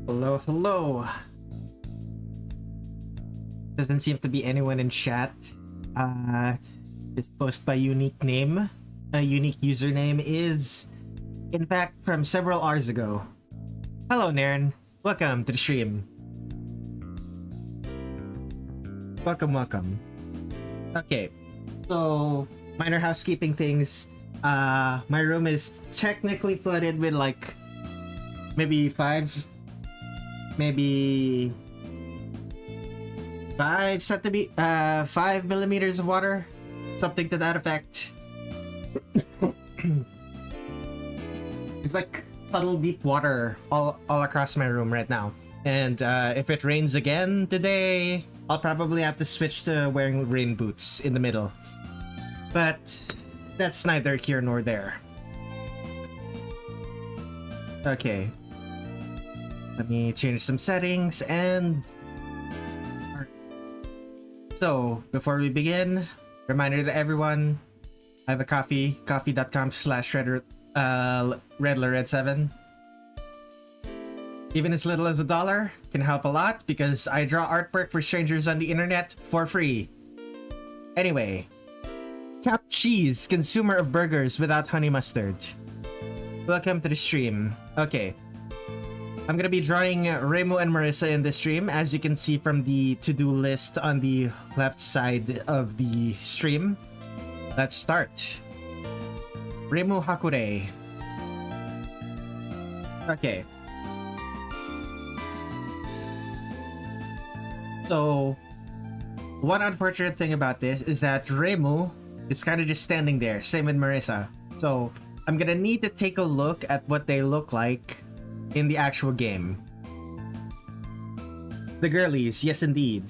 Hello, hello. Doesn't seem to be anyone in chat. This post by unique name, a unique username is, in fact, from several hours ago. Hello, Naren. Welcome to the stream. Welcome. Okay, so minor housekeeping things. My room is technically flooded with like maybe 5 millimeters of water, something to that effect. It's like puddle deep water all across my room right now, and if it rains again today, I'll probably have to switch to wearing rain boots in the middle, but that's neither here nor there. Okay. Let me change some settings and... So, before we begin, reminder to everyone, I have a coffee, coffee.com/Redler Red7. Even as little as $1 can help a lot because I draw artwork for strangers on the internet for free. Anyway, Cap Cheese, consumer of burgers without honey mustard. Welcome to the stream. Okay. I'm gonna be drawing Reimu and Marisa in this stream, as you can see from the to-do list on the left side of the stream. Let's start. Reimu Hakurei. Okay. So, one unfortunate thing about this is that Reimu is kind of just standing there, same with Marisa. So, I'm gonna need to take a look at what they look like in the actual game. The girlies, yes indeed.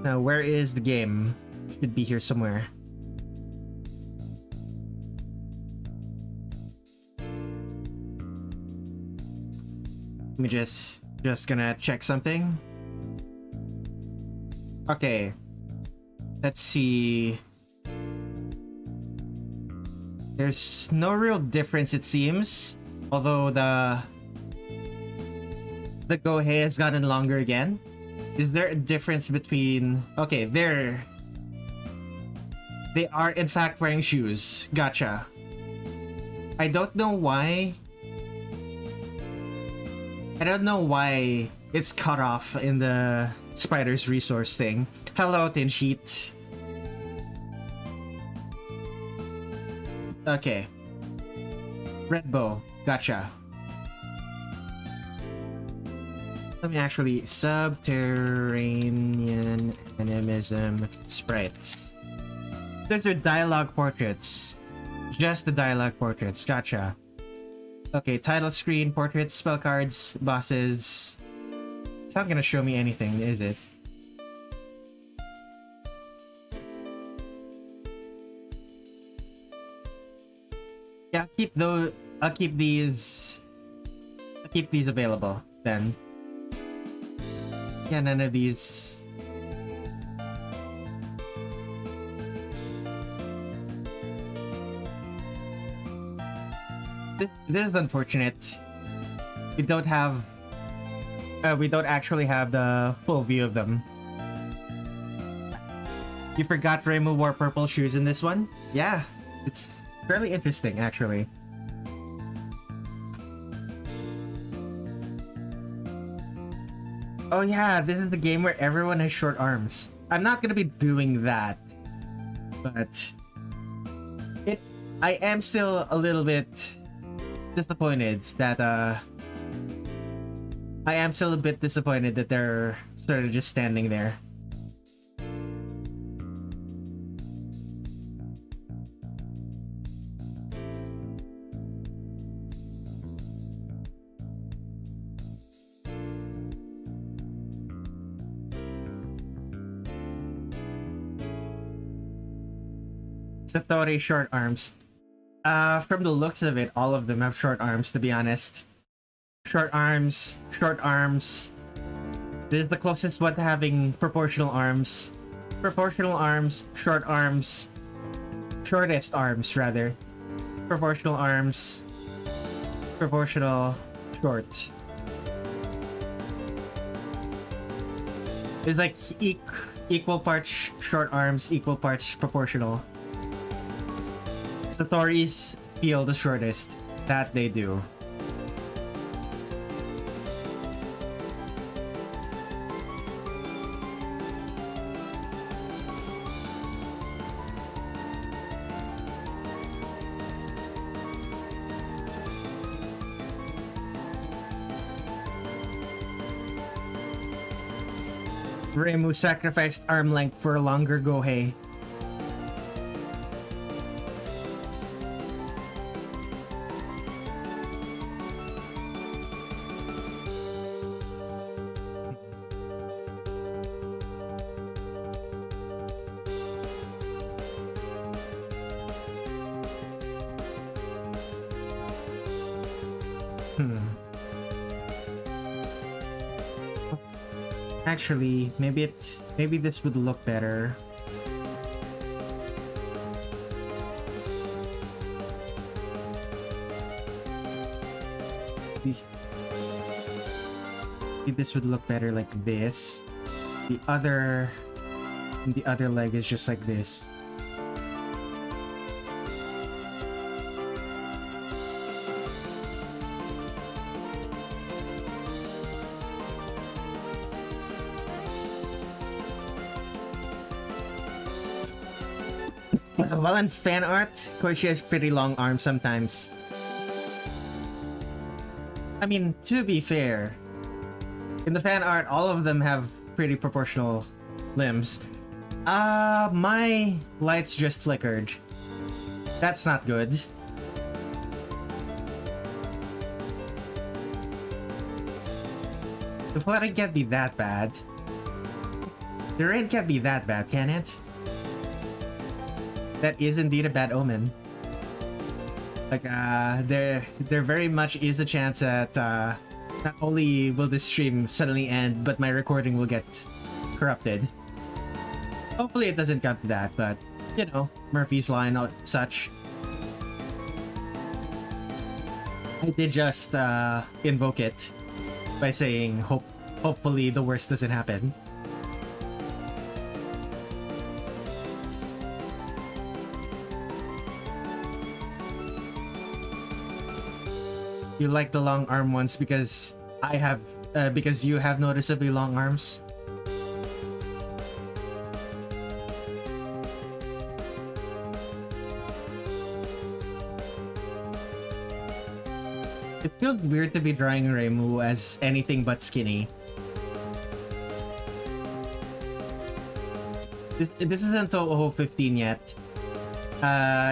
Now, where is the game? Should be here somewhere. Let me just gonna check something. Okay. Let's see. There's no real difference, it seems. Although the gohei has gotten longer again. Is there a difference between... Okay, they are in fact wearing shoes. Gotcha. I don't know why. I don't know why it's cut off in the spider's resource thing. Hello, Tin Sheet. Okay. Red bow. Gotcha. Let me actually... Subterranean Animism sprites. Those are dialogue portraits. Just the dialogue portraits. Gotcha. Okay, title screen, portraits, spell cards, bosses. It's not gonna show me anything, is it? Yeah, I'll keep these available then. Yeah, none of these. This is unfortunate. We don't actually have the full view of them. You forgot Reimu wore purple shoes in this one? Yeah, it's fairly interesting, actually. Oh yeah, this is the game where everyone has short arms. I'm not gonna be doing that, but I am still a little bit disappointed that they're sort of just standing there. Satori short arms. From the looks of it, all of them have short arms, to be honest. Short arms, short arms. This is the closest one to having proportional arms. Proportional arms, short arms. Shortest arms, rather. Proportional arms. Proportional, short. It's like equal parts short arms, equal parts proportional. Satori's feel the shortest. That they do. Reimu sacrificed arm length for a longer gohei. Actually, maybe this would look better. Maybe this would look better like this. The other leg is just like this. Well, in fan art, Koishi has pretty long arms sometimes. I mean, to be fair, in the fan art, all of them have pretty proportional limbs. My lights just flickered. That's not good. The flooding can't be that bad. The rain can't be that bad, can it? That is indeed a bad omen. Like, there very much is a chance that, not only will this stream suddenly end, but my recording will get corrupted. Hopefully it doesn't come to that, but, you know, Murphy's Law and such. I did just, invoke it by saying, hopefully the worst doesn't happen. You like the long arm ones because because you have noticeably long arms. It feels weird to be drawing Reimu as anything but skinny. This isn't Touhou 15 yet.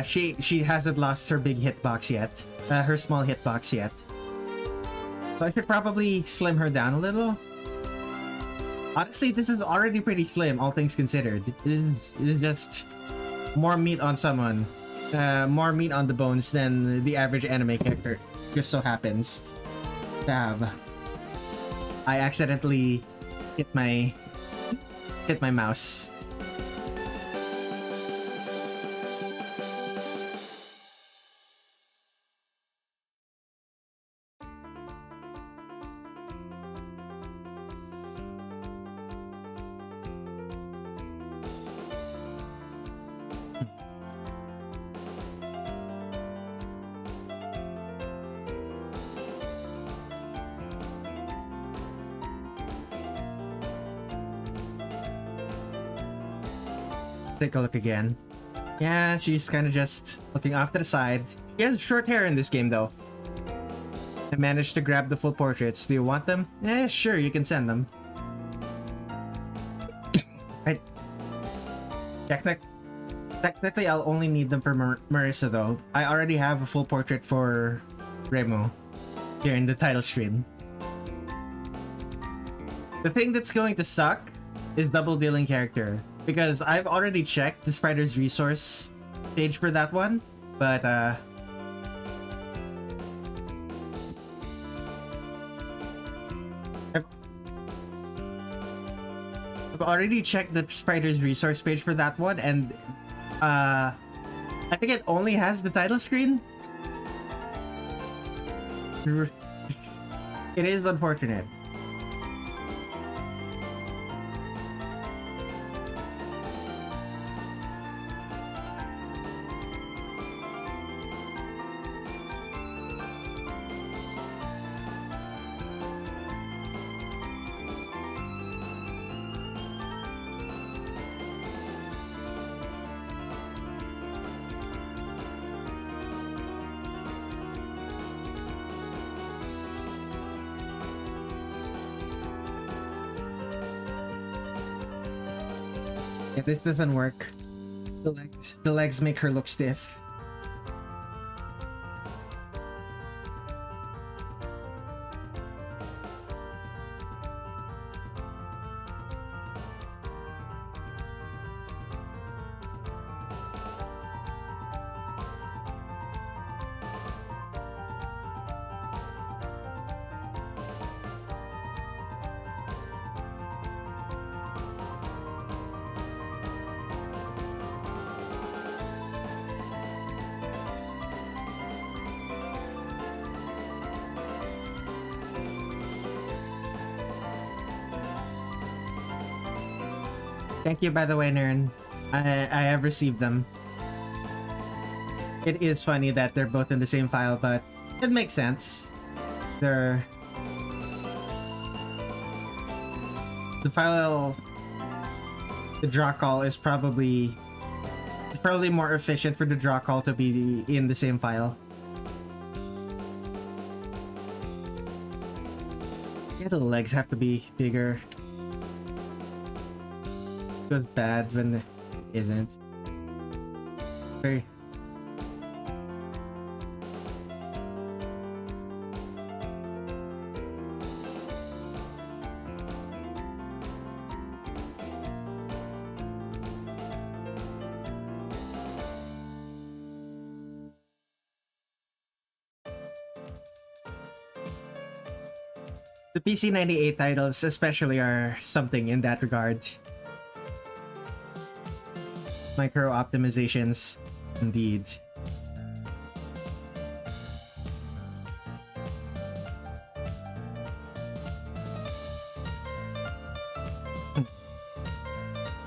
She hasn't lost her big hitbox yet. Her small hitbox yet. So I should probably slim her down a little. Honestly, this is already pretty slim, all things considered. This is just more meat on someone. More meat on the bones than the average anime character. Just so happens to have. I accidentally hit my mouse. Take a look again. Yeah, she's kind of just looking off to the side. She has short hair in this game, though. I managed to grab the full portraits. Do you want them? Eh, sure, you can send them. Technically, I'll only need them for Marisa, though. I already have a full portrait for Reimu here in the title screen. The thing that's going to suck is double dealing character. Because I've already checked the Spider's resource page for that one, but I've already checked the Spider's resource page for that one, and I think it only has the title screen. It is unfortunate. Yeah, this doesn't work. The legs make her look stiff. Thank you, by the way, Nern. I have received them. It is funny that they're both in the same file, but it makes sense. The file, the draw call is probably more efficient for the draw call to be in the same file. Yeah, the legs have to be bigger. It goes bad when it isn't. Very. The PC98 titles especially are something in that regard. Micro optimizations, indeed.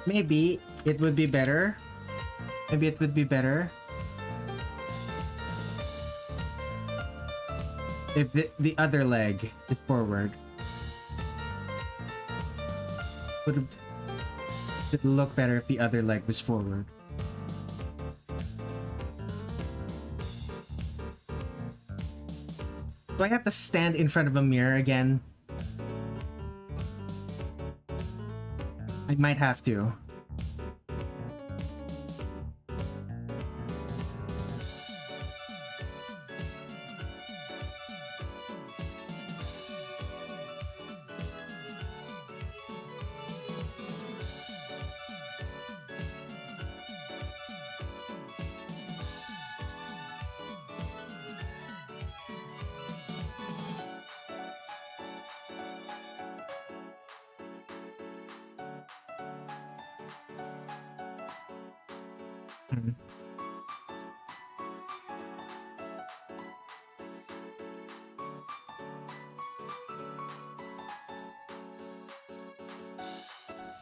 Maybe it would be better. Maybe it would be better if the other leg is forward. Would it look better if the other leg was forward? Do I have to stand in front of a mirror again? I might have to.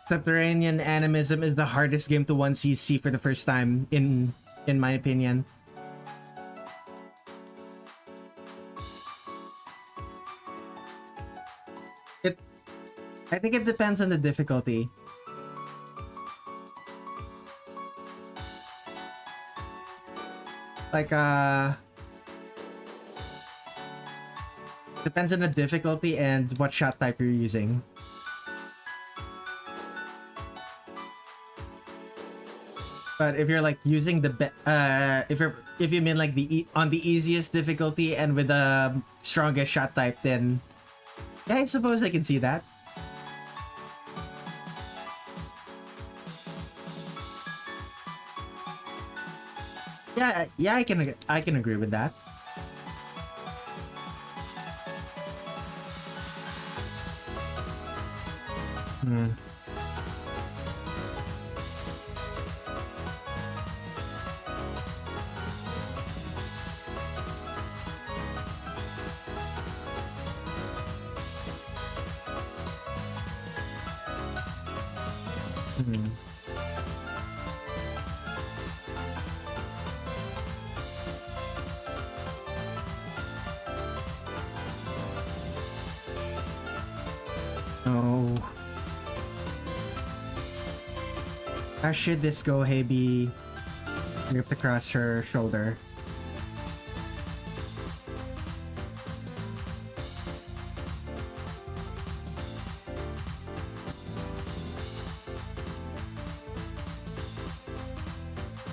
Subterranean Animism is the hardest game to 1cc for the first time, in my opinion. I think it depends on the difficulty. Like, depends on the difficulty and what shot type you're using. But if you're like using the if you mean like on the easiest difficulty and with the strongest shot type, then yeah, I suppose I can see that. Yeah, I can agree with that. Oh. How should this go, Heibi? Ripped across her shoulder.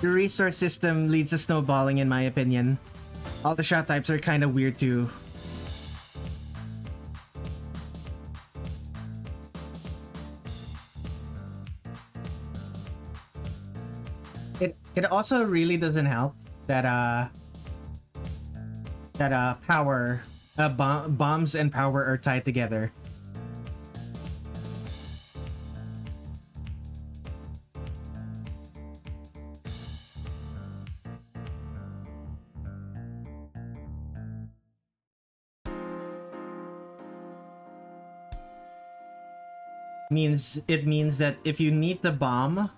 The resource system leads to snowballing, in my opinion. All the shot types are kind of weird too. It also really doesn't help that bombs and power are tied together. means that if you need the bomb,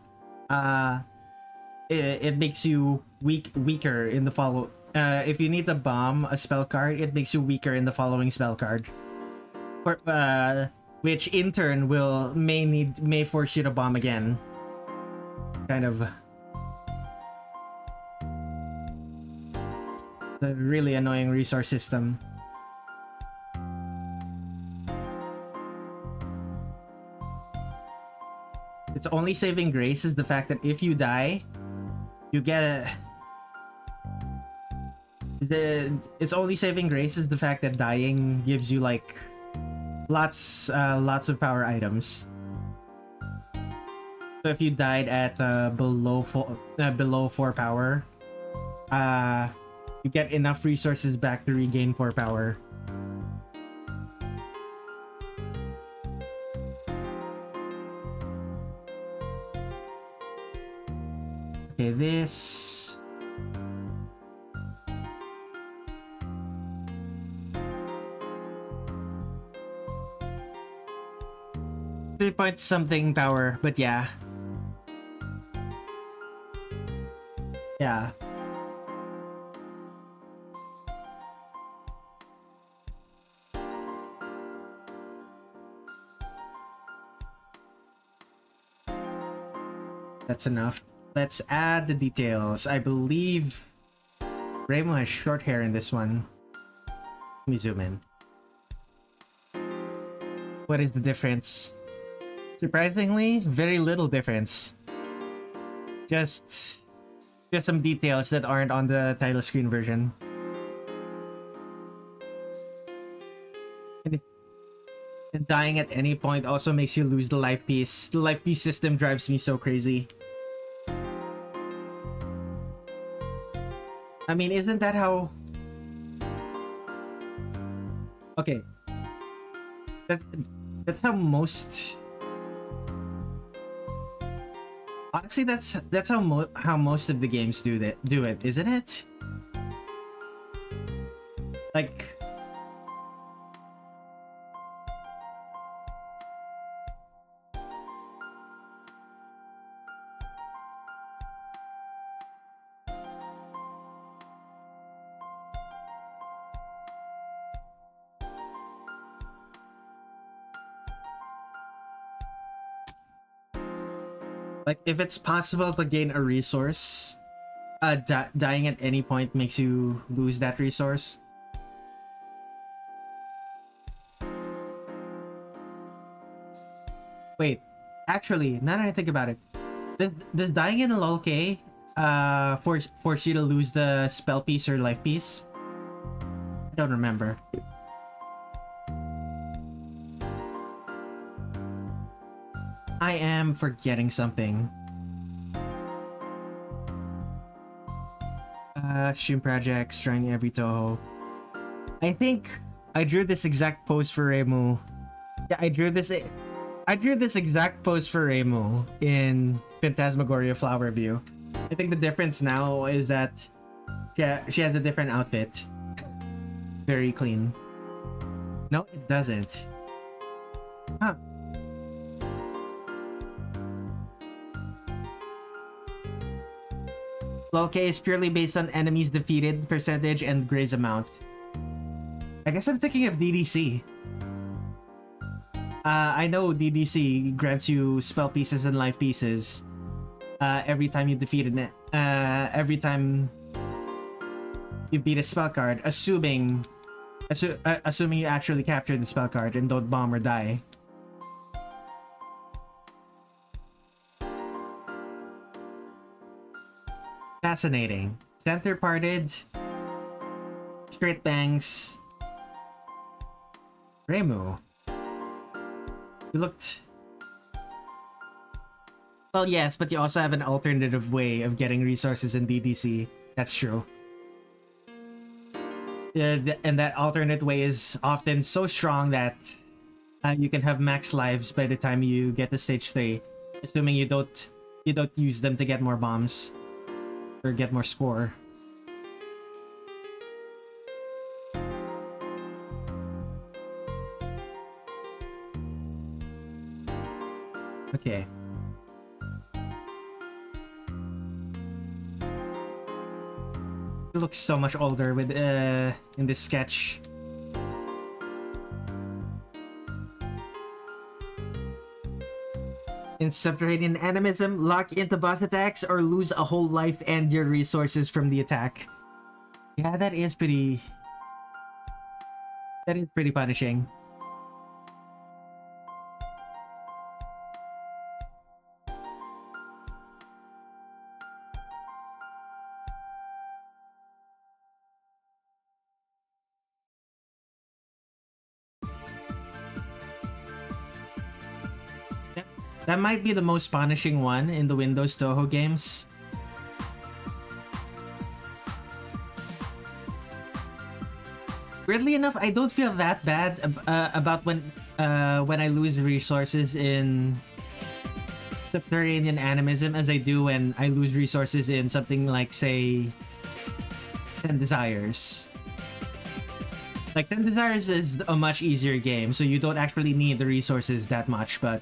it makes you weaker in the follow. If you need the bomb, a spell card, it makes you weaker in the following spell card. For, which in turn may force you to bomb again. Kind of a really annoying resource system. Its only saving grace is the fact that if you die, you get its only saving grace is the fact that dying gives you like lots of power items. So if you died at below 4 power, you get enough resources back to regain 4 power. Okay, this... .3 something power, but yeah. Yeah. That's enough. Let's add the details. I believe Reimu has short hair in this one. Let me zoom in. What is the difference? Surprisingly, very little difference. Just some details that aren't on the title screen version. And dying at any point also makes you lose the life piece. The life piece system drives me so crazy. I mean, isn't that how... Okay. That's how most... Honestly, that's how most of the games do it, isn't it? Like... Like, if it's possible to gain a resource, dying at any point makes you lose that resource. Wait, actually, now that I think about it, does dying in a LOL-K force you to lose the spell piece or life piece? I don't remember. I am forgetting something. Stream projects, trying every Touhou. I think I drew this exact pose for Reimu. Yeah, I drew this exact pose for Reimu in Phantasmagoria Flower View. I think the difference now is that she has a different outfit. Very clean. No, it doesn't. Huh. LOL-K is purely based on enemies defeated percentage and graze amount. I guess I'm thinking of DDC. I know DDC grants you spell pieces and life pieces every time you defeat an every time you beat a spell card, assuming you actually capture the spell card and don't bomb or die. Fascinating. Center parted. Straight bangs. Reimu. You looked... Well, yes, but you also have an alternative way of getting resources in DDC. That's true. And that alternate way is often so strong that you can have max lives by the time you get to stage 3, assuming you don't use them to get more bombs. Or get more score. Okay. He looks so much older with in this sketch. In Subterranean Animism, lock into boss attacks or lose a whole life and your resources from the attack. Yeah, that is pretty punishing. That might be the most punishing one in the Windows Touhou games. Weirdly enough, I don't feel that bad about when I lose resources in Subterranean Animism as I do when I lose resources in something like, say, 10 Desires. Like, 10 Desires is a much easier game, so you don't actually need the resources that much, but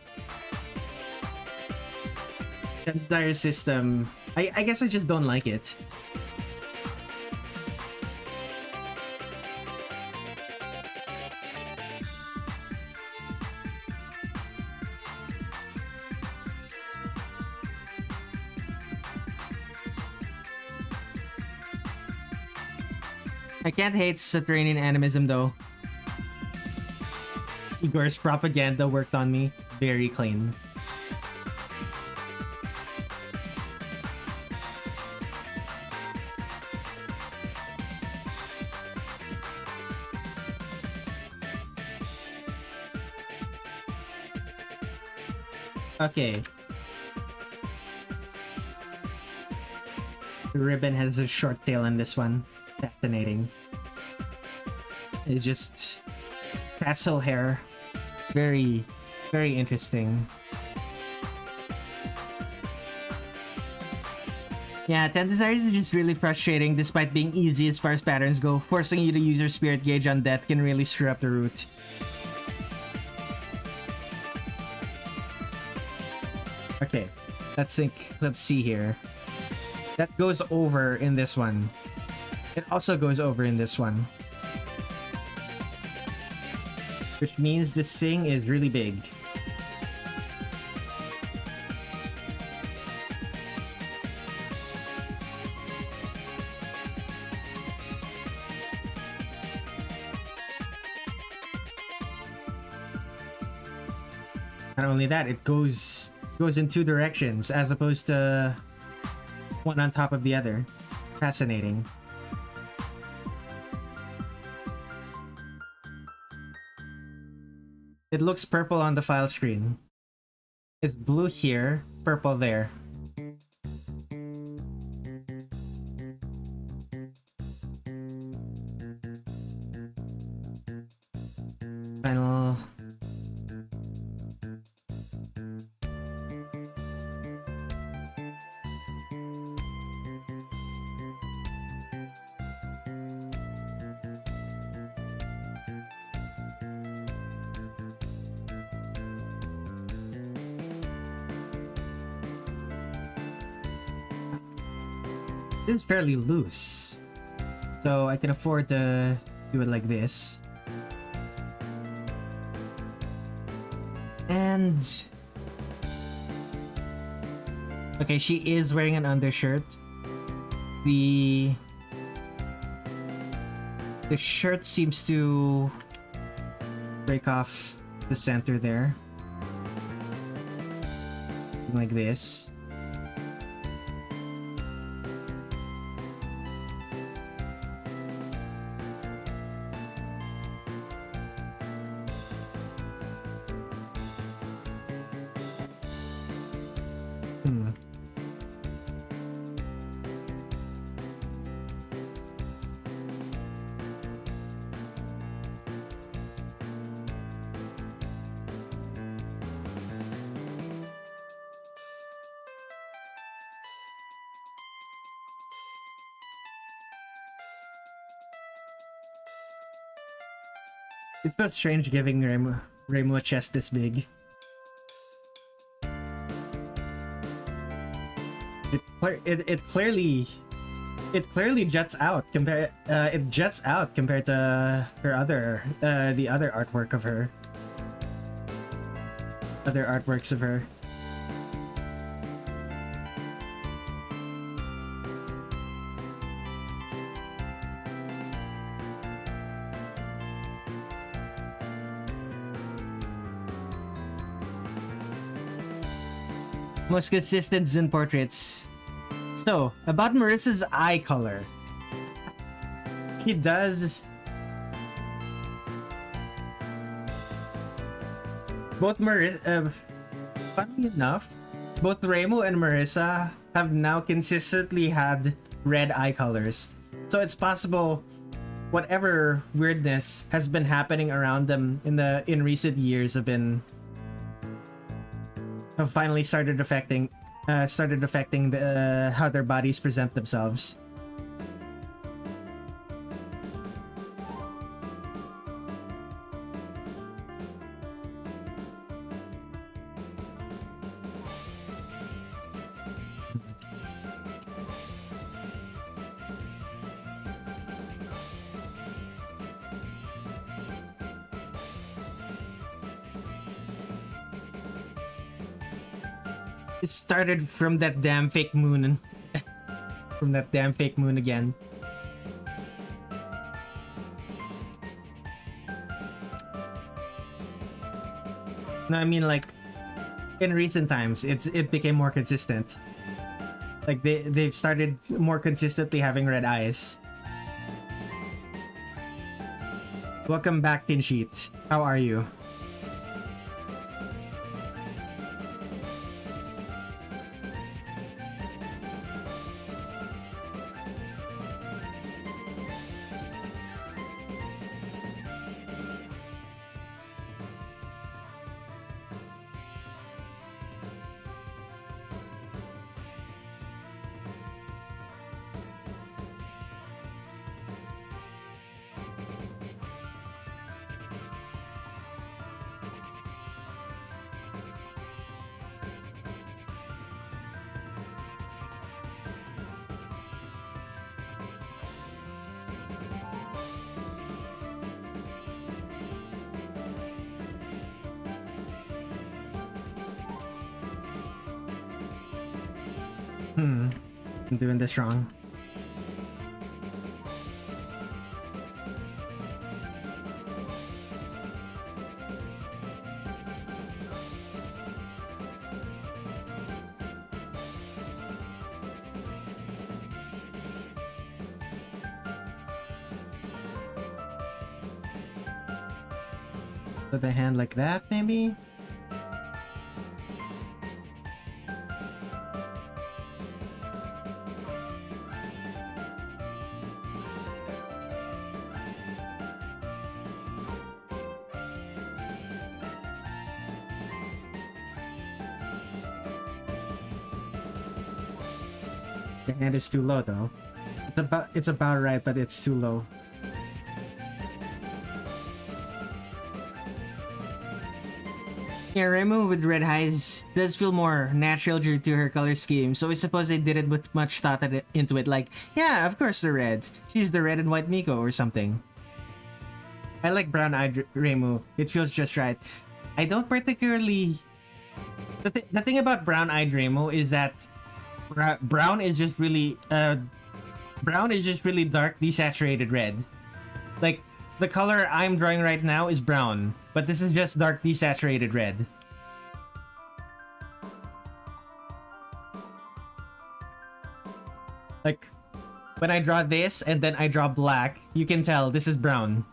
10 Desires system, I guess I just don't like it. I can't hate Subterranean Animism though. Igor's propaganda worked on me. Very clean. Okay. The ribbon has a short tail in this one. Fascinating. It's just tassel hair. Very, very interesting. Yeah, 10 Desires is just really frustrating despite being easy as far as patterns go. Forcing you to use your spirit gauge on death can really screw up the route. Okay, let's see here. That goes over in this one. It also goes over in this one. Which means this thing is really big. Not only that, it goes in two directions as opposed to one on top of the other. Fascinating. It looks purple on the file screen. It's blue here, purple there. Final. This is fairly loose, so I can afford to do it like this. And okay, she is wearing an undershirt. The shirt seems to break off the center there, like this. It felt strange giving Reimu a chest this big. it clearly jets out compared to her other the other artwork of her. Other artworks of her. Most consistent Zun portraits. So, about Marisa's eye color. She does... Both funny enough, both Reimu and Marisa have now consistently had red eye colors. So it's possible whatever weirdness has been happening around them in recent years have finally started affecting how their bodies present themselves. It started from that damn fake moon. From that damn fake moon again. No, I mean, like, in recent times, it became more consistent. Like, they've started more consistently having red eyes. Welcome back, Tinsheet. How are you? I'm doing this wrong. Put the hand like that, maybe? The hand is too low though. It's about right, but it's too low. Yeah, Reimu with red eyes does feel more natural due to her color scheme, so I suppose they didn't put much thought into it, like, yeah, of course they're red. She's the red and white Miko or something. I like brown-eyed Reimu. It feels just right. I don't particularly... The thing about brown-eyed Reimu is that brown is just really dark desaturated red. Like, the color I'm drawing right now is brown, but this is just dark desaturated red. Like, when I draw this and then I draw black, you can tell this is brown.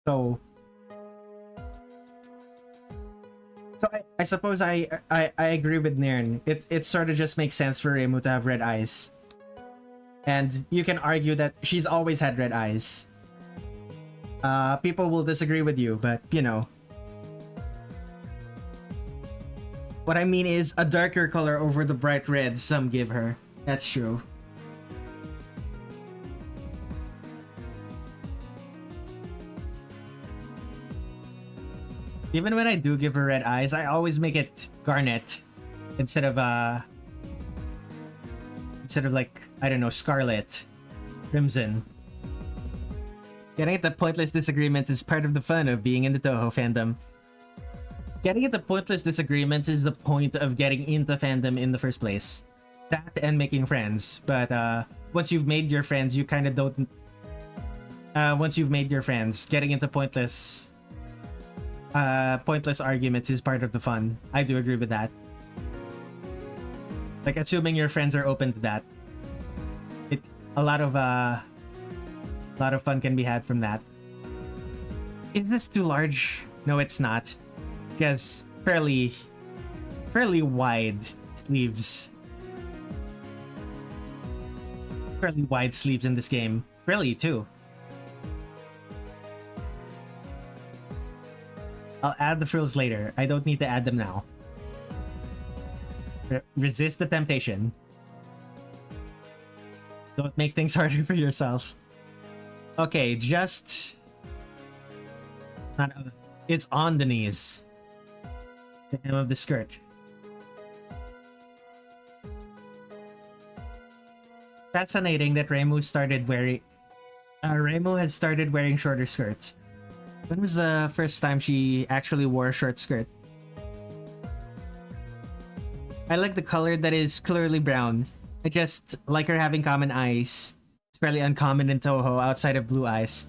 So I suppose I agree with Nairn. It sort of just makes sense for Reimu to have red eyes. And you can argue that she's always had red eyes. People will disagree with you, but you know. What I mean is a darker color over the bright red some give her. That's true. Even when I do give her red eyes, I always make it garnet instead of like, I don't know, scarlet, crimson. Getting into pointless disagreements is part of the fun of being in the Touhou fandom. Getting into pointless disagreements is the point of getting into fandom in the first place. That and making friends, but once you've made your friends, you kind of don't. Once you've made your friends, getting into pointless arguments is part of the fun. I do agree with that. Like, assuming your friends are open to that, a lot of fun can be had from that. Is this too large? No, it's not. Because fairly wide sleeves. Fairly wide sleeves in this game. Frilly too. I'll add the frills later. I don't need to add them now. Resist the temptation. Don't make things harder for yourself. Okay, just... It's on the knees. The hem of the skirt. Fascinating that Reimu has started wearing shorter skirts. When was the first time she actually wore a short skirt? I like the color that is clearly brown. I just like her having common eyes. It's fairly uncommon in Touhou outside of blue eyes.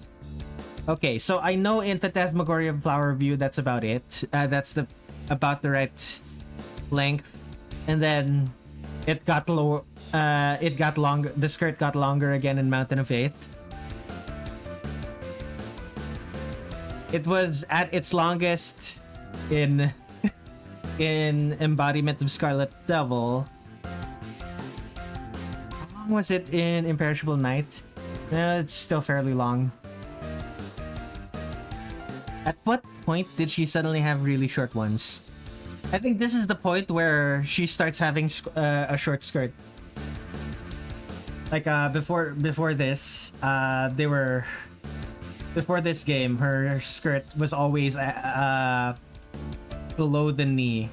Okay, so I know in Phantasmagoria of Flower Review that's about it. That's about the right length. And then it got lower. It got longer. The skirt got longer again in Mountain of Faith. It was at its longest in Embodiment of Scarlet Devil. How long was it in Imperishable Night? It's still fairly long. At what point did she suddenly have really short ones? I think this is the point where she starts having a short skirt. Like before this, before this game, her skirt was always below the knee,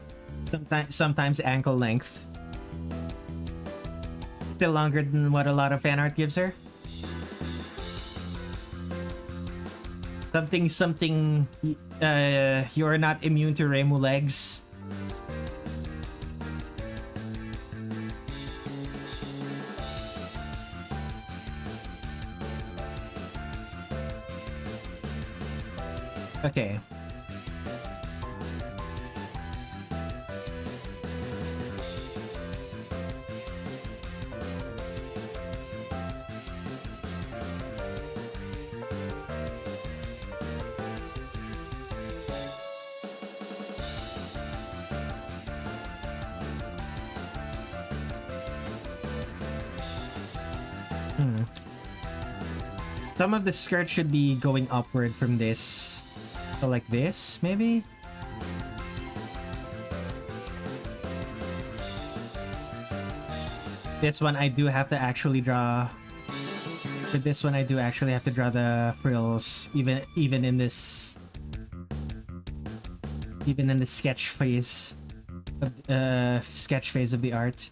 sometimes ankle length. Still longer than what a lot of fan art gives her. Something. You're not immune to Reimu legs. Okay. Some of the skirt should be going upward from this. So like this, maybe? This one I do have to actually draw. For this one I do actually have to draw the frills, even in this sketch phase of the art.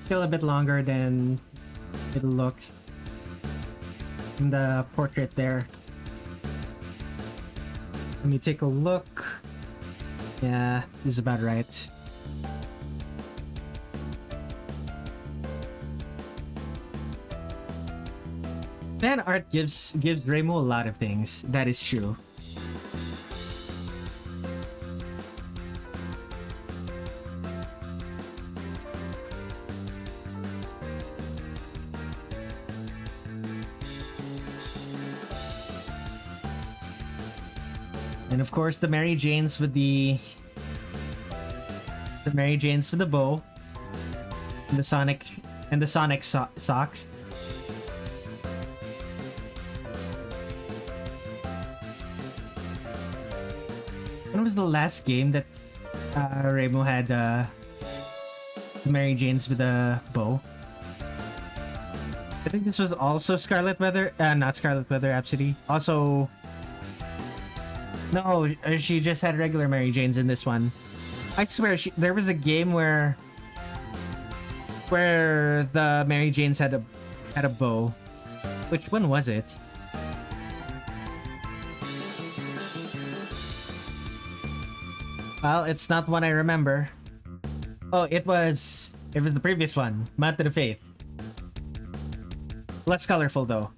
Still a bit longer than it looks in the portrait there. Let me take a look. Yeah, this is about right. Fan art gives Reimu a lot of things. That is true. And of course, the Mary Janes with the Mary Janes with the bow, and the Sonic socks. When was the last game that Reimu had Mary Janes with a bow? I think this was also Scarlet Weather, not Scarlet Weather Rhapsody. Also, no, she just had regular Mary Janes in this one. I swear, there was a game where the Mary Janes had a bow. Which one was it? Well, it's not one I remember. Oh, it was the previous one, Math to the Faith. Less colorful though.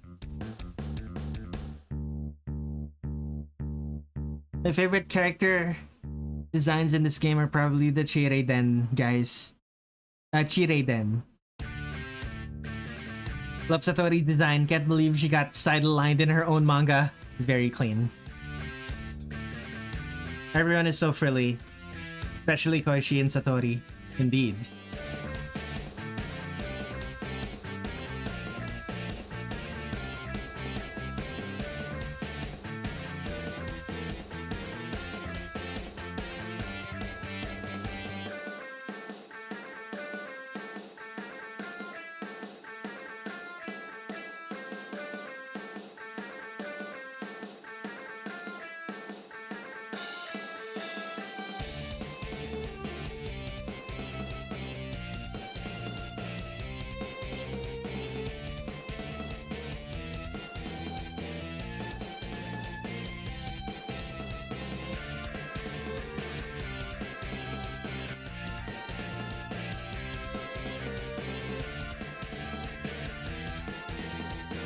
My favorite character designs in this game are probably the Chireiden guys. Chireiden. Love Satori design. Can't believe she got sidelined in her own manga. Very clean. Everyone is so frilly. Especially Koishi and Satori. Indeed.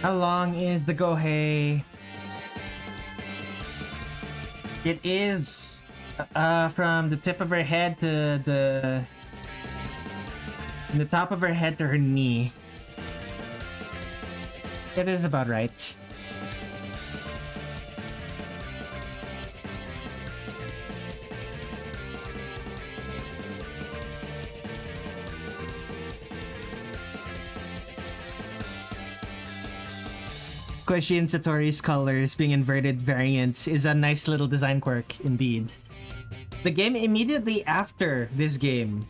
How long is the Gohei? It is from the tip of her head to the top of her head to her knee. It is about right. Koishi and Satori's colors being inverted variants is a nice little design quirk indeed. The game immediately after this game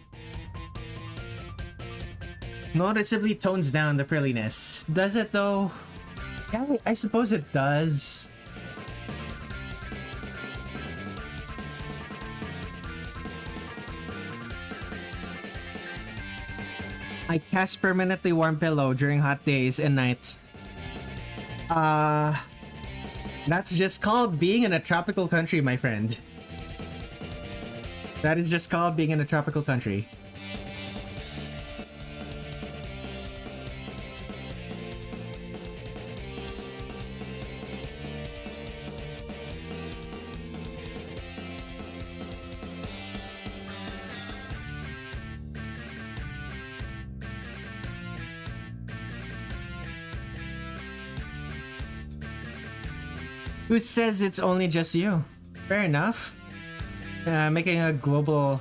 noticeably tones down the frilliness. Does it though? Yeah, I suppose it does. I cast permanently warm pillow during hot days and nights. That's just called being in a tropical country, my friend. That is just called being in a tropical country. Who says it's only just you? Fair enough. Making a global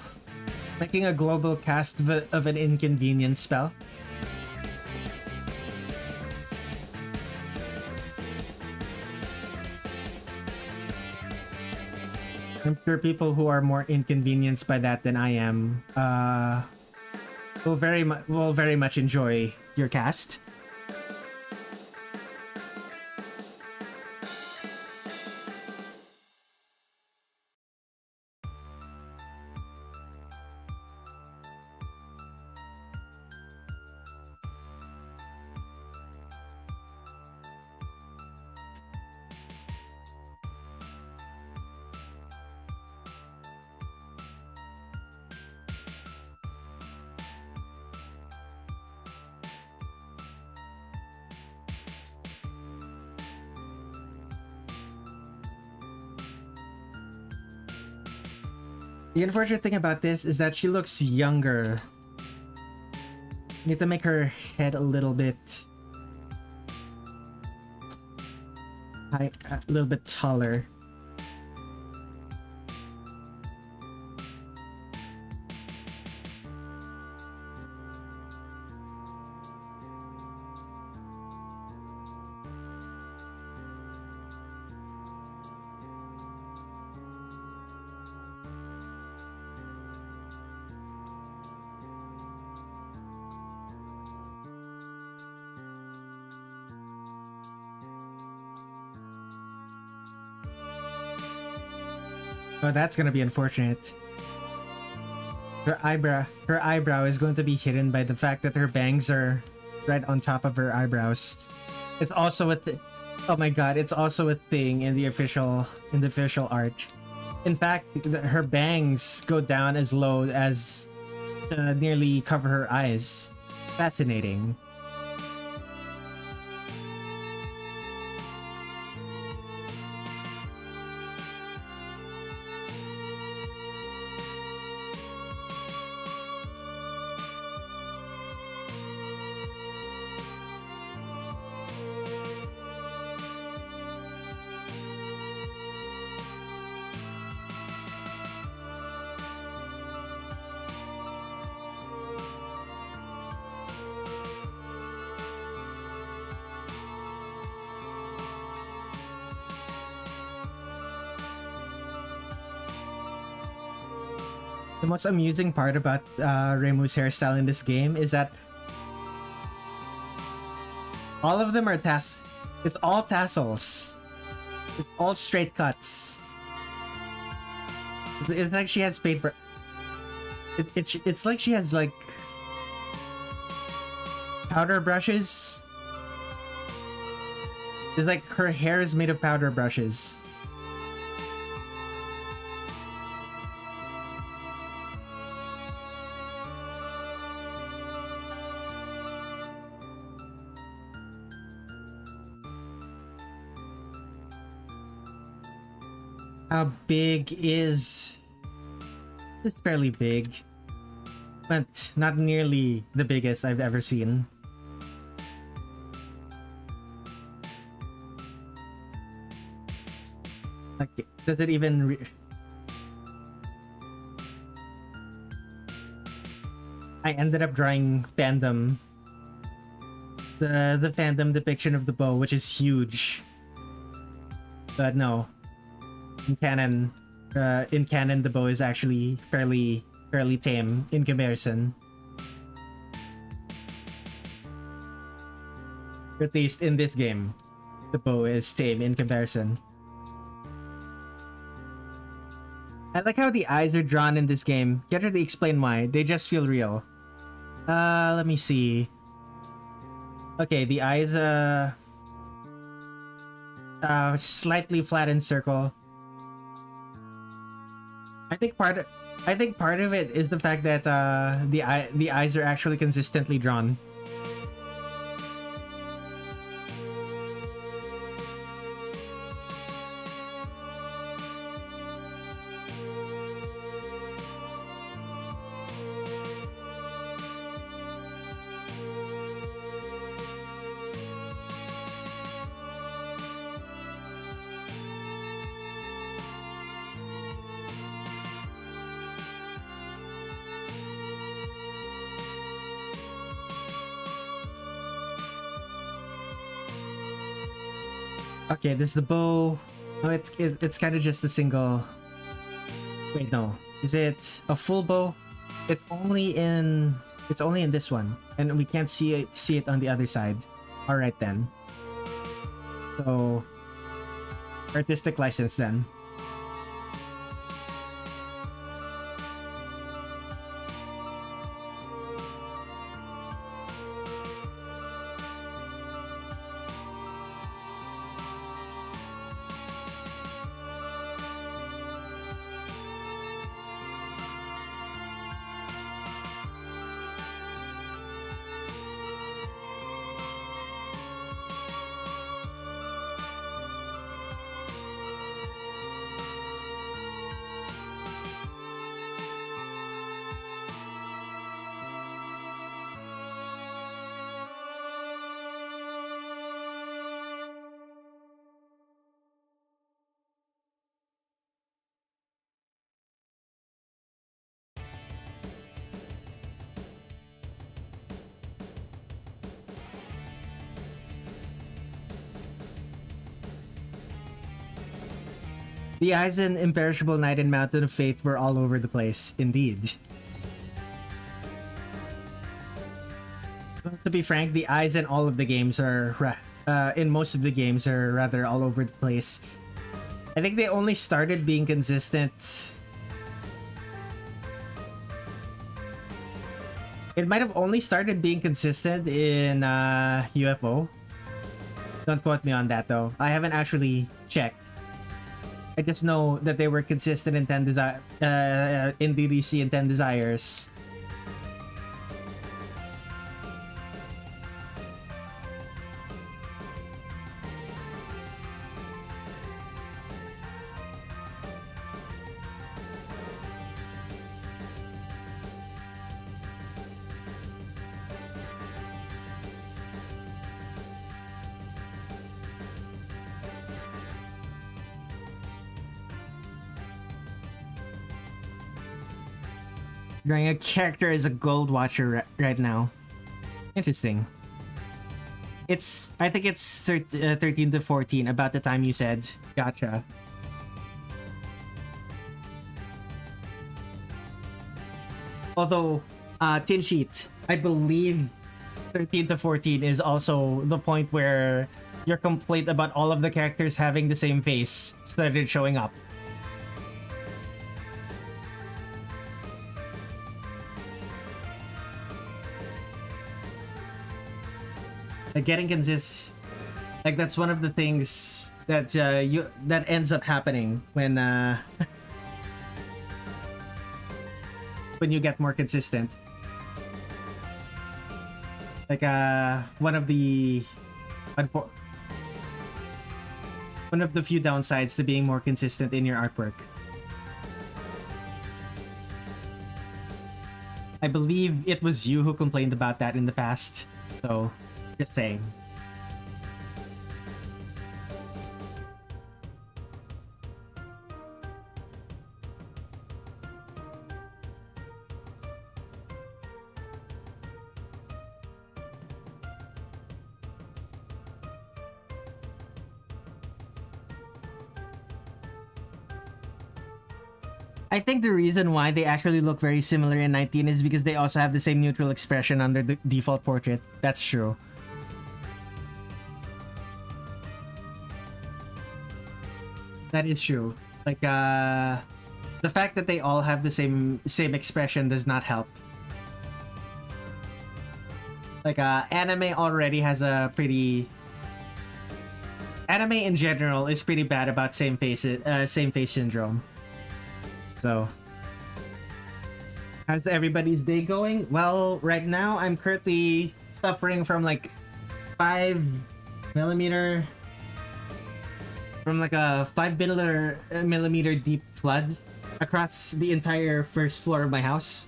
cast of an inconvenience spell. I'm sure people who are more inconvenienced by that than I am will very much enjoy your cast. The unfortunate thing about this is that she looks younger. You need to make her head a little bit high, a little bit taller. Oh, that's gonna be unfortunate. Her eyebrow is going to be hidden by the fact that her bangs are right on top of her eyebrows. It's also a oh my god, it's also a thing in the official art. In fact, her bangs go down as low as to nearly cover her eyes. Fascinating. The most amusing part about Reimu's hairstyle in this game is that all of them are it's all tassels. It's all straight cuts. It's like she has paper. It's like she has like powder brushes. It's like her hair is made of powder brushes. How big is... It's fairly big, but not nearly the biggest I've ever seen. Like, does it even I ended up drawing fandom. The fandom depiction of the bow, which is huge. But no. In canon, the bow is actually fairly tame in comparison. At least in this game, the bow is tame in comparison. I like how the eyes are drawn in this game. Can't really explain why. They just feel real. Let me see. Okay, the eyes, slightly flattened circle. I think part of it is the fact that the eyes are actually consistently drawn. Okay, this is the bow. No, it's kind of just a single. Wait, no. Is it a full bow? It's only in this one, and we can't see it on the other side. All right then. So, artistic license then. The eyes in Imperishable Night and Mountain of Faith were all over the place, indeed. To be frank, the eyes in all of the games are, in most of the games are rather all over the place. I think they only started being consistent. It might have only started being consistent in UFO. Don't quote me on that though. I haven't actually checked. I just know that they were consistent in in DDC and 10 Desires. Drawing a character as a gold watcher right now. Interesting. I think it's 13 to 14, about the time you said. Gotcha. Although, Tin Sheet, I believe 13 to 14 is also the point where your complaint about all of the characters having the same face started showing up. Like getting consist, like that's one of the things that that ends up happening when when you get more consistent. Like one of the few downsides to being more consistent in your artwork. I believe it was you who complained about that in the past, so just saying. I think the reason why they actually look very similar in 19 is because they also have the same neutral expression under the default portrait. That's true. That is true. Like, the fact that they all have the same expression does not help. Like, anime already has a pretty... Anime in general is pretty bad about same face syndrome. So, how's everybody's day going? Well, right now I'm currently suffering from like 5mm, from like a 5mm deep flood across the entire first floor of my house.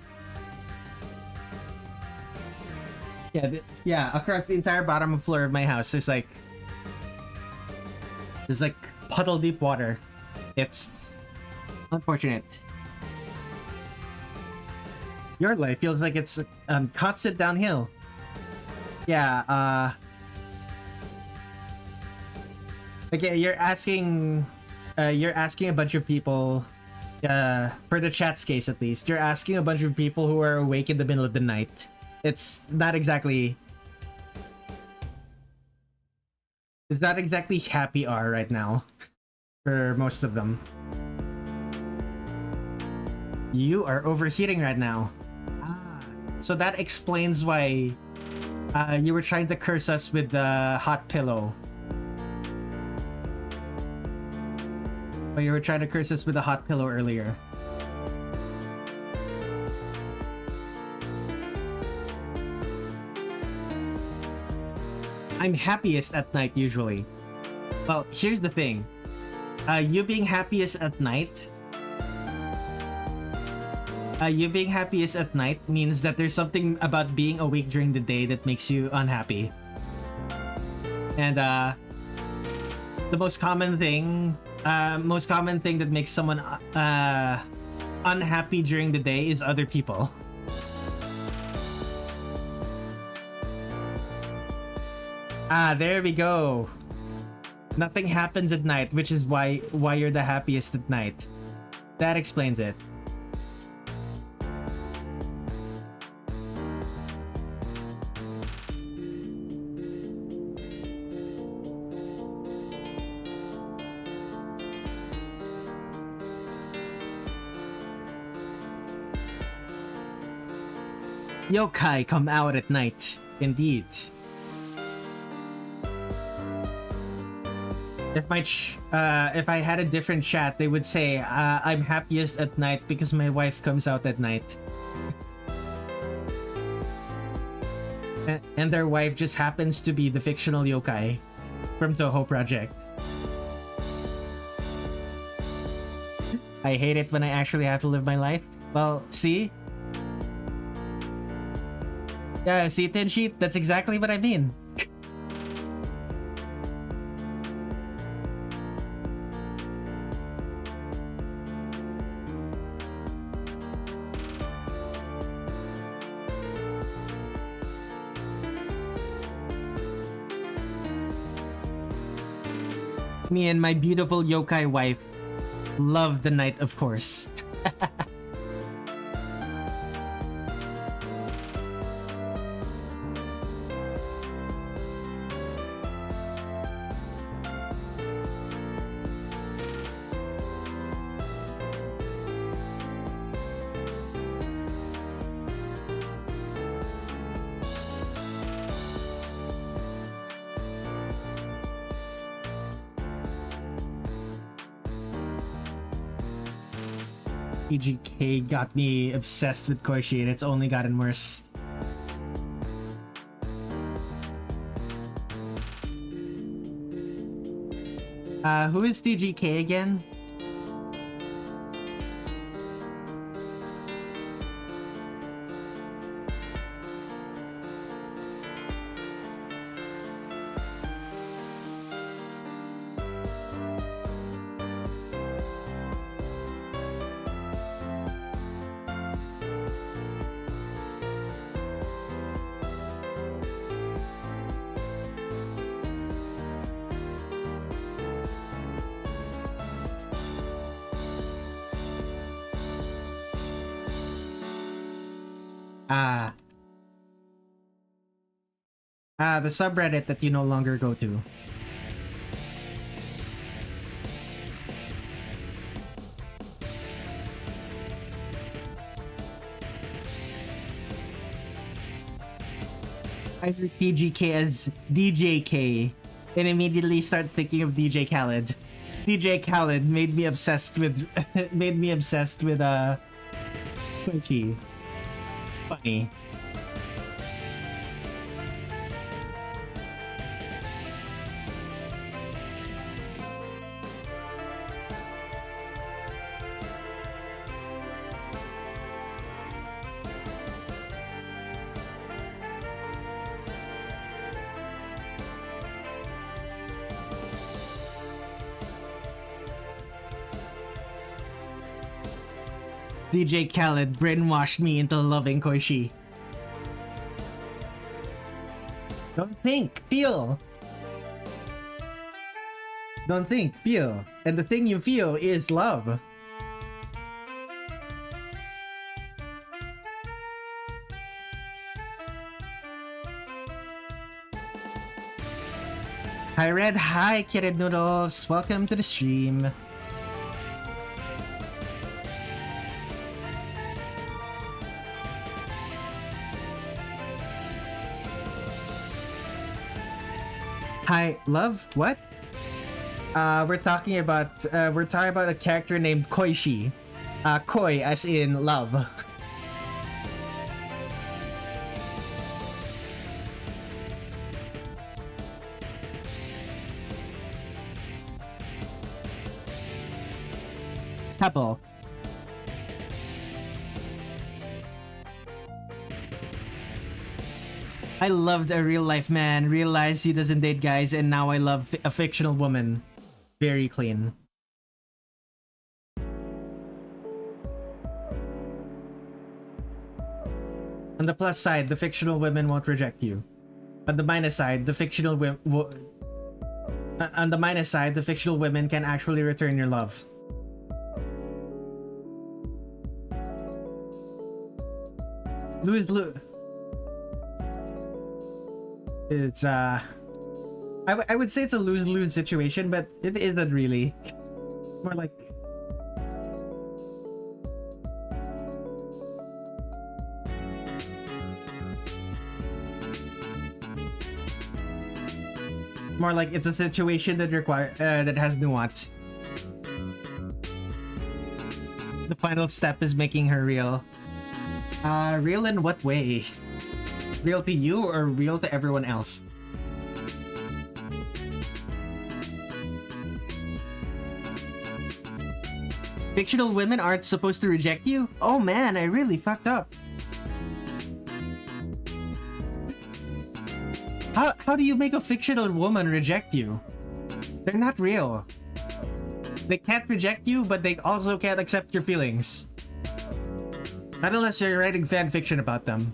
Yeah, across the entire bottom floor of my house. There's like puddle deep water. It's unfortunate. Your life feels like it's constant downhill. Yeah, okay, you're asking a bunch of people, for the chat's case at least, you're asking a bunch of people who are awake in the middle of the night. It's not exactly happy hour right now for most of them. You are overheating right now. So that explains why you were trying to curse us with the hot pillow. But you were trying to curse us with a hot pillow earlier. I'm happiest at night usually. Well, here's the thing. You being happiest at night means that there's something about being awake during the day that makes you unhappy. And the most common thing that makes someone unhappy during the day is other people. There we go. Nothing happens at night, which is why you're the happiest at night. That explains it. Yokai come out at night. Indeed. If I had a different chat, they would say, I'm happiest at night because my wife comes out at night. And their wife just happens to be the fictional yokai from Touhou Project. I hate it when I actually have to live my life. Well, see? Yeah, see, Thin Sheet? That's exactly what I mean. Me and my beautiful yokai wife love the night, of course. PGK got me obsessed with Koishi and it's only gotten worse. Who is DGK again? The subreddit that you no longer go to. I heard PGK as DJK and immediately start thinking of DJ Khaled. DJ Khaled made me obsessed with Koichi. Funny. DJ Khaled brainwashed me into loving Koishi. Don't think, feel. Don't think, feel. And the thing you feel is love. Hi Red, hi Kid Noodles, welcome to the stream. Hi, love? What? We're talking about a character named Koishi. Koi as in love. Couple. I loved a real life man, realized he doesn't date guys, and now I love a fictional woman. Very clean. On the plus side, the fictional women won't reject you. On the minus side, the fictional women can actually return your love. Lose. It's I would say it's a lose-lose situation, but it isn't really. More like More like it's a situation that that has nuance. The final step is making her real. Real in what way? Real to you or real to everyone else? Fictional women aren't supposed to reject you? Oh man, I really fucked up. How do you make a fictional woman reject you? They're not real. They can't reject you, but they also can't accept your feelings. Not unless you're writing fan fiction about them.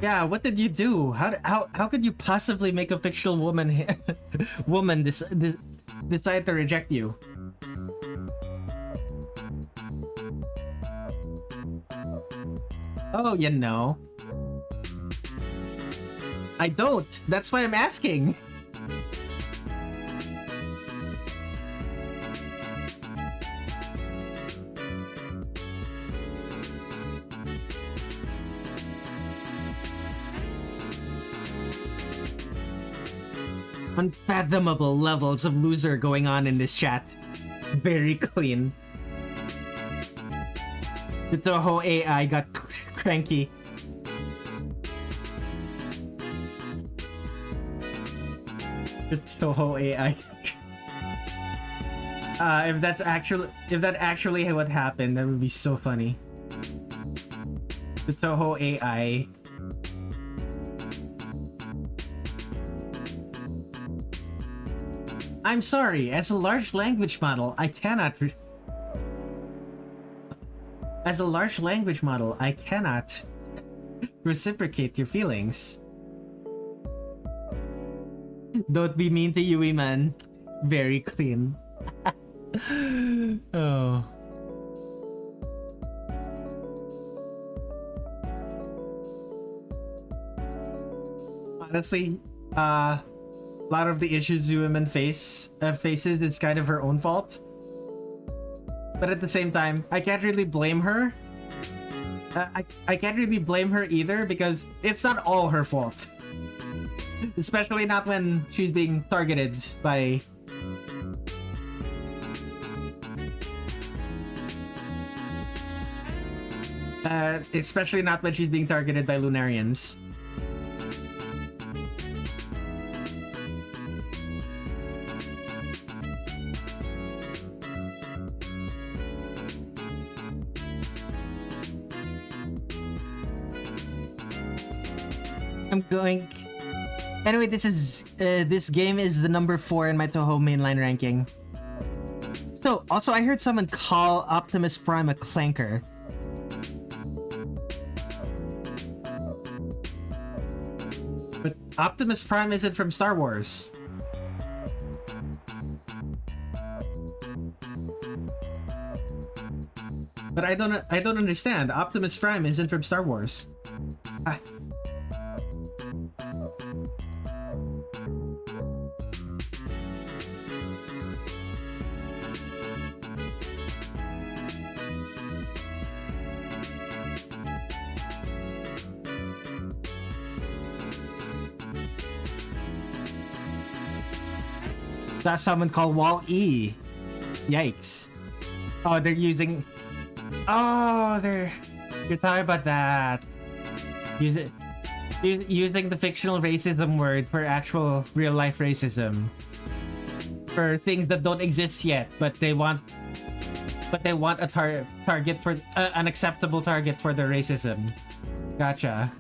Yeah, what did you do? How could you possibly make a fictional woman decide to reject you? Oh, you know. I don't. That's why I'm asking. Unfathomable levels of loser going on in this chat. Very clean. The Touhou AI got cranky. The Touhou AI. If that actually what happened, that would be so funny. The Touhou AI. I'm sorry, as a large language model, I cannot reciprocate your feelings. Don't be mean to Yui, man. Very clean. Oh. Honestly, a lot of the issues women faces is kind of her own fault. But at the same time, I can't really blame her. I can't really blame her either because it's not all her fault. Especially not when she's being targeted by... especially not when she's being targeted by Lunarians. I'm going... Anyway, this game is the number 4 in my Touhou mainline ranking. So, also I heard someone call Optimus Prime a clanker. But Optimus Prime isn't from Star Wars. But I don't understand. Optimus Prime isn't from Star Wars. Ah. That's someone called Wall-E. Yikes. Oh, they're using... Oh, you're talking about that. Using the fictional racism word for actual real-life racism. For things that don't exist yet, but they want a target for... an acceptable target for their racism. Gotcha.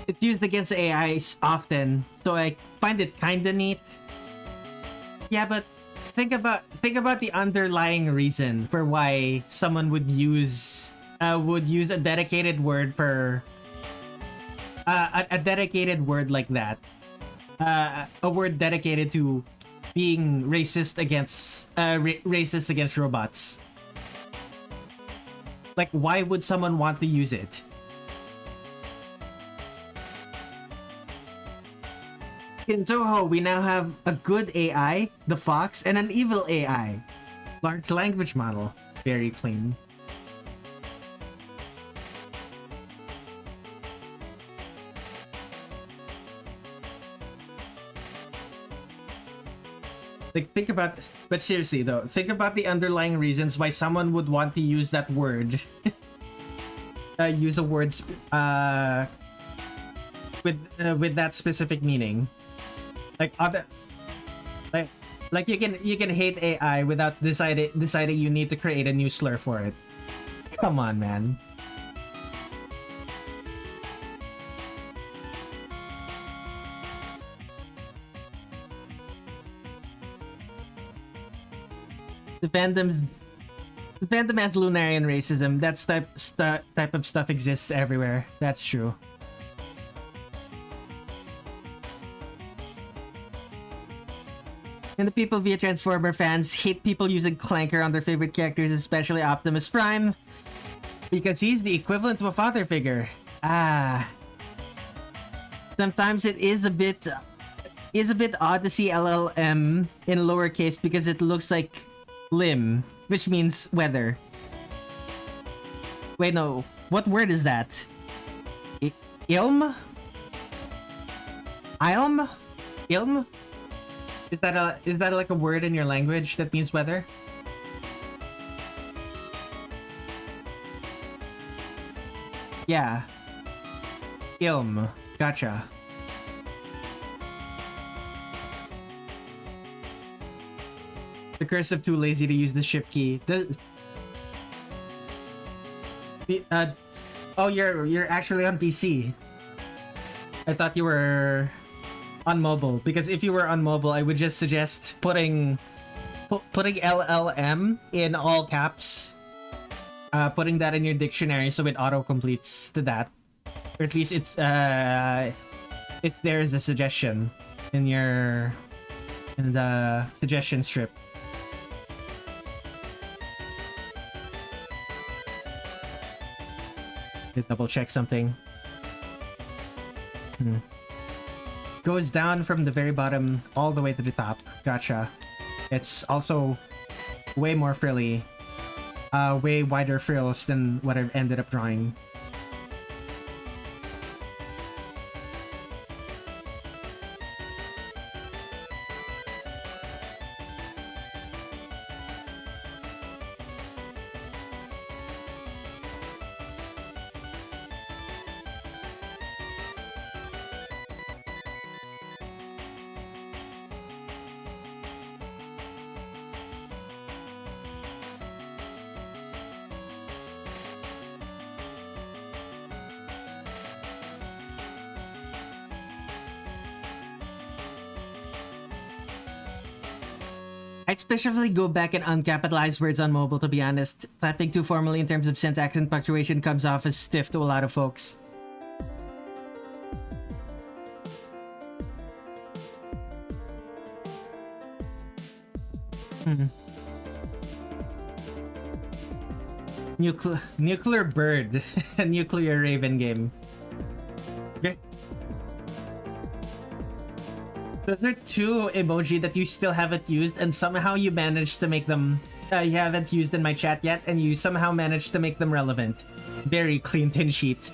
It's used against AIs often, so I find it kinda neat. Yeah, but think about the underlying reason for why someone would use a dedicated word for a dedicated word like that. A word dedicated to being racist against robots. Like, why would someone want to use it? In Touhou, we now have a good AI, the Fox, and an evil AI. Large language model. Very clean. Like, think about, but seriously though, think about the underlying reasons why someone would want to use that word. Use a word with that specific meaning. Like other, like you can hate AI without deciding you need to create a new slur for it. Come on, man. The fandom has Lunarian racism. That type of stuff exists everywhere. That's true. And the people via Transformer fans hate people using Clanker on their favorite characters, especially Optimus Prime, because he's the equivalent to a father figure. Sometimes it is a bit odd to see LLM in lowercase because it looks like limb, which means weather. Wait, no. What word is that? Ilm? Ilm? Ilm? Is that like a word in your language that means weather? Yeah. Ilm. Gotcha. The curse of too lazy to use the shift key. Oh, you're actually on PC. I thought you were on mobile, because if you were on mobile, I would just suggest putting LLM in all caps. Putting that in your dictionary so it auto completes to that, or at least it's there as a suggestion in the suggestion strip. Double check something. Goes down from the very bottom all the way to the top. Gotcha. It's also way more frilly. Way wider frills than what I've ended up drawing. I specifically go back and uncapitalize words on mobile, to be honest. Typing too formally in terms of syntax and punctuation comes off as stiff to a lot of folks. Nuclear bird. Nuclear raven game. Okay. Those are two emoji that you still haven't used, and somehow you managed to make them... you haven't used in my chat yet, and you somehow managed to make them relevant. Very clean tin sheet.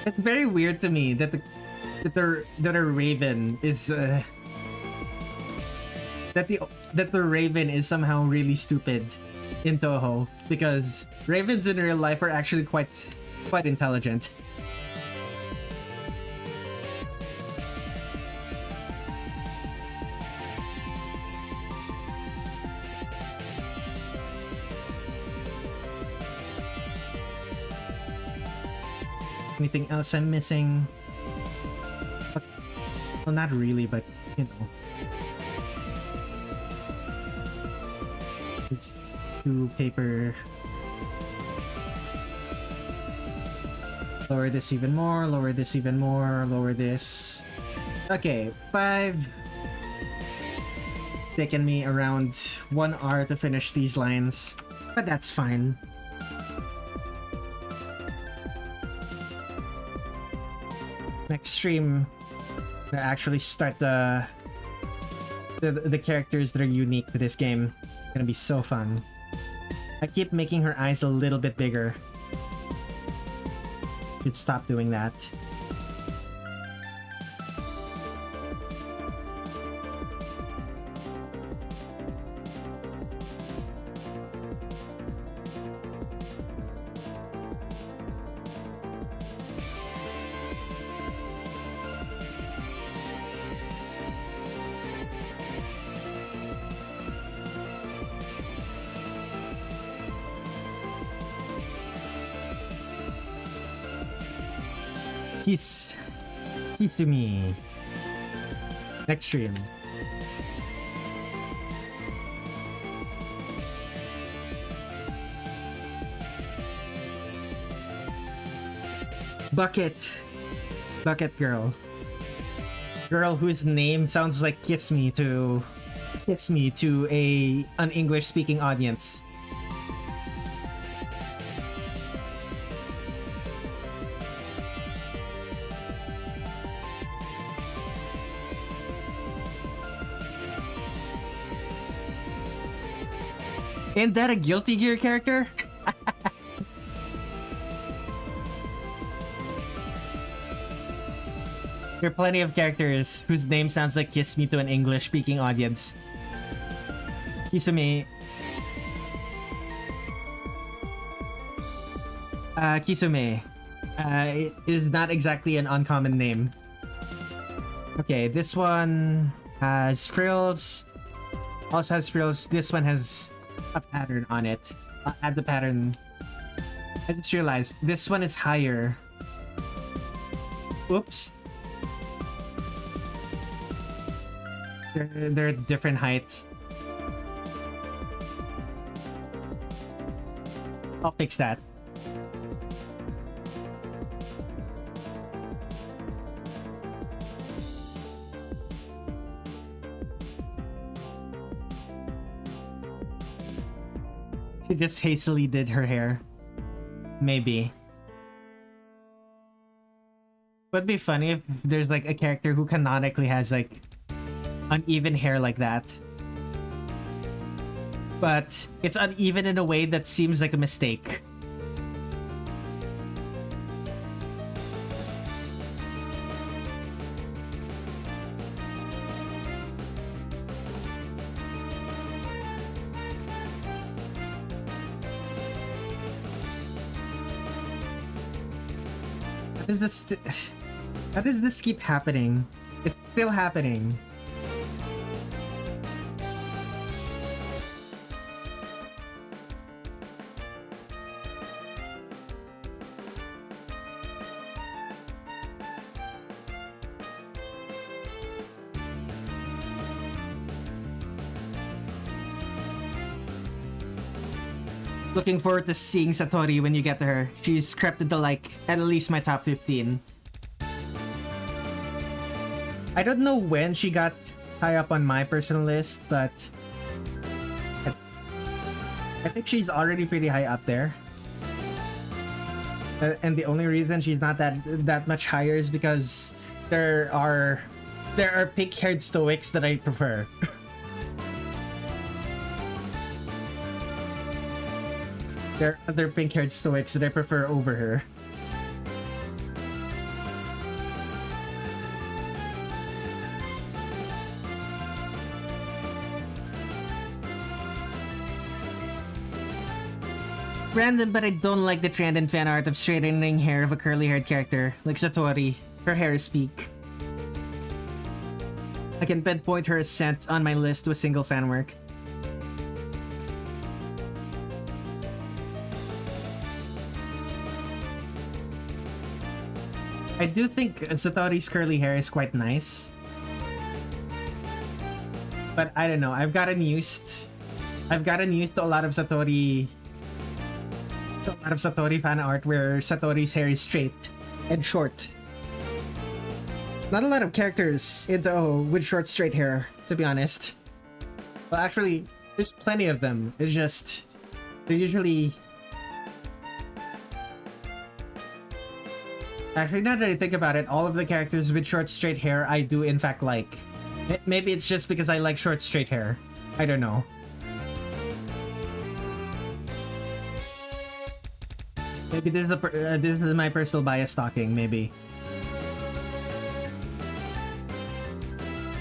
It's very weird to me that a raven is that the raven is somehow really stupid in Touhou, because ravens in real life are actually quite intelligent. Anything else I'm missing? Well, not really, but you know. It's 2 paper. Lower this even more, lower this even more, lower this. Okay, 5. It's taken me around 1 hour to finish these lines, but that's fine. Next stream, I actually start the characters that are unique to this game. It's gonna be so fun. I keep making her eyes a little bit bigger. Should stop doing that. Kisume. Next stream. Bucket girl. Girl whose name sounds like kiss me to an English speaking audience. Ain't that a Guilty Gear character? There are plenty of characters whose name sounds like kiss me to an English-speaking audience. Kisume. Kisume. Is not exactly an uncommon name. Okay, this one has frills. Also has frills. This one has a pattern on it. I'll add the pattern. I just realized this one is higher. Oops. They're different heights. I'll fix that. She just hastily did her hair. Maybe. Would be funny if there's like a character who canonically has like uneven hair like that. But it's uneven in a way that seems like a mistake. How does this keep happening? It's still happening. Looking forward to seeing Satori when you get to her. She's crept into like at least my top 15. I don't know when she got high up on my personal list, but I think she's already pretty high up there. And the only reason she's not that much higher is because there are pink-haired stoics that I prefer. There are other pink-haired stoics that I prefer over her. Random, but I don't like the trend and fan art of straightening hair of a curly-haired character, like Satori. Her hair is peak. I can pinpoint her ascent on my list to a single fan work. I do think Satori's curly hair is quite nice. But I don't know, I've gotten used to a lot of Satori fan art where Satori's hair is straight and short. Not a lot of characters in Touhou with short straight hair, to be honest. Well, actually, there's plenty of them. It's just they're usually... Actually, now that I think about it, all of the characters with short straight hair I do in fact like. Maybe it's just because I like short straight hair. I don't know. Maybe this is my personal bias talking, maybe.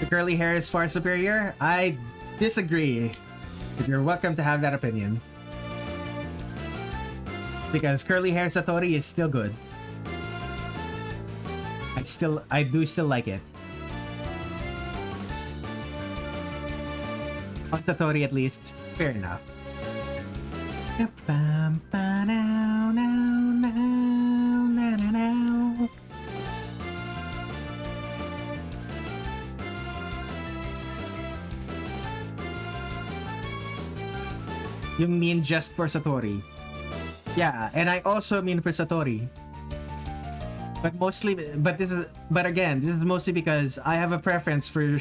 The curly hair is far superior? I disagree. But you're welcome to have that opinion. Because curly hair Satori is still good. I do still like it. On Satori at least. Fair enough. You mean just for Satori? Yeah, and I also mean for Satori. But again, this is mostly because I have a preference for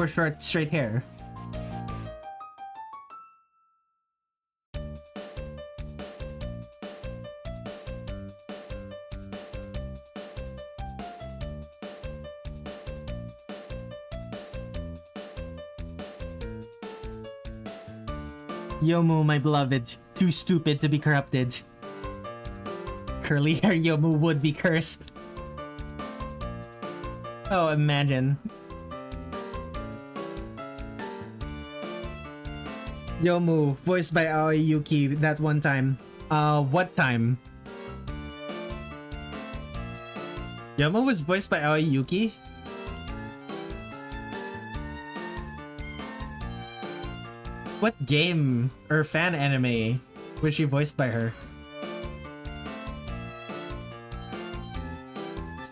short straight hair. Yomu, my beloved, too stupid to be corrupted. Curly hair Yomu would be cursed. Oh, imagine. Yomu, voiced by Aoi Yuki that one time. What time? Yomu was voiced by Aoi Yuki? What game or fan anime was she voiced by her?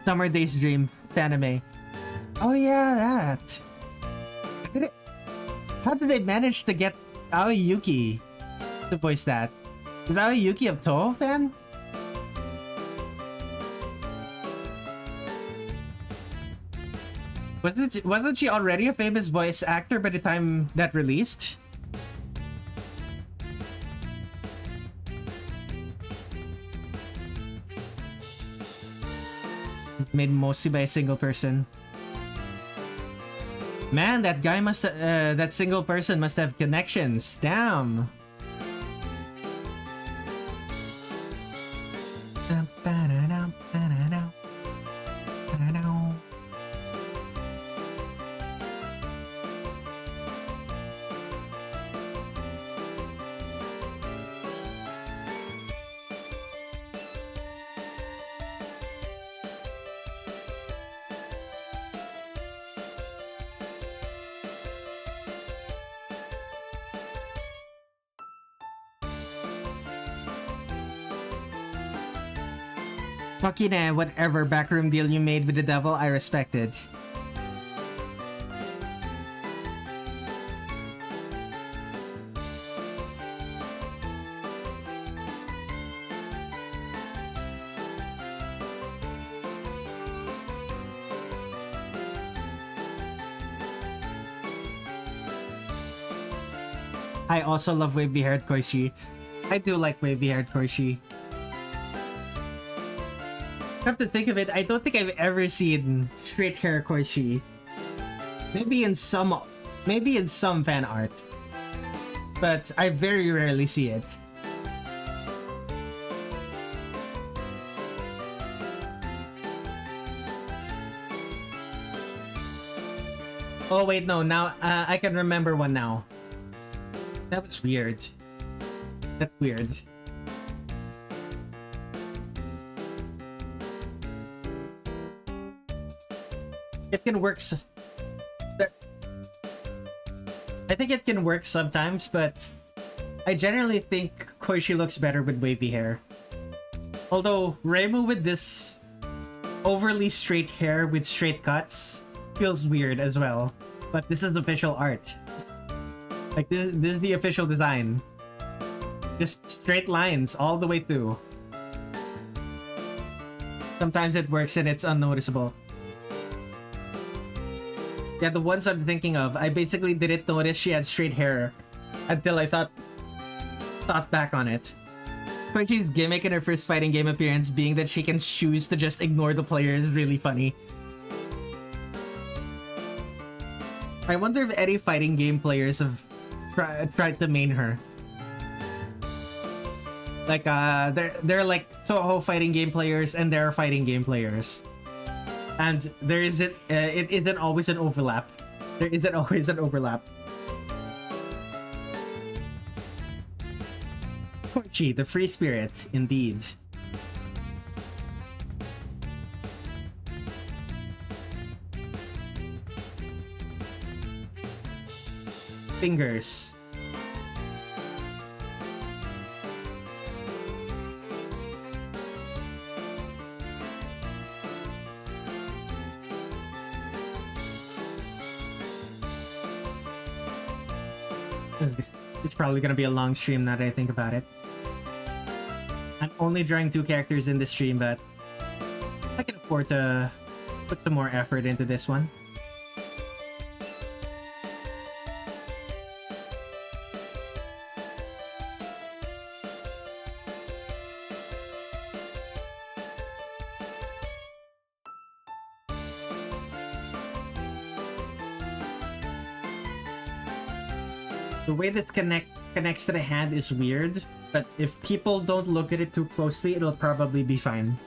Summer Days Dream fanime. Oh yeah, that. How did they manage to get Aoi Yuki to voice that? Is Aoi Yuki a Touhou fan? Wasn't she already a famous voice actor by the time that released? Made mostly by a single person. Man, that guy that single person must have connections. Damn. Fucking whatever backroom deal you made with the devil, I respect it. I also love wavy-haired Koishi. I do like wavy-haired Koishi. Come to think of it, I don't think I've ever seen straight hair Koishi. Maybe in some fan art, but I very rarely see it. Oh wait, no, now I can remember one now. That was weird. That's weird. It can work. I think it can work sometimes, but I generally think Koishi looks better with wavy hair. Although Reimu with this overly straight hair with straight cuts feels weird as well. But this is official art. Like, this is the official design. Just straight lines all the way through. Sometimes it works and it's unnoticeable. Yeah, the ones I'm thinking of, I basically didn't notice she had straight hair until I thought back on it. Koishi's gimmick in her first fighting game appearance being that she can choose to just ignore the player is really funny. I wonder if any fighting game players have tried to main her. Like, they're like Touhou fighting game players and there are fighting game players. And there isn't, it isn't always an overlap. There isn't always an overlap. Koichi, the free spirit, indeed. Fingers. It's probably gonna be a long stream now that I think about it. I'm only drawing 2 characters in this stream, but I can afford to put some more effort into this one. The way this connects to the hand is weird, but if people don't look at it too closely, it'll probably be fine.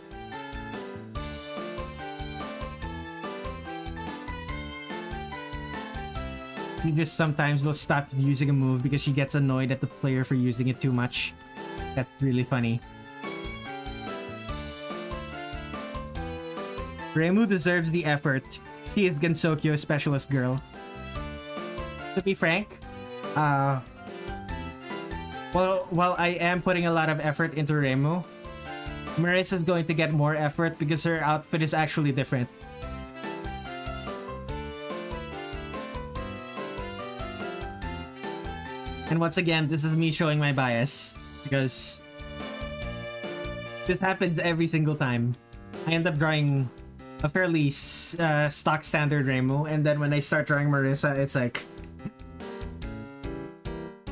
She just sometimes will stop using a move because she gets annoyed at the player for using it too much. That's really funny. Reimu deserves the effort. She is Gensokyo's specialist girl. To be frank, well, while I am putting a lot of effort into Reimu, Marisa's going to get more effort because her outfit is actually different. And once again, this is me showing my bias, because this happens every single time. I end up drawing a fairly stock standard Reimu, and then when I start drawing Marisa, it's like...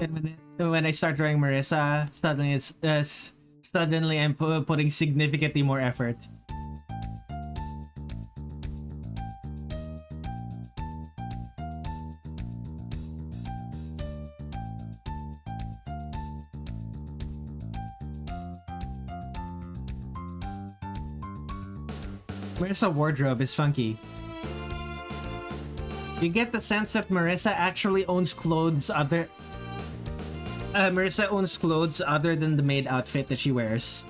And when I start drawing Marisa, suddenly I'm putting significantly more effort. Marisa wardrobe is funky. You get the sense that Marisa actually owns clothes Marisa owns clothes other than the maid outfit that she wears.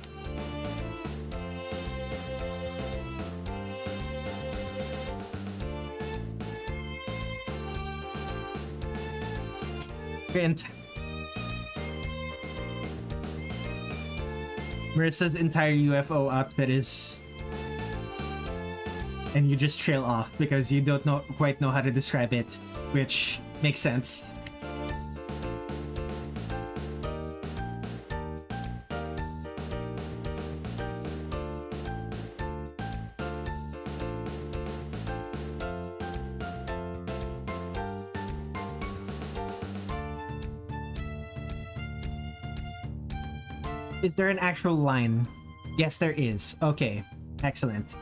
Marisa's entire UFO outfit is... And you just trail off because you don't quite know how to describe it, which makes sense. Is there an actual line? Yes, there is. Okay, excellent.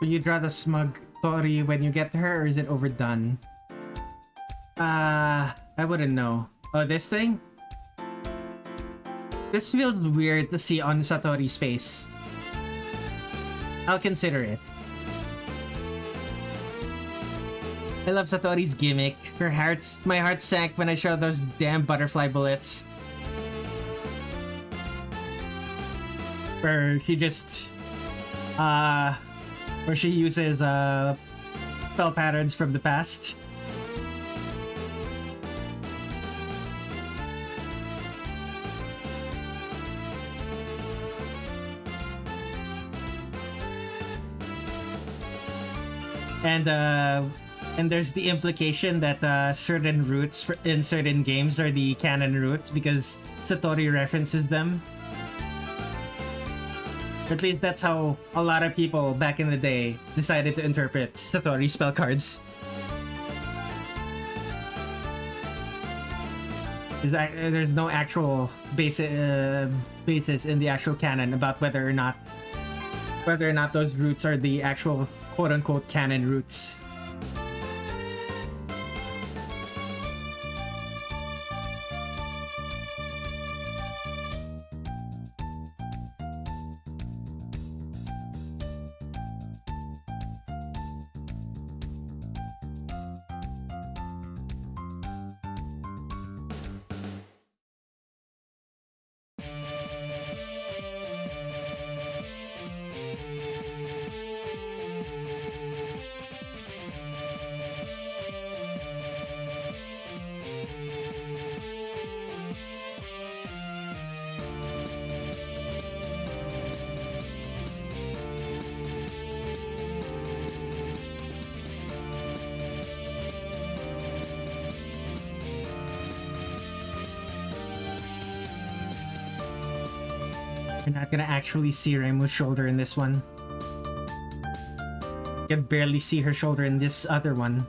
Will you draw the smug Tori when you get to her, or is it overdone? I wouldn't know. Oh, this thing? This feels weird to see on Satori's face. I'll consider it. I love Satori's gimmick. My heart sank when I saw those damn butterfly bullets. Where she just, where she uses, spell patterns from the past. And there's the implication that certain routes in certain games are the canon routes because Satori references them. At least that's how a lot of people back in the day decided to interpret Satori spell cards. There's no actual basis in the actual canon about whether or not those routes are the actual quote-unquote canon routes. You're not gonna actually see Reimu's shoulder in this one. You can barely see her shoulder in this other one.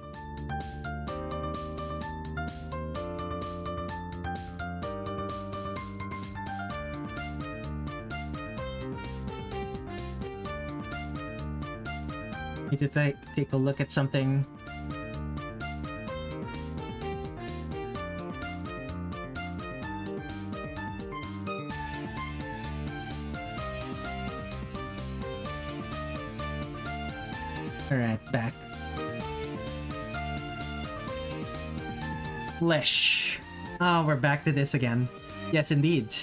Need to take a look at something. Alright, back. Flesh. Oh, we're back to this again. Yes, indeed.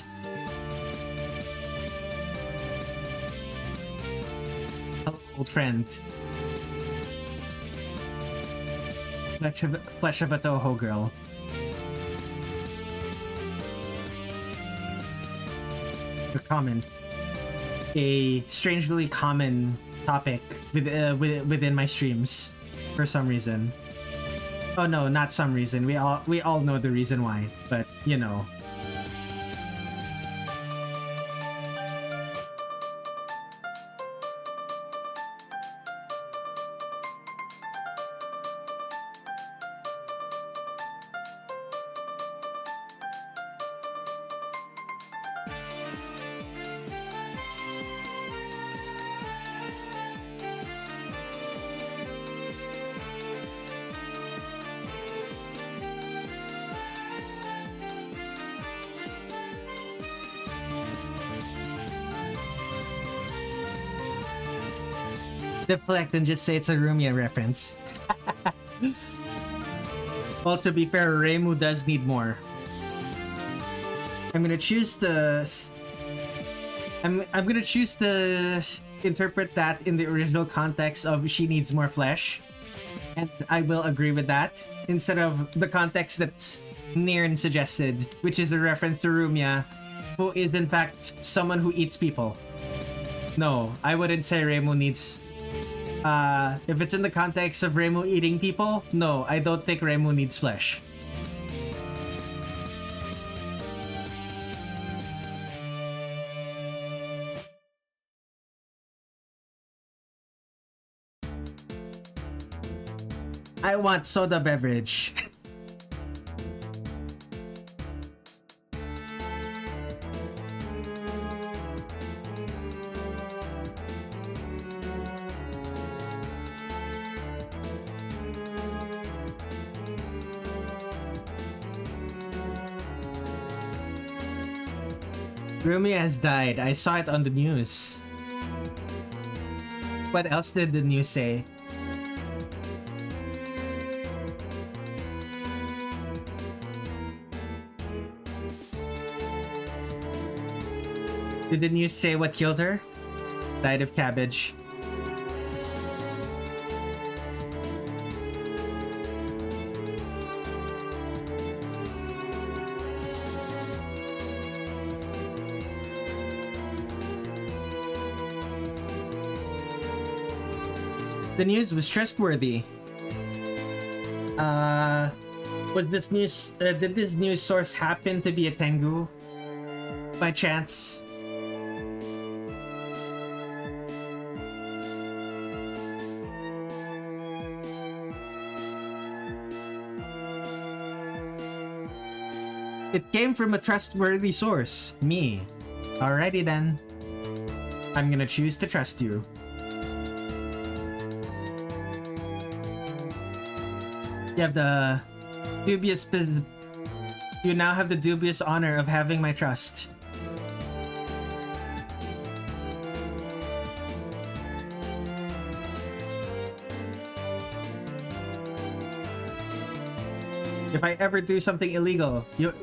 Hello, old friend. Flesh of a Touhou girl. Common. A strangely common topic within my streams for some reason. Oh no, not some reason. We all know the reason why, but you know. Deflect and just say it's a Rumia reference. Well, to be fair, Reimu does need more. I'm gonna choose to interpret that in the original context of she needs more flesh, and I will agree with that instead of the context that Nirn suggested, which is a reference to Rumia, who is in fact someone who eats people. No, I wouldn't say Reimu needs. If it's in the context of Reimu eating people, no, I don't think Reimu needs flesh. I want soda beverage. Rumi has died. I saw it on the news. What else did the news say? Did the news say what killed her? Died of cabbage. The news was trustworthy. Was this news? Did this news source happen to be a Tengu? By chance? It came from a trustworthy source. Me. Alrighty then. I'm gonna choose to trust you. You have the dubious You now have the dubious honor of having my trust. If I ever do something illegal, you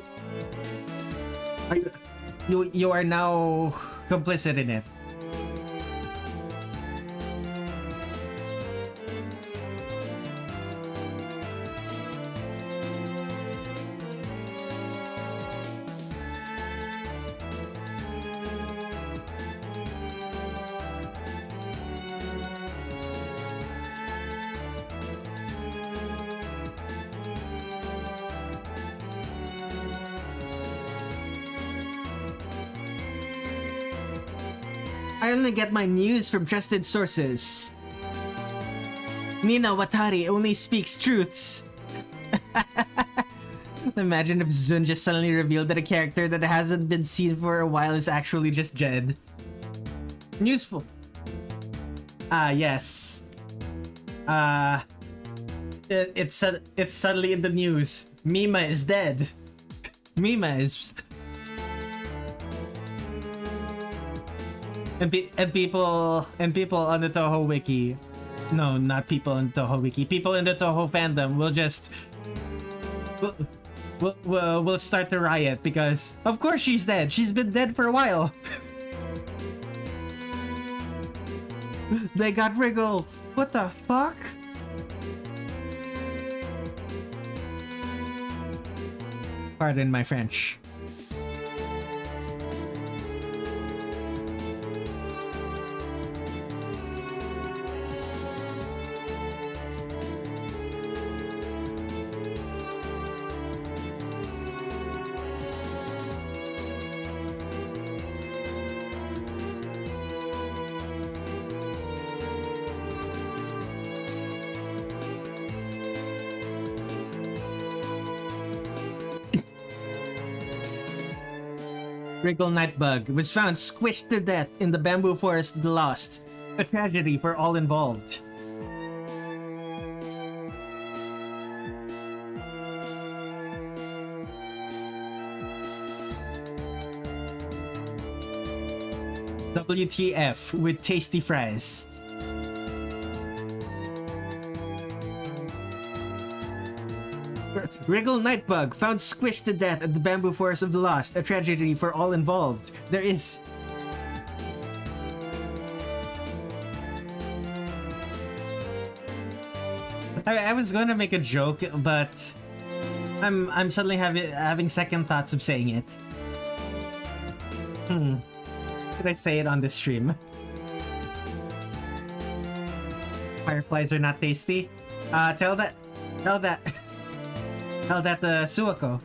are now complicit in it. I only get my news from trusted sources. Nina Watari only speaks truths. Imagine if Zun just suddenly revealed that a character that hasn't been seen for a while is actually just dead. Useful. Yes. It's suddenly in the news. Mima is dead. Mima is... And people on the Touhou wiki, no, not people on the Touhou wiki, people in the Touhou fandom will just will start the riot because of course she's dead. She's been dead for a while. They got Wriggle. What the fuck? Pardon my French. Wriggle Nightbug was found squished to death in the bamboo forest of the Lost. A tragedy for all involved. WTF with tasty fries. Wriggle Nightbug found squished to death at the bamboo forest of the Lost. A tragedy for all involved. There is... I was going to make a joke, but I'm suddenly having second thoughts of saying it. Should I say it on this stream? Fireflies are not tasty. Tell that Suako.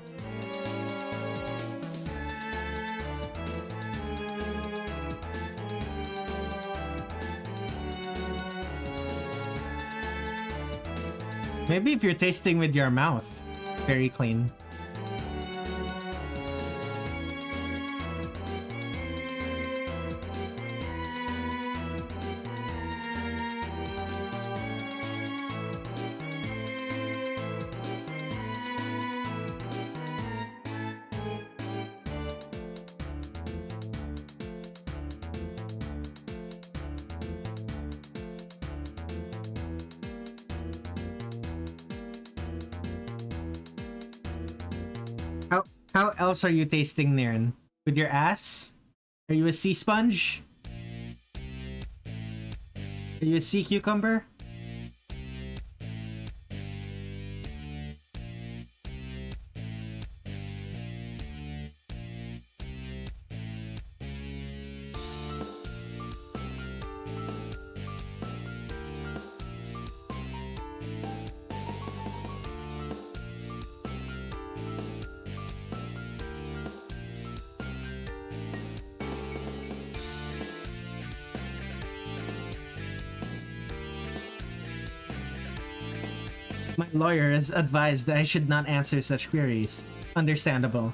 Maybe if you're tasting with your mouth. Very clean. How how else are you tasting, Niren? With your ass? Are you a sea sponge? Are you a sea cucumber? My lawyer has advised that I should not answer such queries. Understandable.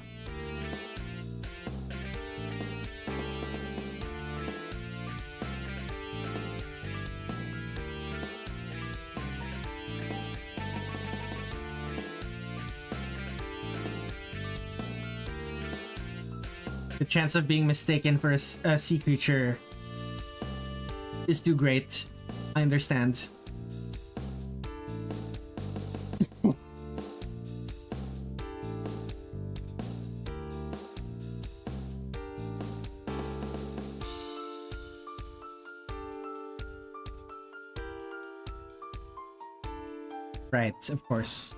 The chance of being mistaken for a sea creature is too great. I understand. Right, of course.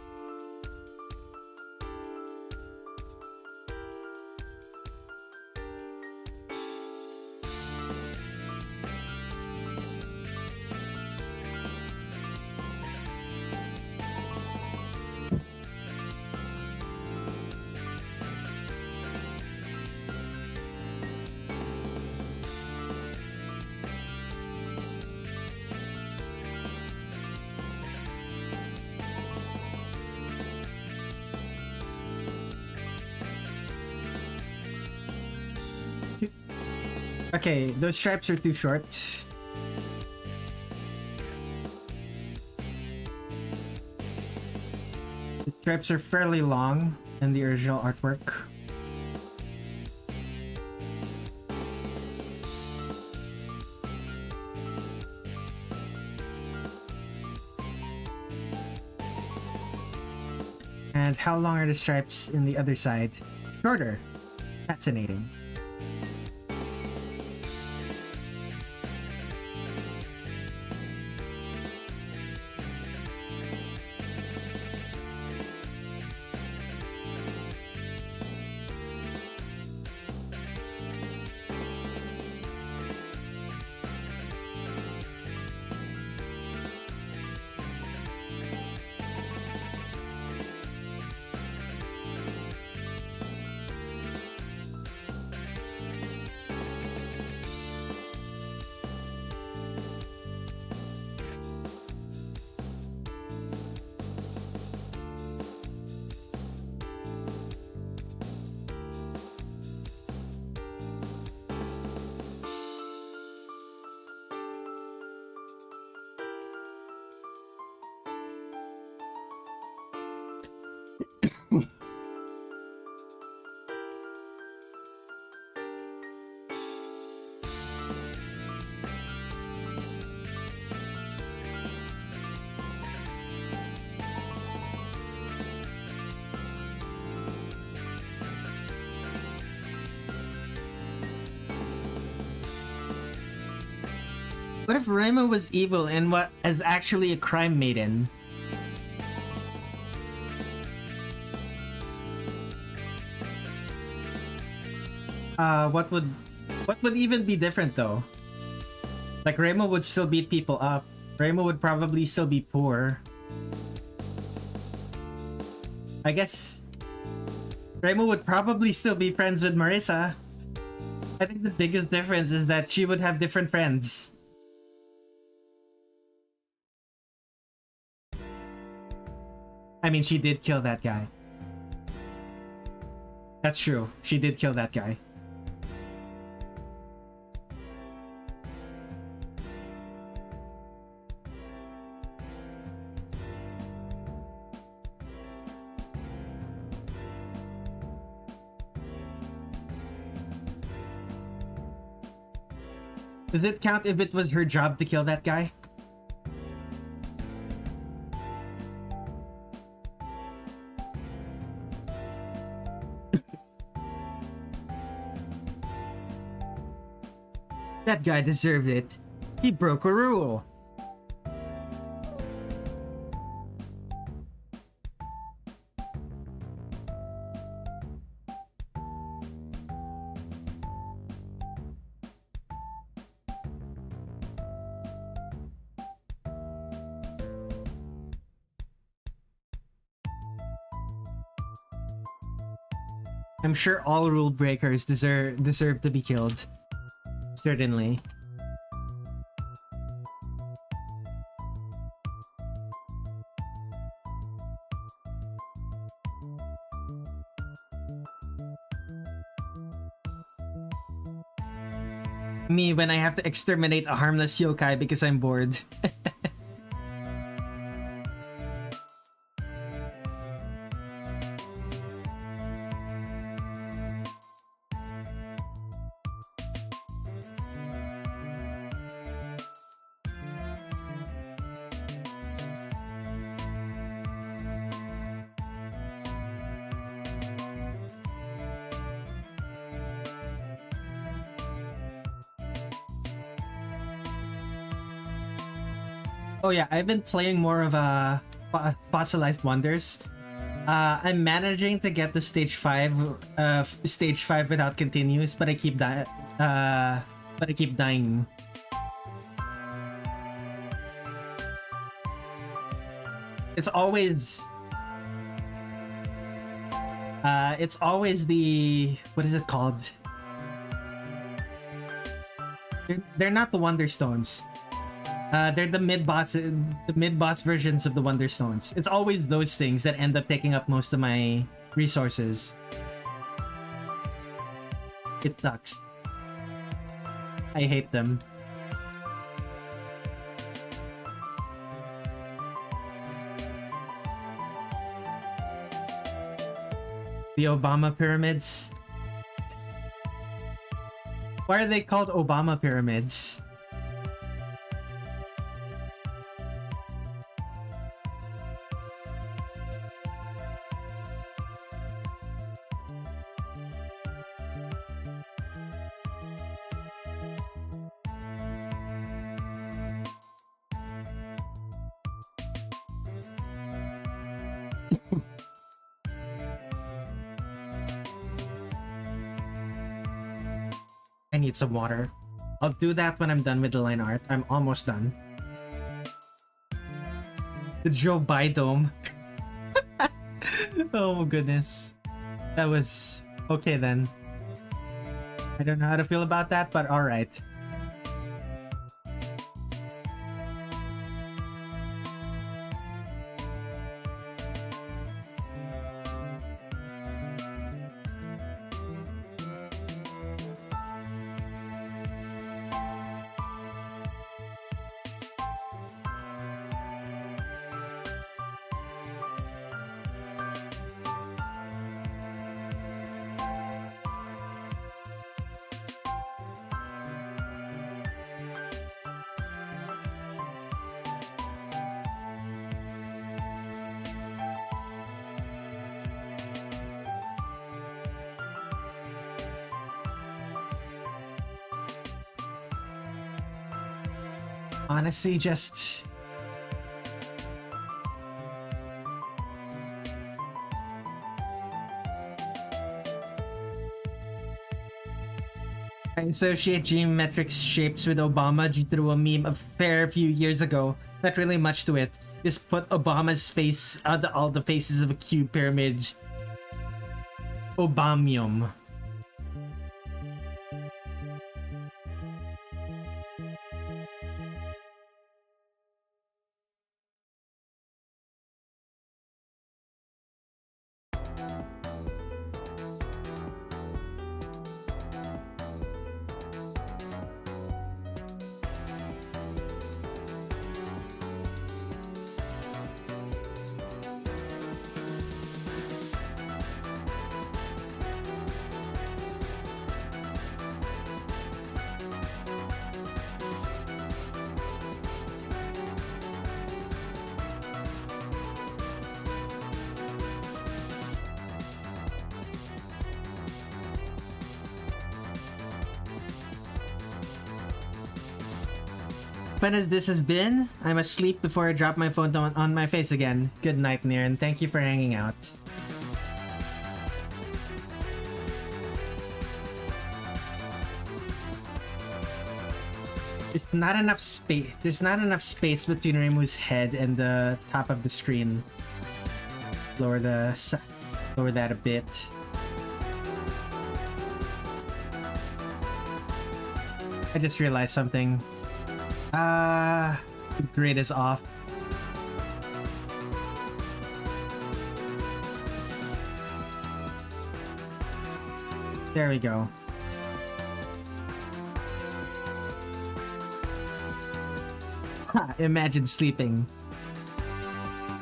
Okay, those stripes are too short. The stripes are fairly long in the original artwork. And how long are the stripes in the other side? Shorter. Fascinating. What if Reimu was evil and what is actually a crime maiden? What would even be different though? Like Reimu would still beat people up. Reimu would probably still be poor. I guess Reimu would probably still be friends with Marisa. I think the biggest difference is that she would have different friends. I mean, she did kill that guy. That's true. She did kill that guy. Does it count if it was her job to kill that guy? That guy deserved it. He broke a rule. I'm sure all rule breakers deserve to be killed. Certainly. Me when I have to exterminate a harmless yokai because I'm bored. Oh yeah, I've been playing more of Fossilized Wonders. I'm managing to get to stage 5 without continues, but I keep dying. It's always the, what is it called? They're not the Wonder Stones. They're the mid-boss versions of the Wonder Stones. It's always those things that end up taking up most of my resources. It sucks. I hate them. The Obama pyramids. Why are they called Obama pyramids? I need some water. I'll do that when I'm done with the line art. I'm almost done. The Joe Biden. Oh my goodness. That was okay then. I don't know how to feel about that, but alright. Honestly, just... I associate geometric shapes with Obama due to a meme a fair few years ago. Not really much to it. Just put Obama's face onto all the faces of a cube pyramid. Obamium. fun as this has been, I'm asleep before I drop my phone on my face again. Good night, Nier, and thank you for hanging out. There's not enough space. There's not enough space between Reimu's head and the top of the screen. Lower that a bit. I just realized something. The grid is off. There we go. Ha, imagine sleeping.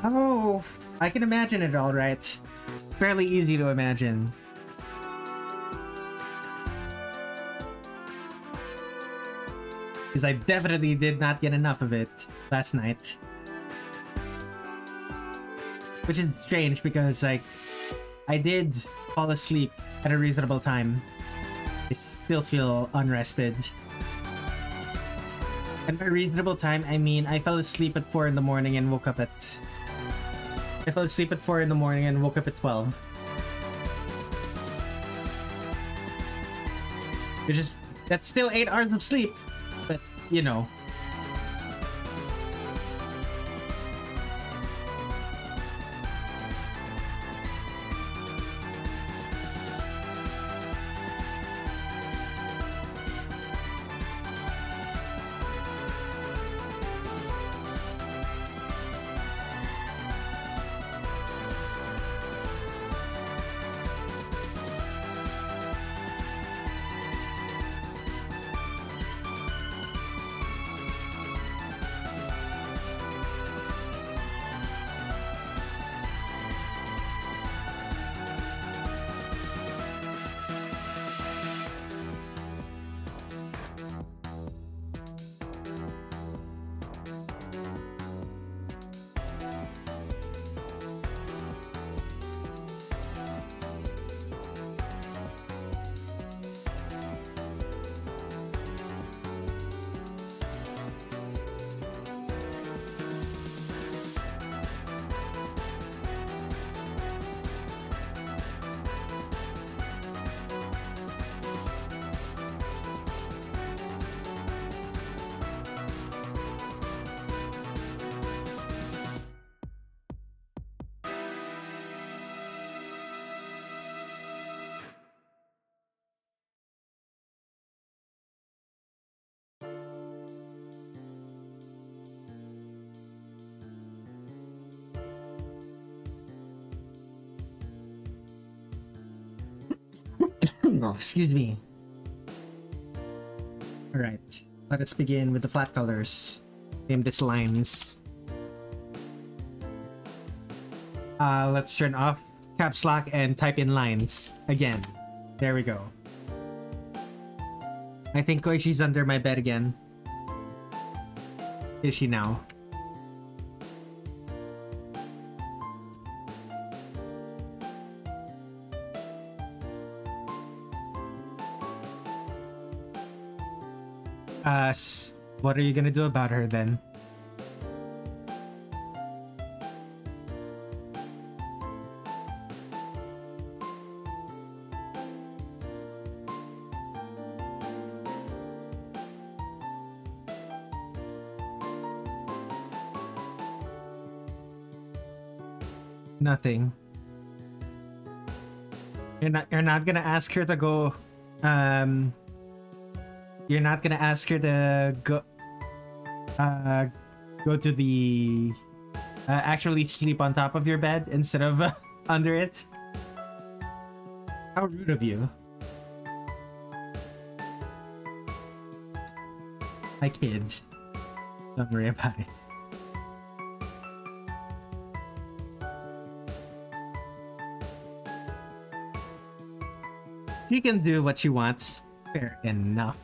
Oh, I can imagine it all right. Fairly easy to imagine. Because I definitely did not get enough of it last night. Which is strange because, like, I did fall asleep at a reasonable time. I still feel unrested. And by reasonable time, I mean I fell asleep at 4 in the morning and woke up at... I fell asleep at 4 in the morning and woke up at 12. Which is... That's still 8 hours of sleep. But, you know. Oh, excuse me. Alright, let us begin with the flat colors. Name this lines. Let's turn off caps lock and type in lines again. There we go. I think Koishi's under my bed again. Is she now? What are you gonna do about her then? Nothing. You're not gonna ask her to go, you're not gonna ask her to go to the actually sleep on top of your bed instead of under it? How rude of you. I kid. Don't worry about it. She can do what she wants. Fair enough.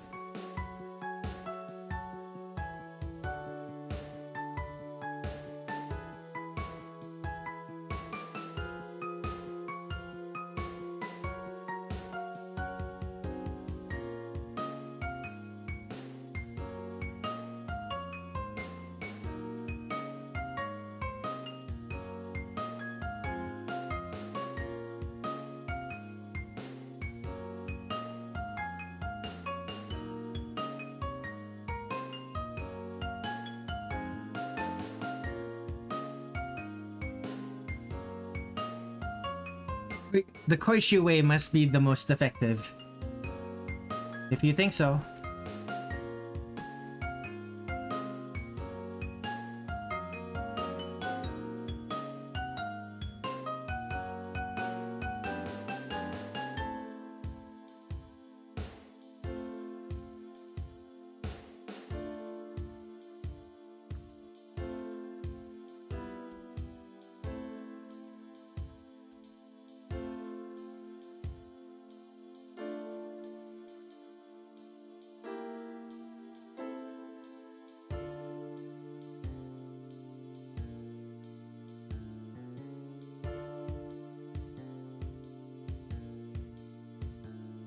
The Koishi way must be the most effective. If you think so.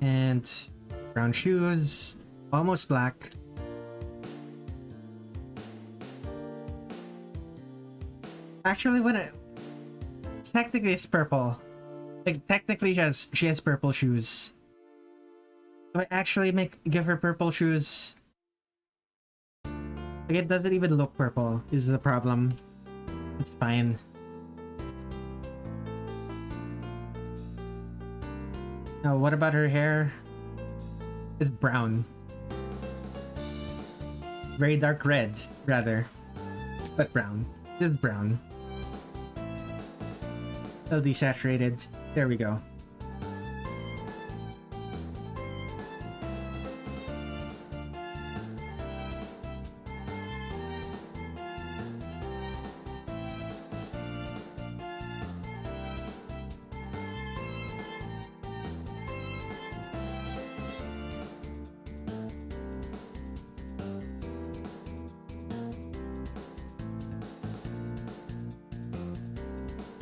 And brown shoes, almost black. Actually, when it technically it's purple. Like technically she has purple shoes. Do I actually give her purple shoes? Like it doesn't even look purple is the problem. It's fine. Now, what about her hair? It's brown. Very dark red, rather. But brown. Just brown. So desaturated. There we go.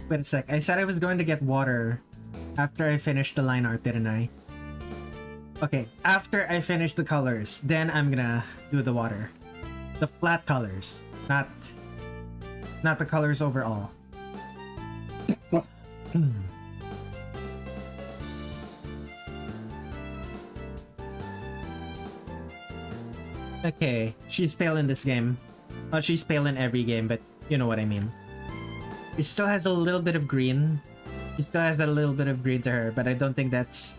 Wait a sec, I said I was going to get water after I finished the line art, didn't I? Okay, after I finish the colors, then I'm gonna do the water. The flat colors, not the colors overall. Okay, she's pale in this game. Well, she's pale in every game, but you know what I mean. It still has a little bit of green. She still has that little bit of green to her, but I don't think it's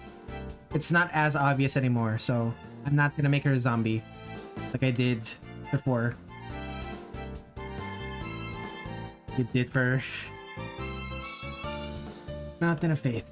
not as obvious anymore, so I'm not gonna make her a zombie like I did before. You did first. Mountain of Faith.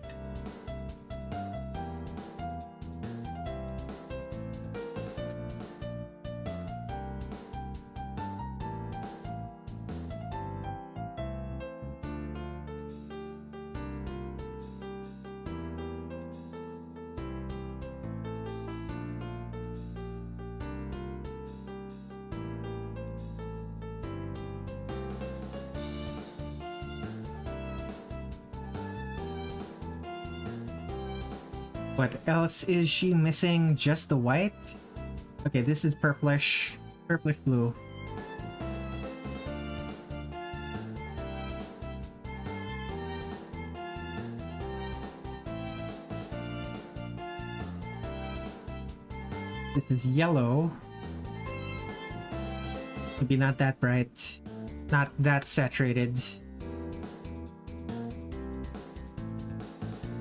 What else is she missing? Just the white? Okay, this is purplish blue. This is yellow. Maybe not that bright. Not that saturated.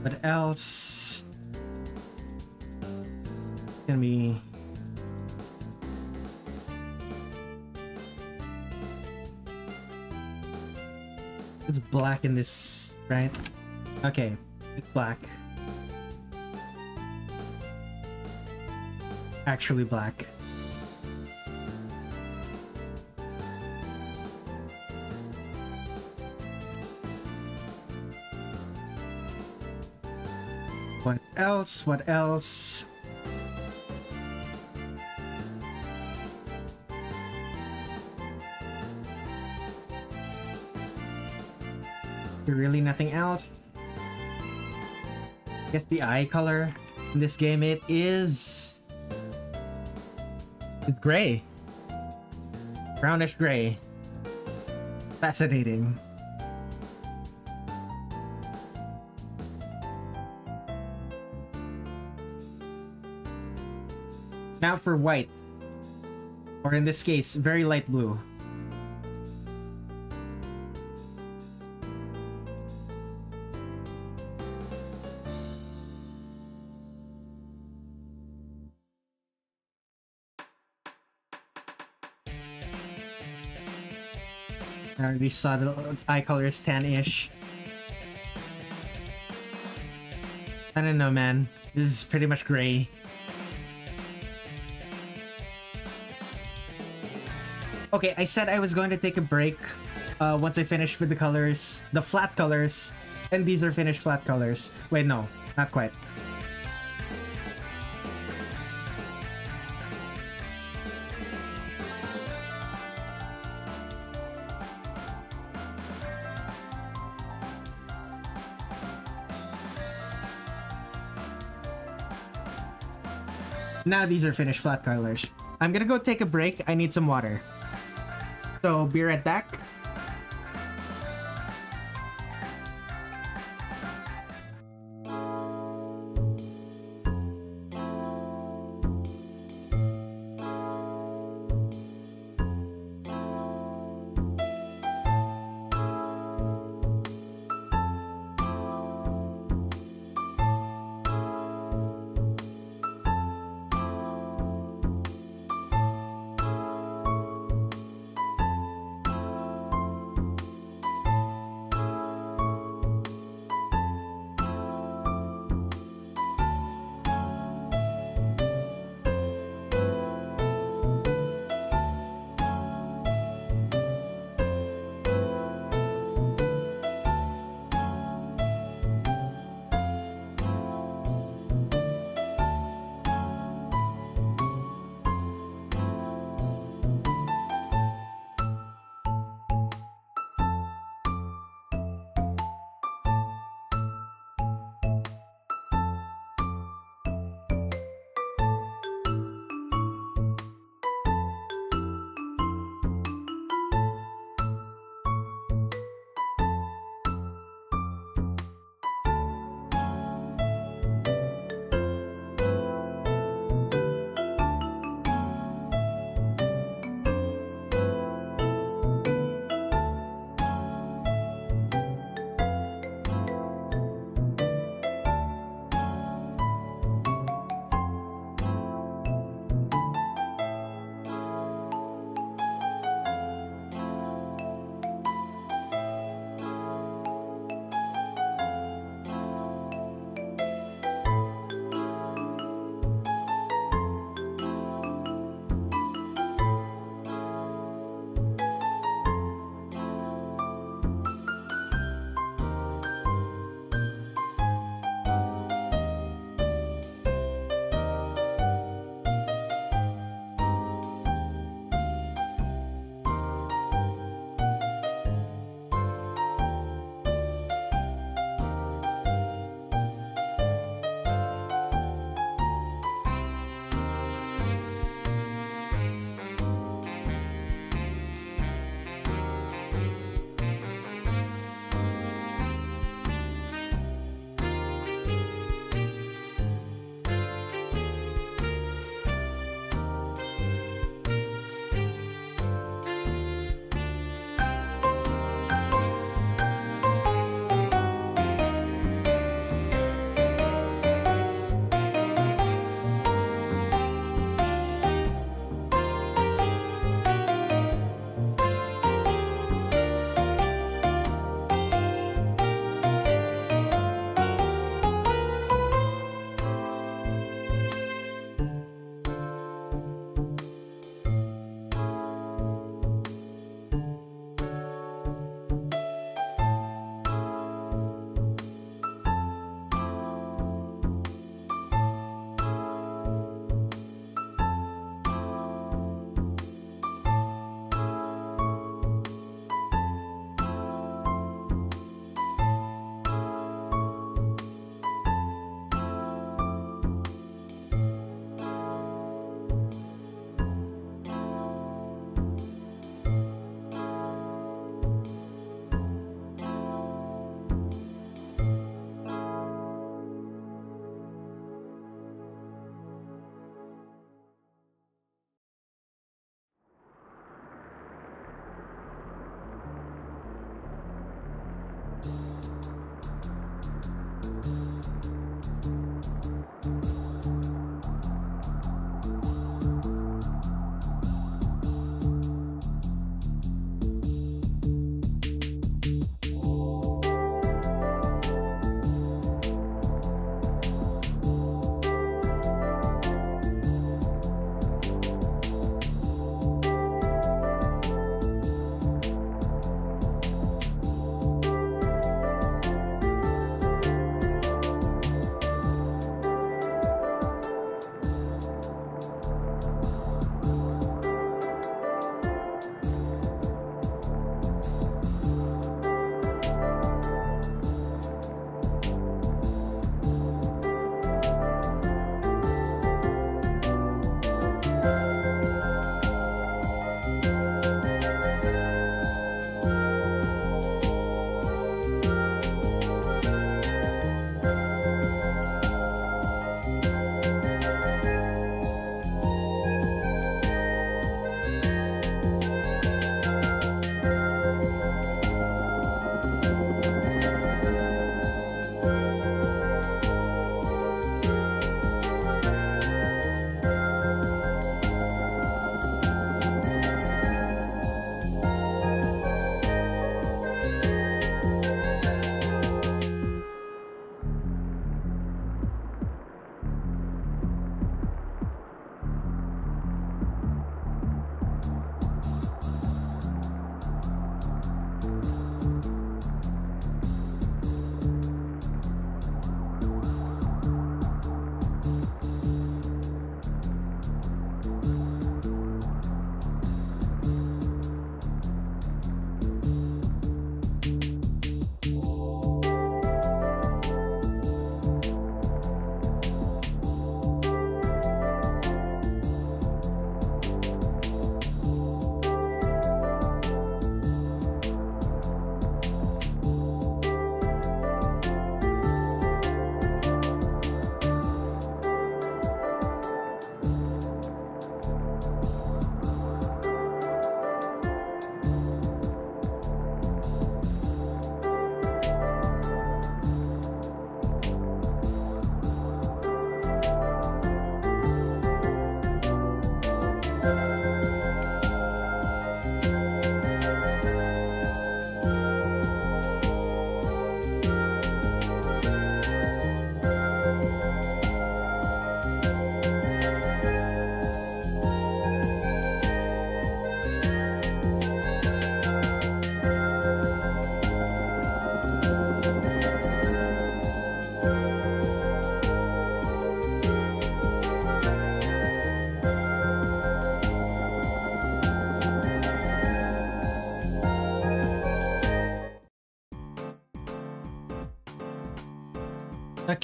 What else? Gonna be it's black in this, right? Okay, it's black. Actually black. What else? What else? Really nothing else. I guess the eye color in this game it's gray. Brownish gray. Fascinating. Now for white. Or in this case, very light blue. I already saw the eye color is tan-ish. I don't know, man. This is pretty much gray. Okay, I said I was going to take a break once I finished with the colors, the flat colors, and these are finished flat colors. Wait, no, not quite. Now these are finished flat colors. I'm gonna go take a break. I need some water. So, be right back.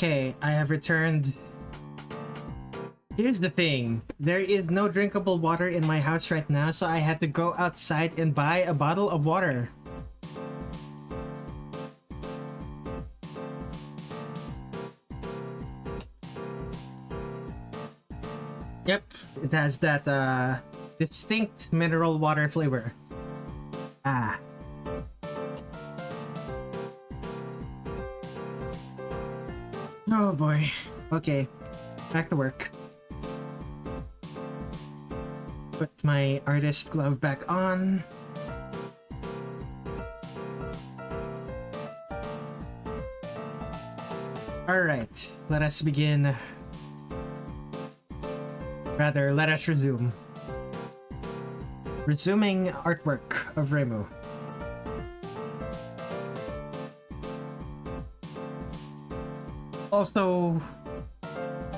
Okay, I have returned. Here's the thing. There is no drinkable water in my house right now, so I had to go outside and buy a bottle of water. Yep, it has that distinct mineral water flavor. Ah. Oh boy. Okay, back to work. Put my artist glove back on. Alright, let us begin. Rather, let us resume. Resuming artwork of Reimu. Also,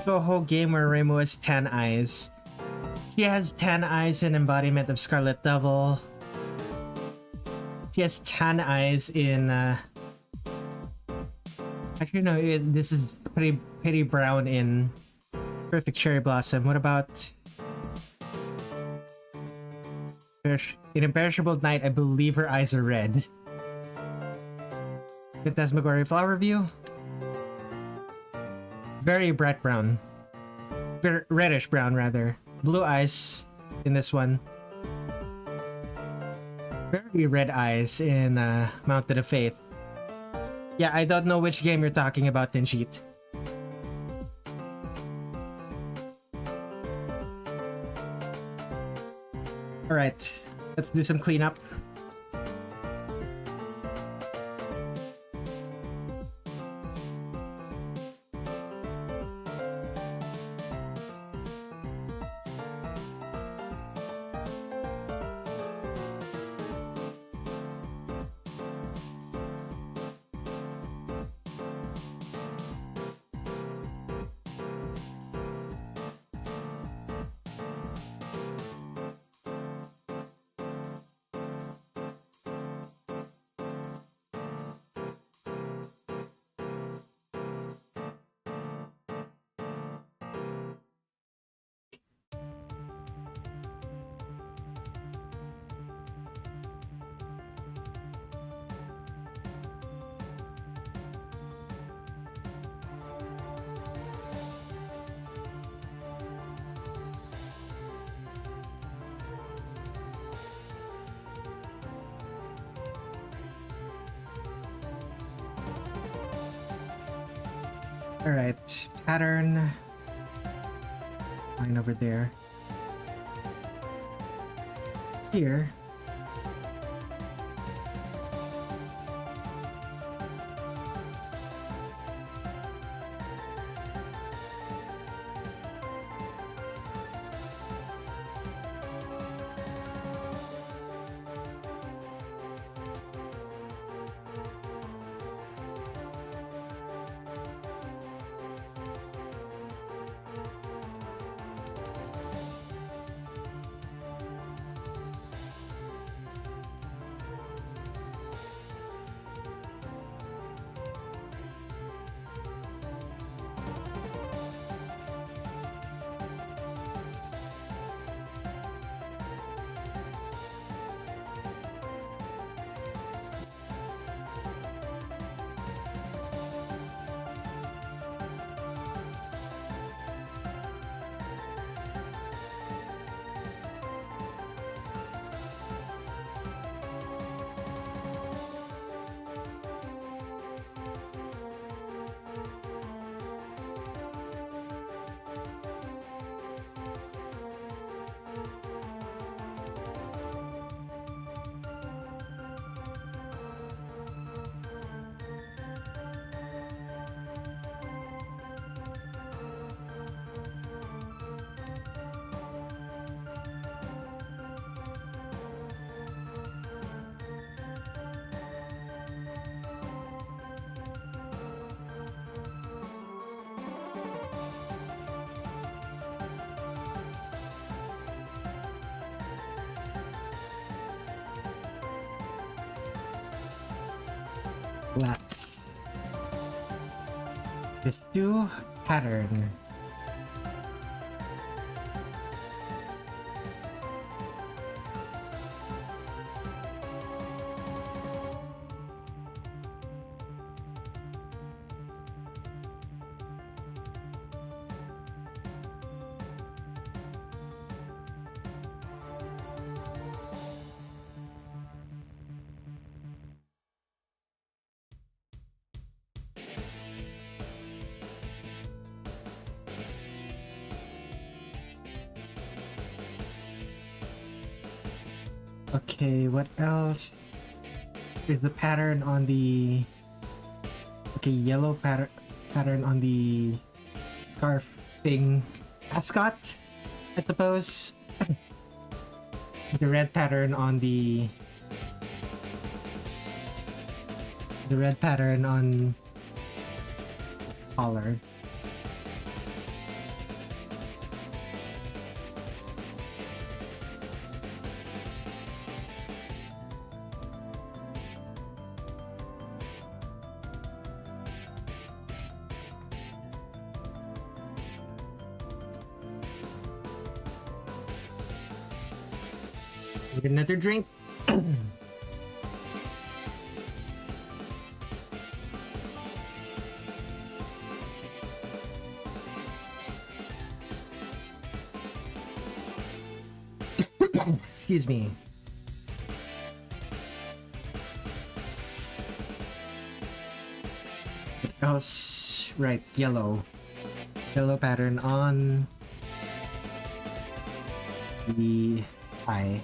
Touhou gamer Reimu has 10 eyes. She has 10 eyes in embodiment of Scarlet Devil. She has 10 eyes in actually no, this is pretty brown in Perfect Cherry Blossom. What about in Imperishable Night? I believe her eyes are red. Phantasmagoria Flower View, very bright brown, reddish brown rather. Blue eyes in this one. Very red eyes in Mountain of Faith. Yeah, I don't know which game you're talking about, Tincheat. Alright, let's do some cleanup. Alright, pattern. Line over there. Here. This new pattern. Okay, what else is the pattern on the... Okay, yellow pattern on the scarf thing. Ascot, I suppose. The red pattern on the... The red pattern on collar. Get another drink. Excuse me. What else? Right, yellow. Yellow pattern on the tie.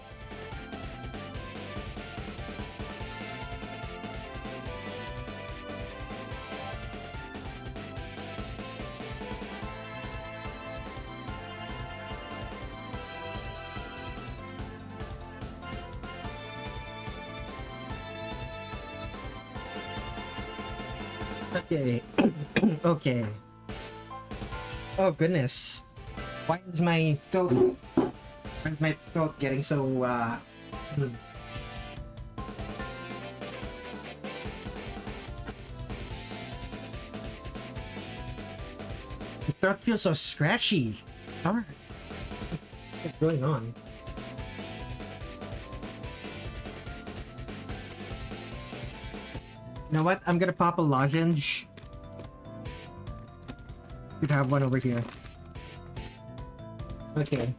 Okay. Okay. Oh goodness. Why is my throat getting so The throat feels so scratchy. Alright. What's going on? You know what? I'm gonna pop a lozenge. Could have one over here. Okay.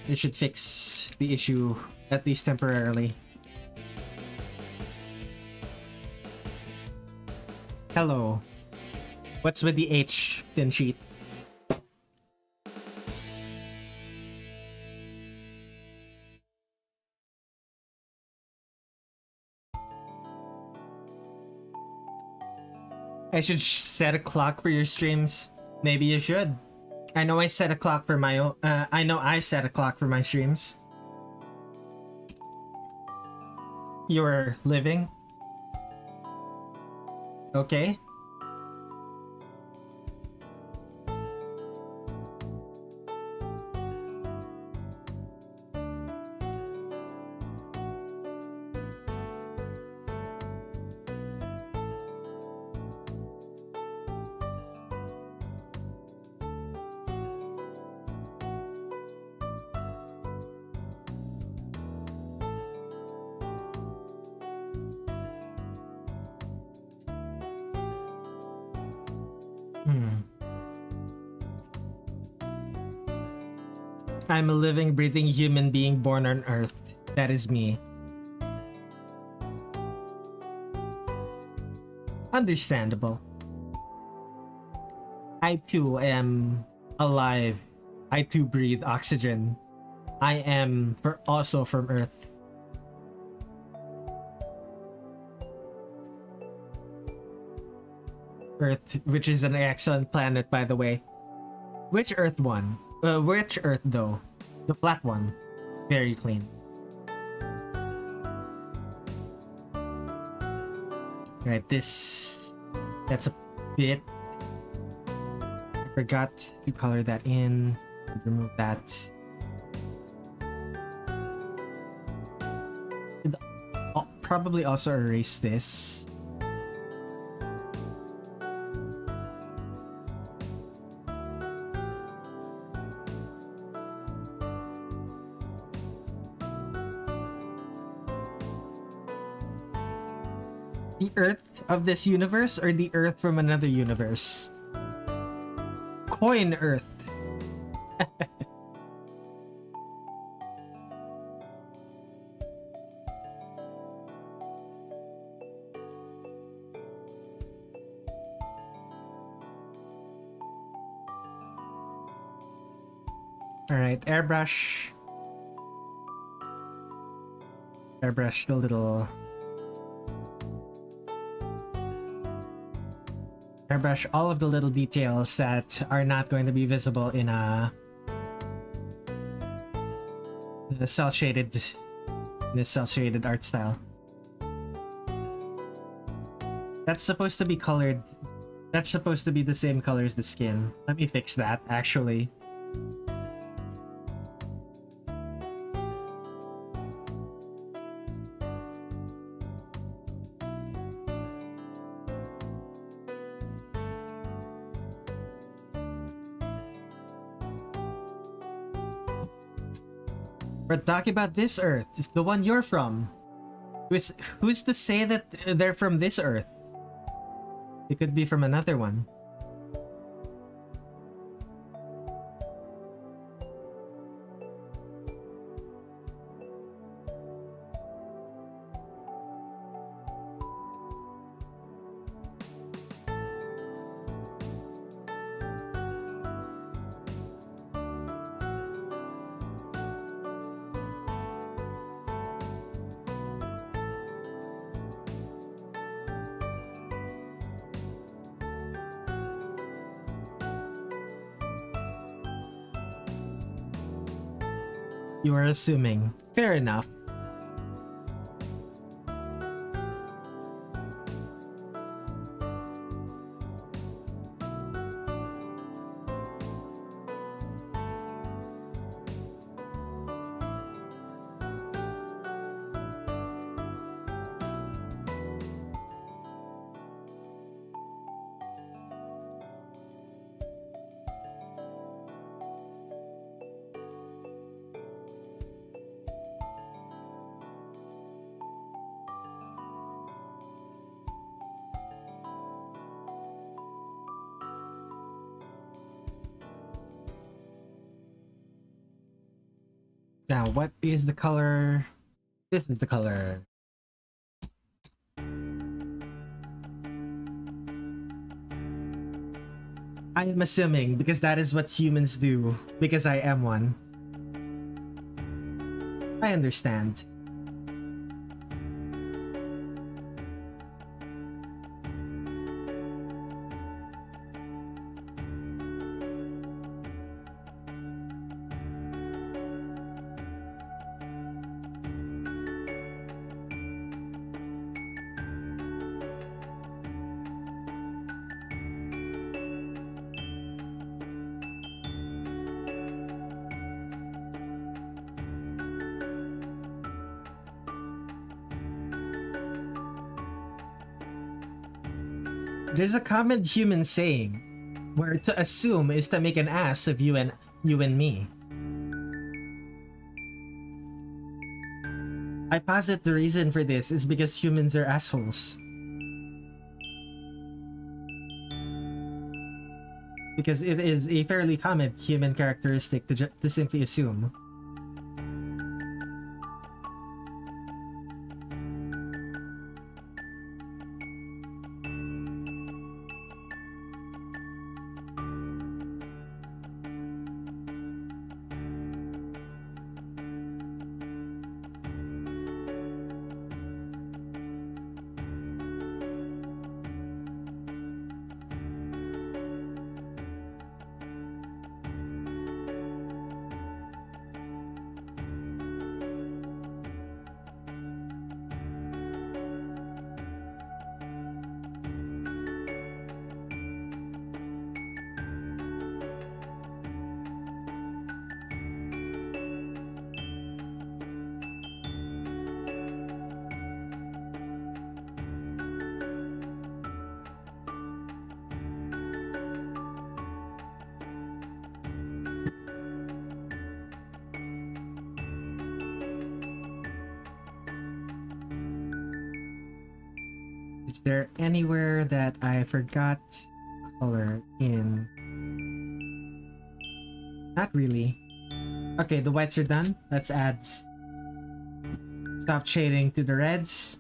It should fix the issue, at least temporarily. Hello. What's with the H thin sheet? I should set a clock for your streams. Maybe you should. I know I set a clock for my own. I know I set a clock for my streams. You're living. Okay. I'm a living, breathing human being born on Earth. That is me. Understandable. I too am alive. I too breathe oxygen. I am also from Earth. Earth, which is an excellent planet, by the way. Which Earth one? Which Earth though? The flat one. Very clean. Right, this... That's a bit... I forgot to color that in. Remove that. probably also erase this. The Earth of this universe or the Earth from another universe? Coin Earth. Alright, airbrush. Airbrush the little... Airbrush all of the little details that are not going to be visible in the cel-shaded art style. That's supposed to be colored. That's supposed to be the same color as the skin. Let me fix that, actually. We're talking about this Earth, the one you're from. Who's to say that they're from this Earth? It could be from another one. You are assuming. Fair enough. Now, what is the color? This is the color. I am assuming because that is what humans do, because I am one. I understand. There's a common human saying, where to assume is to make an ass of you and me. I posit the reason for this is because humans are assholes. Because it is a fairly common human characteristic to simply assume. Is there anywhere that I forgot color in? Not really. Okay, the whites are done. Let's add stop shading to the reds.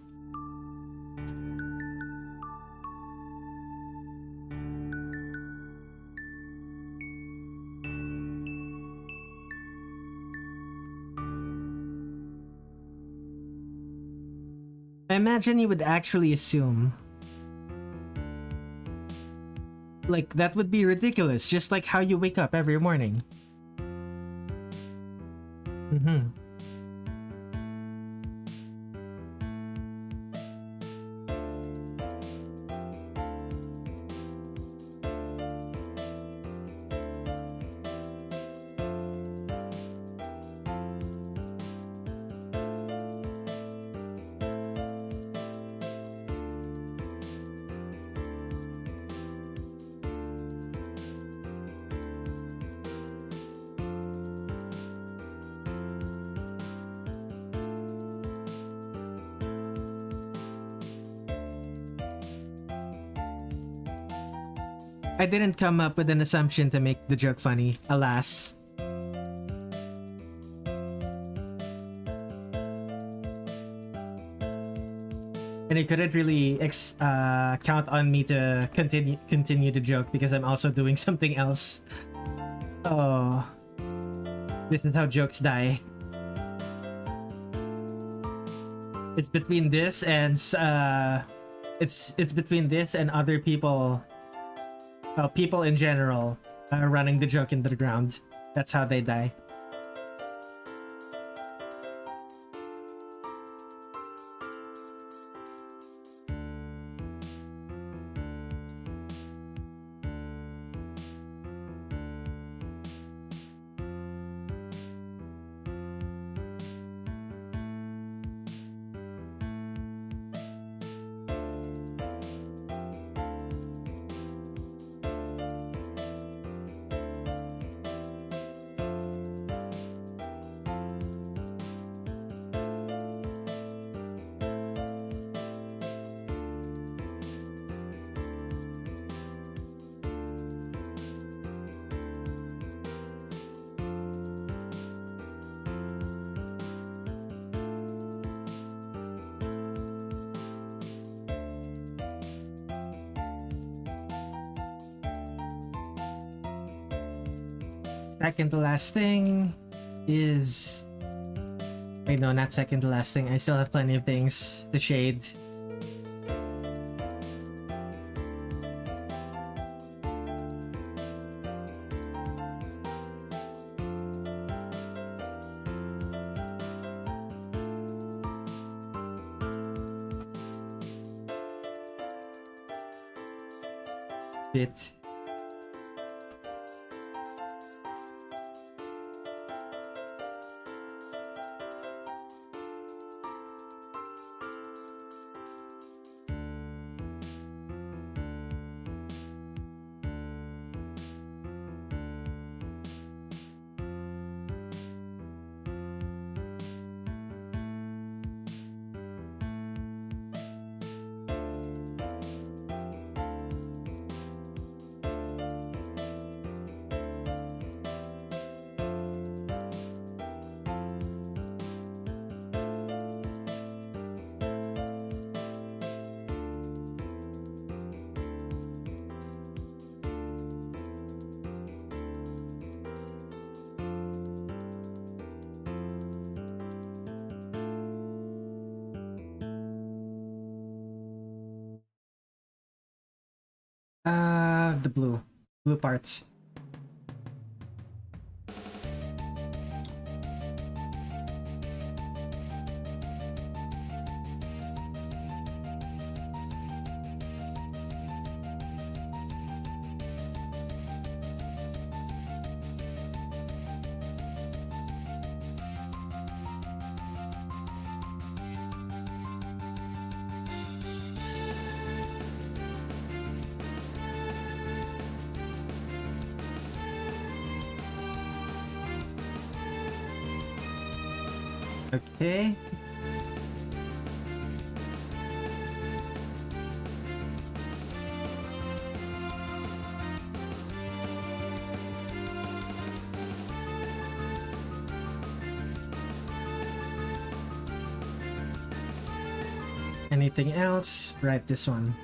I imagine you would actually assume like that would be ridiculous, just like how you wake up every morning. I didn't come up with an assumption to make the joke funny, alas. And I couldn't really count on me to continue the joke because I'm also doing something else. Oh, this is how jokes die. It's between this and it's between this and other people. People in general running the joke into the ground. That's how they die. Second to last thing is... Wait, no, not second to last thing. I still have plenty of things to shade. Bit. The blue parts. Okay. anything else? Right, this one.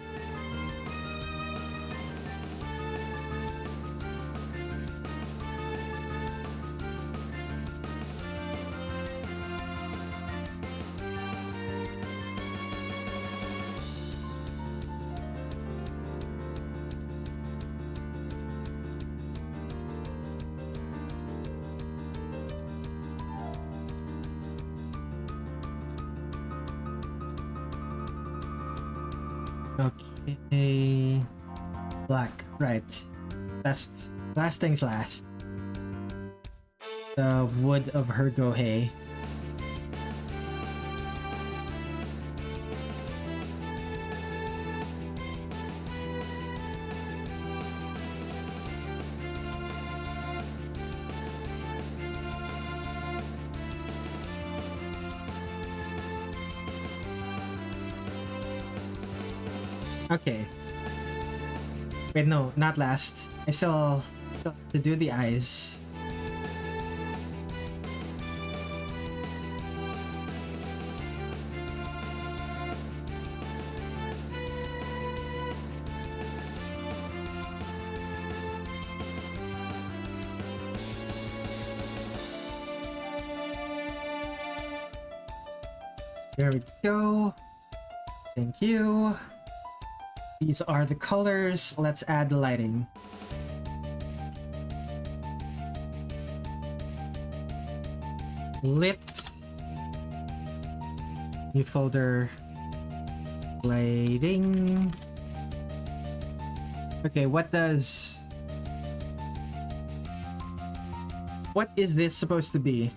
Okay. Black, right. Last things last. The wood of her Gohei. Okay. Wait, no, not last. I still have to do the eyes. There we go. Thank you. These are the colors. Let's add the lighting. Lit. New folder. Lighting. Okay, what is this supposed to be?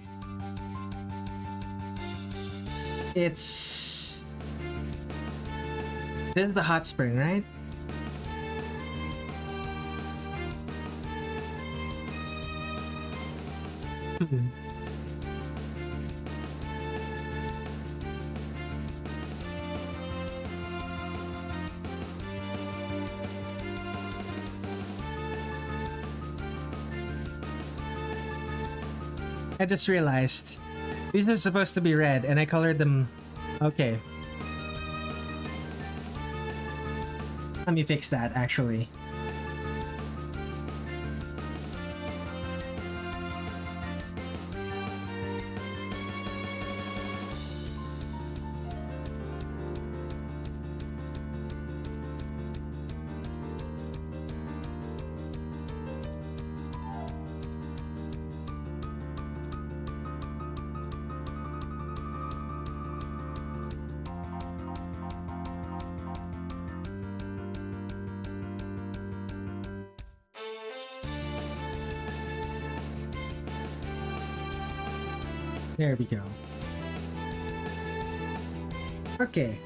This is the hot spring, right? I just realized these are supposed to be red and I colored them. Okay. Let me fix that actually. There we go. Okay.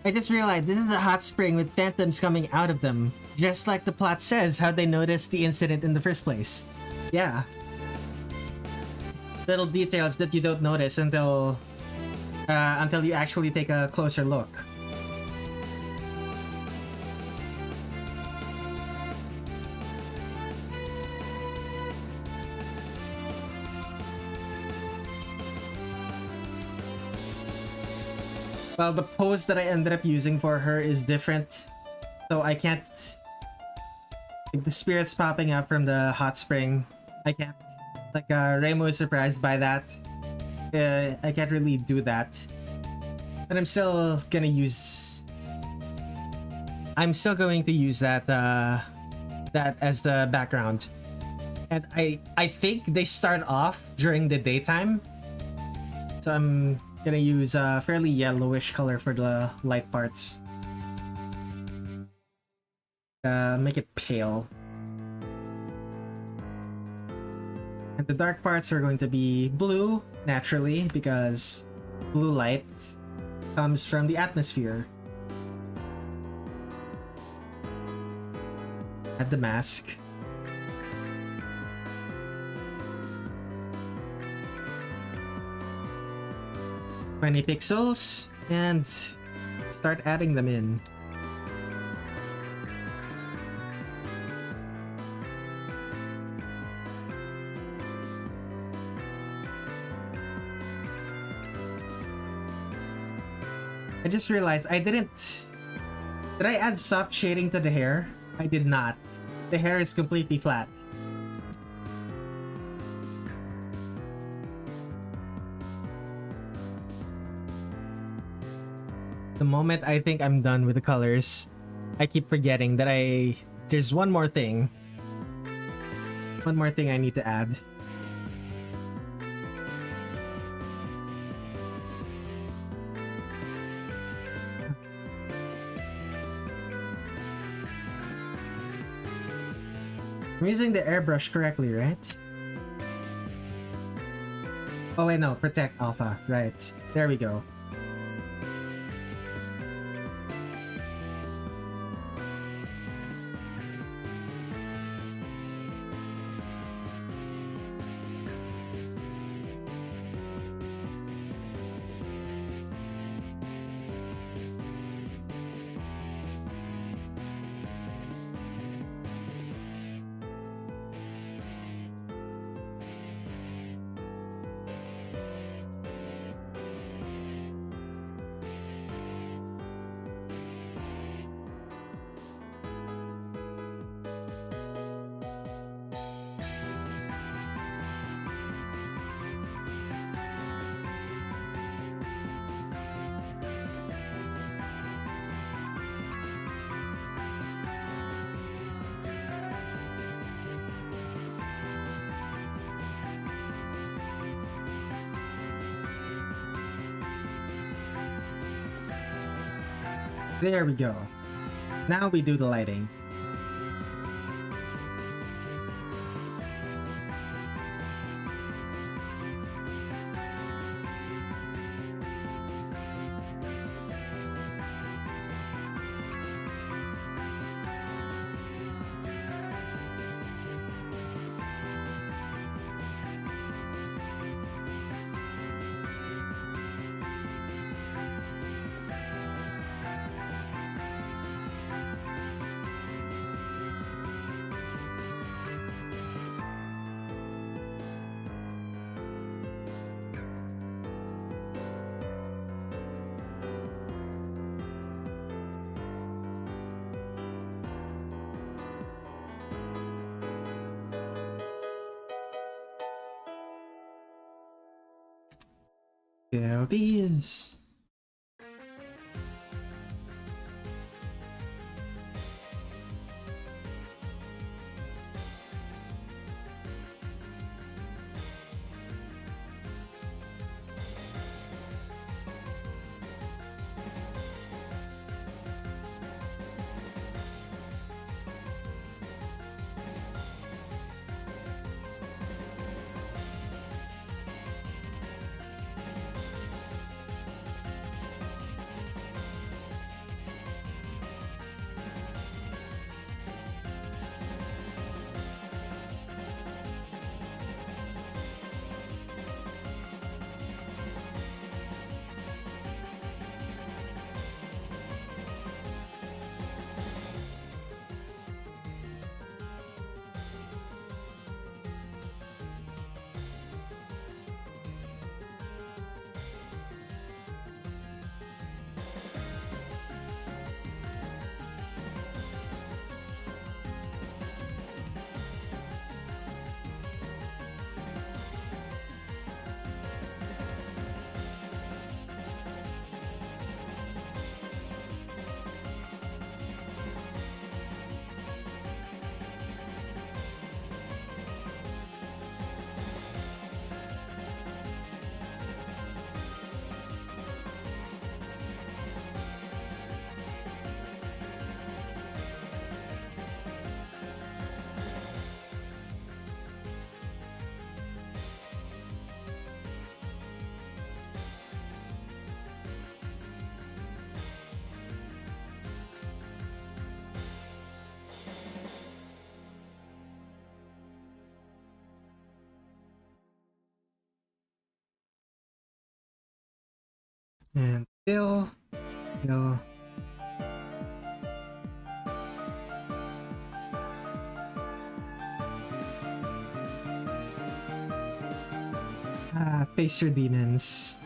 I just realized this is a hot spring with phantoms coming out of them. Just like the plot says, how they noticed the incident in the first place. Yeah. Little details that you don't notice until you actually take a closer look. Well, the pose that I ended up using for her is different, so I can't... Like, the spirits popping up from the hot spring, I can't... Like, Reimu is surprised by that. I can't really do that. But I'm still gonna use... I'm still going to use that, that as the background. And I think they start off during the daytime. So I'm gonna use a fairly yellowish color for the light parts. Make it pale. And the dark parts are going to be blue, naturally, because blue light comes from the atmosphere. Add the mask. Twenty pixels, and start adding them in. I just realized I didn't... Did I add soft shading to the hair? I did not. The hair is completely flat. The moment I think I'm done with the colors, I keep forgetting that there's one more thing. One more thing I need to add. I'm using the airbrush correctly, right? Oh wait, no, protect alpha, right. There we go. There we go. Now we do the lighting. There it is. And still. Face your demons.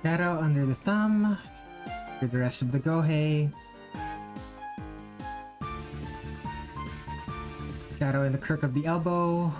Shadow under the thumb. For the rest of the Gohei. Shadow in the crook of the elbow.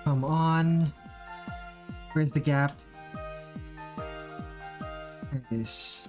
Come on. Where's the gap? There it is.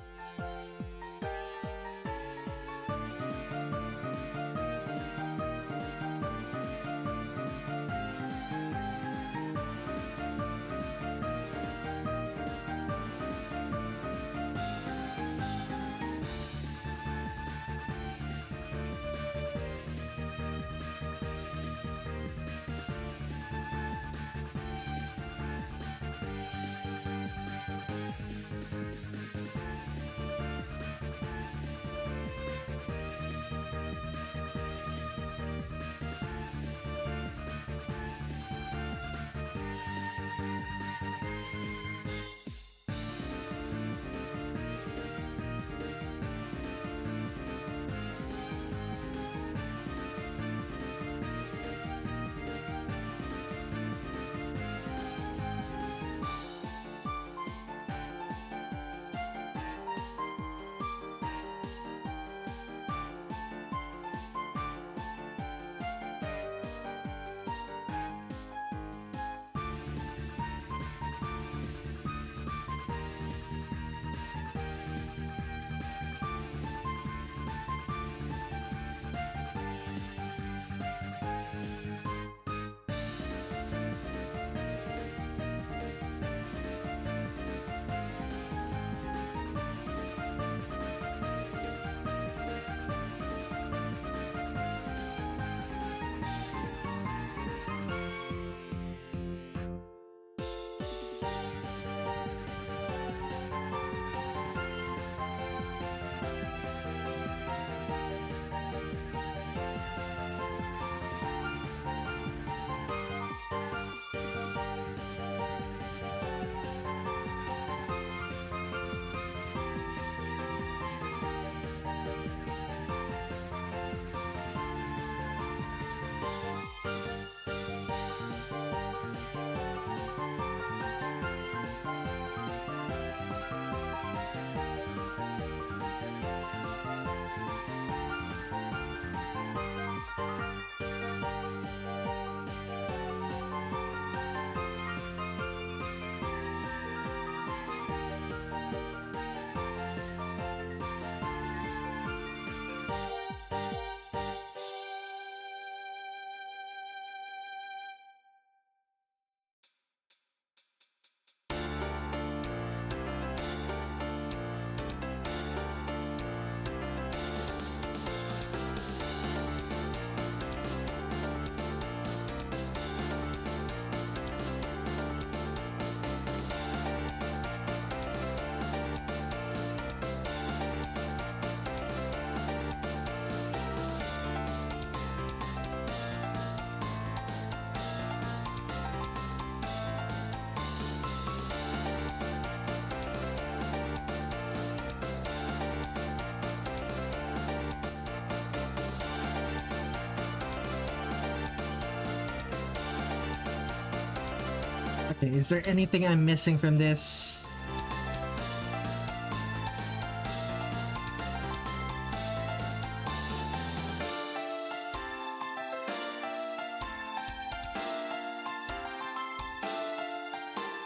Okay, is there anything I'm missing from this?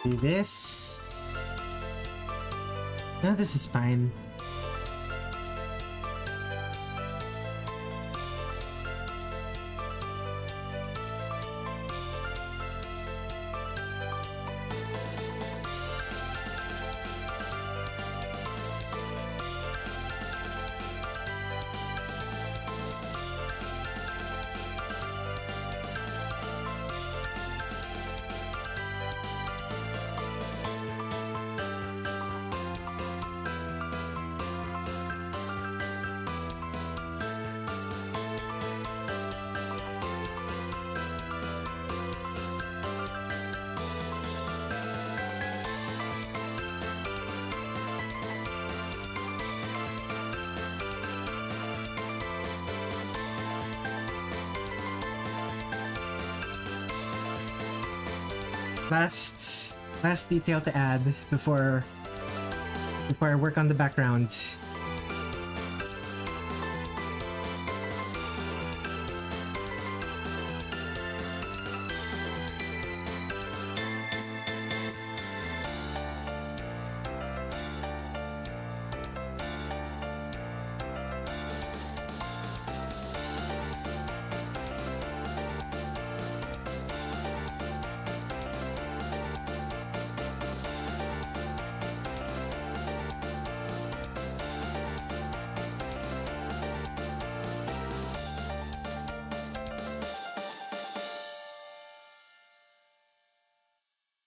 Do this. No, this is fine. Last detail to add before I work on the background.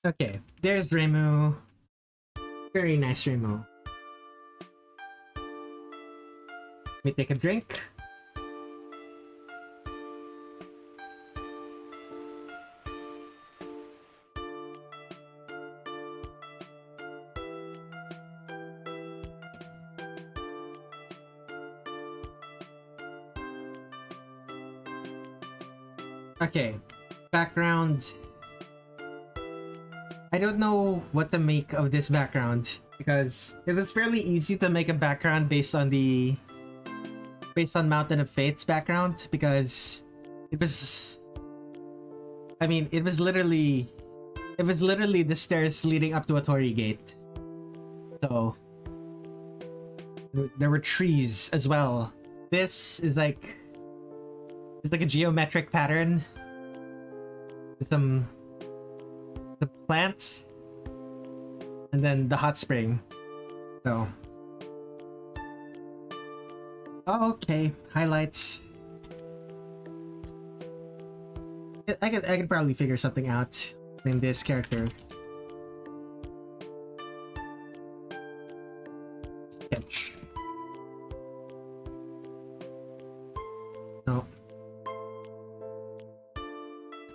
Okay, there's Reimu. Very nice Reimu. Let me take a drink. Okay, background. I don't know what to make of this background because it was fairly easy to make a background based on Mountain of Fate's background because it was literally the stairs leading up to a torii gate. So there were trees as well. This is like it's like a geometric pattern with some the plants and then the hot spring. So okay, highlights. I could probably figure something out in this character. Sketch. No.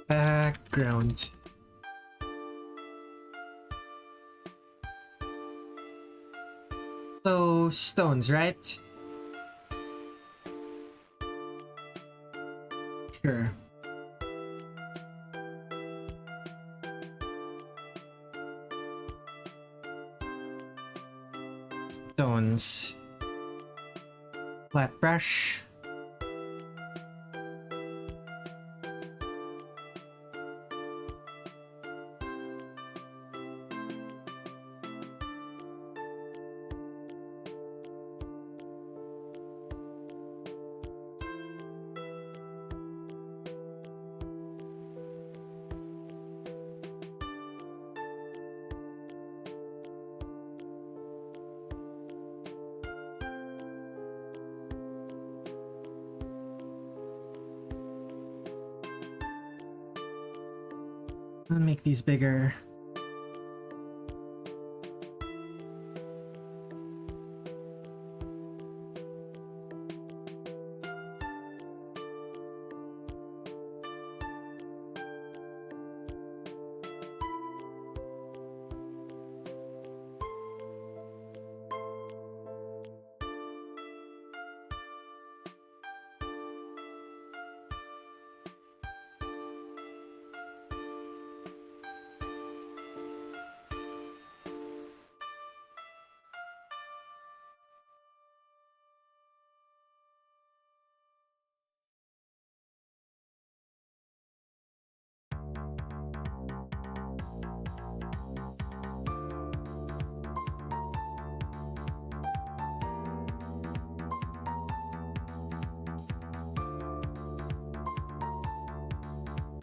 Background. So stones, right? Sure. Stones. Flat brush. I'll make these bigger.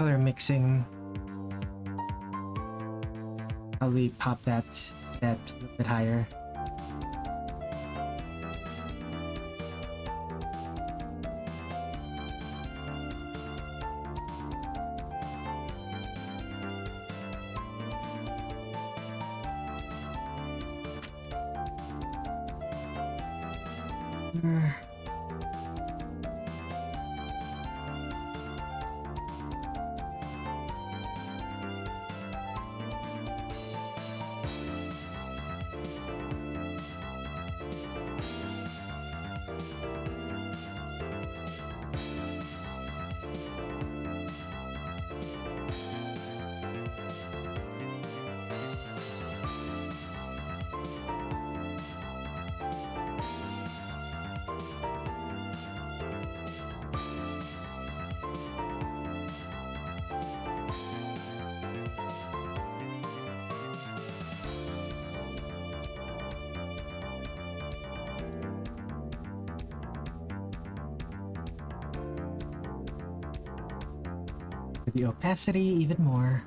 color mixing. Probably pop that a bit higher. The opacity even more.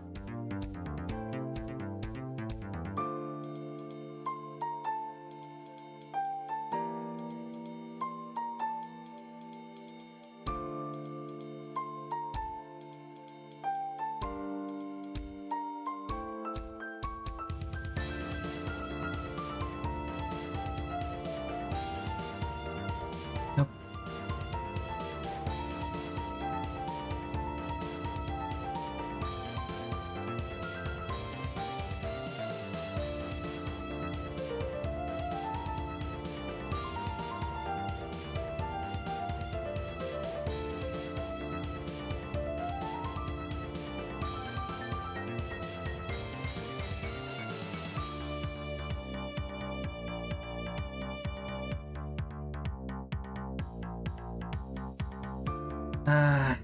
Nope. Ah.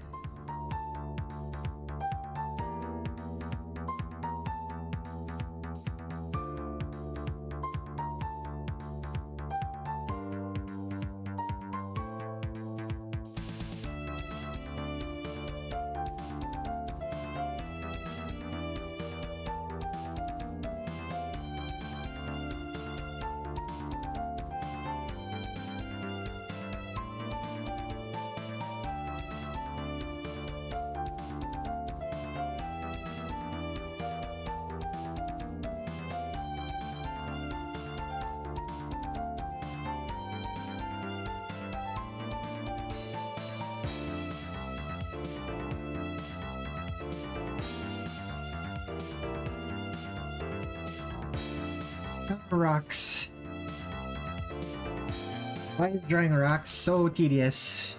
Rocks. Why is drawing rocks so tedious?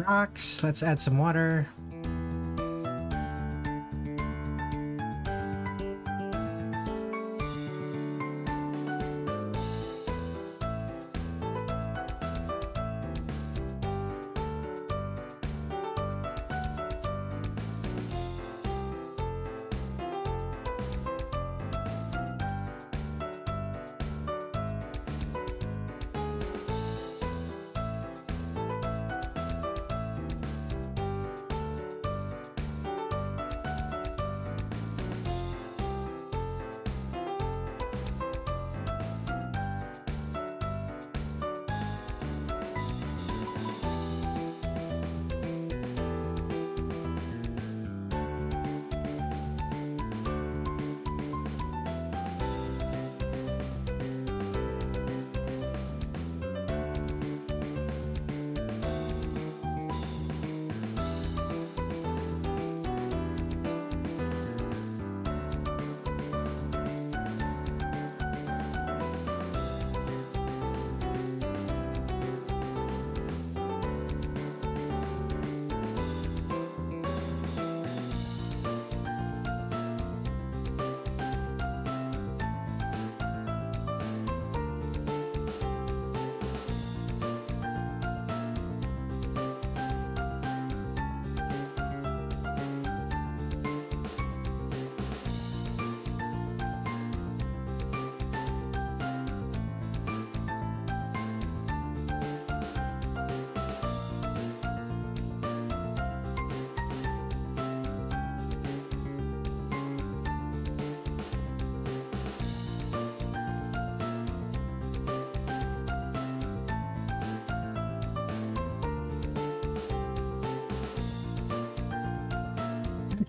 Rocks. Let's add some water.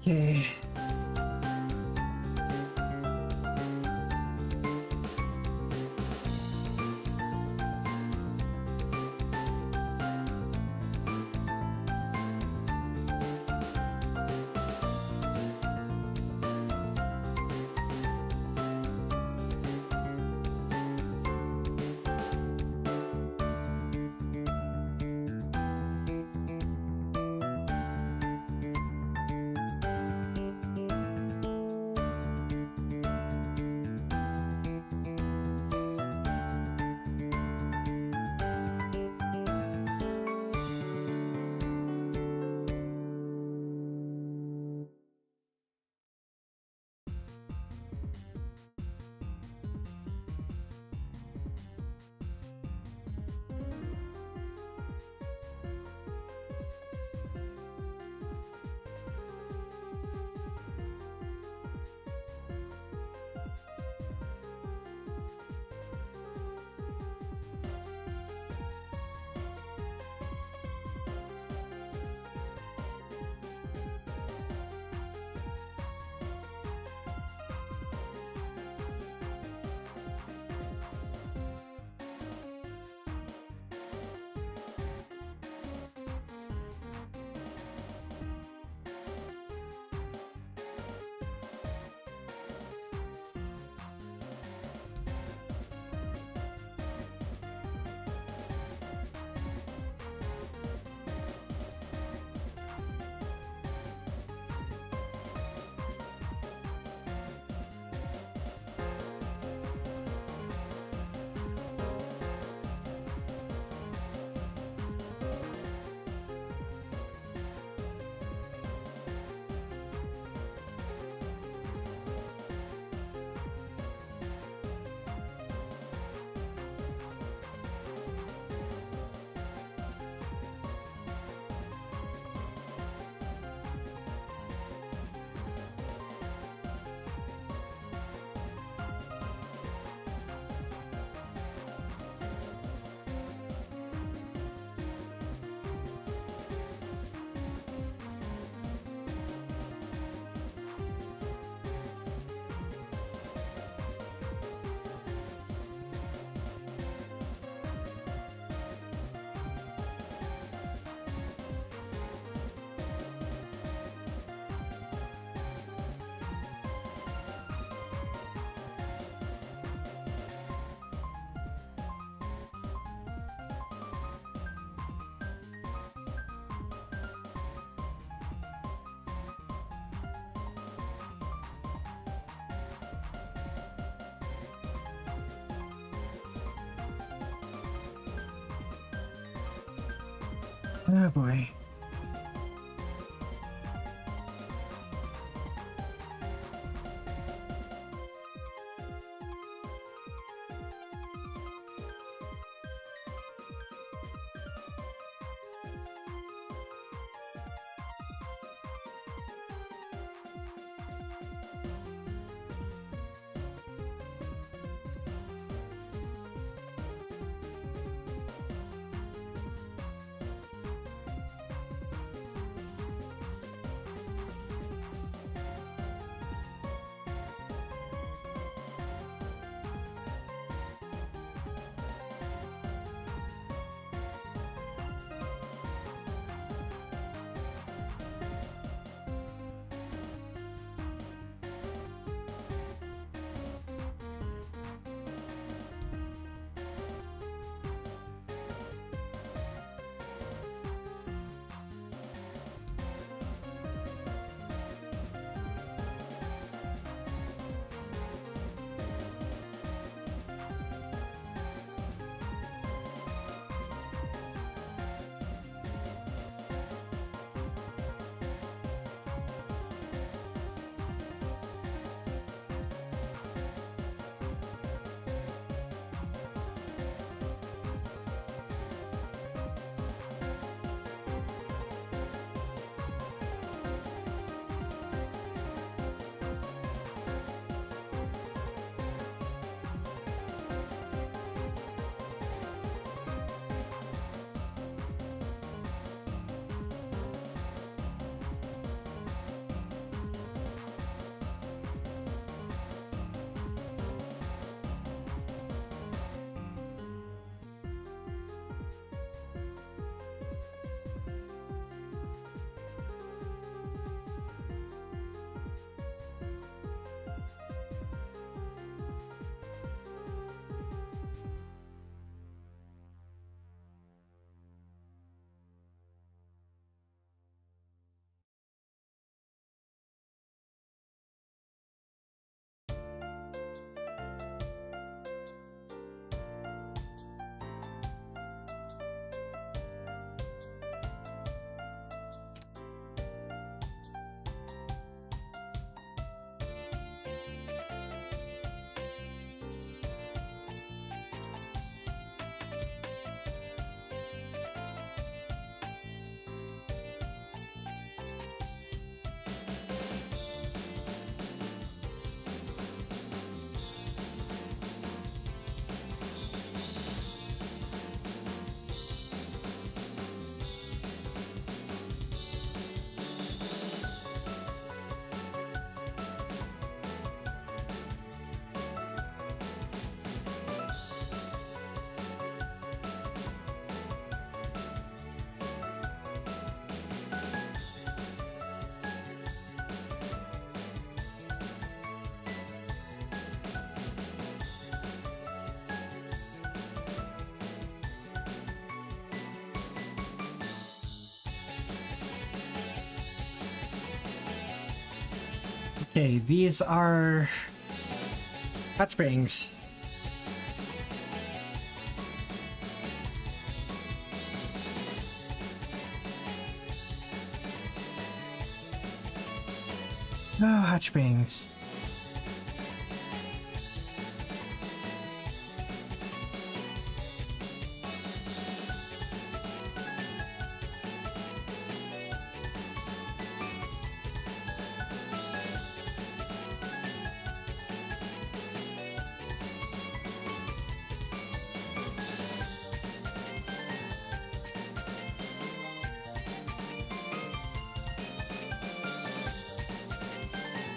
Okay. Oh boy. Okay, these are hot springs. Oh, hot springs.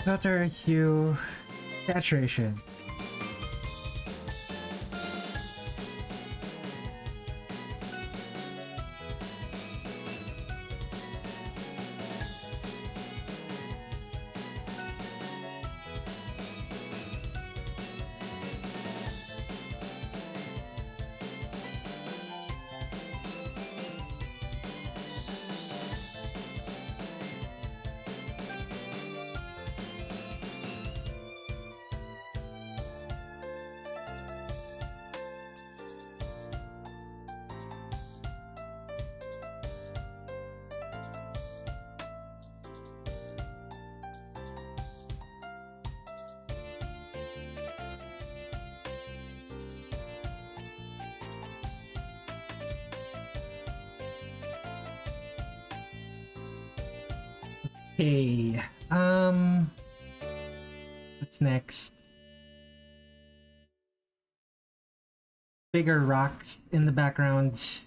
Filter hue saturation. Okay, what's next? Bigger rocks in the background.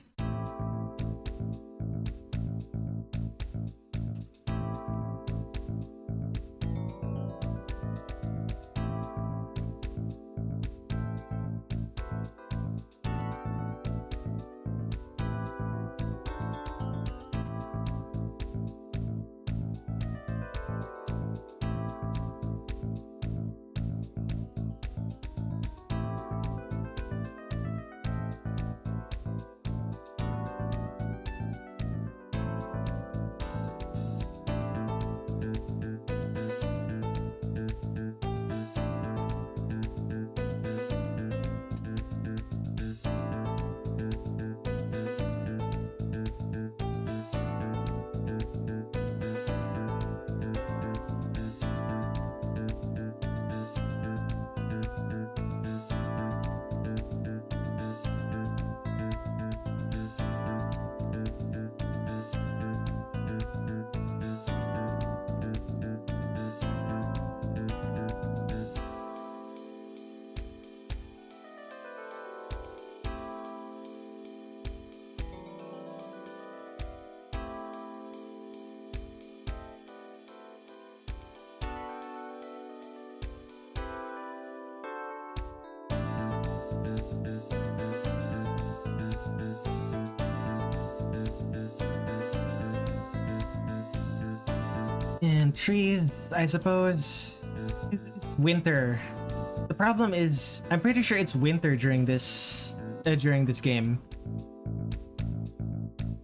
And trees, I suppose. Winter. The problem is, I'm pretty sure it's winter during this game.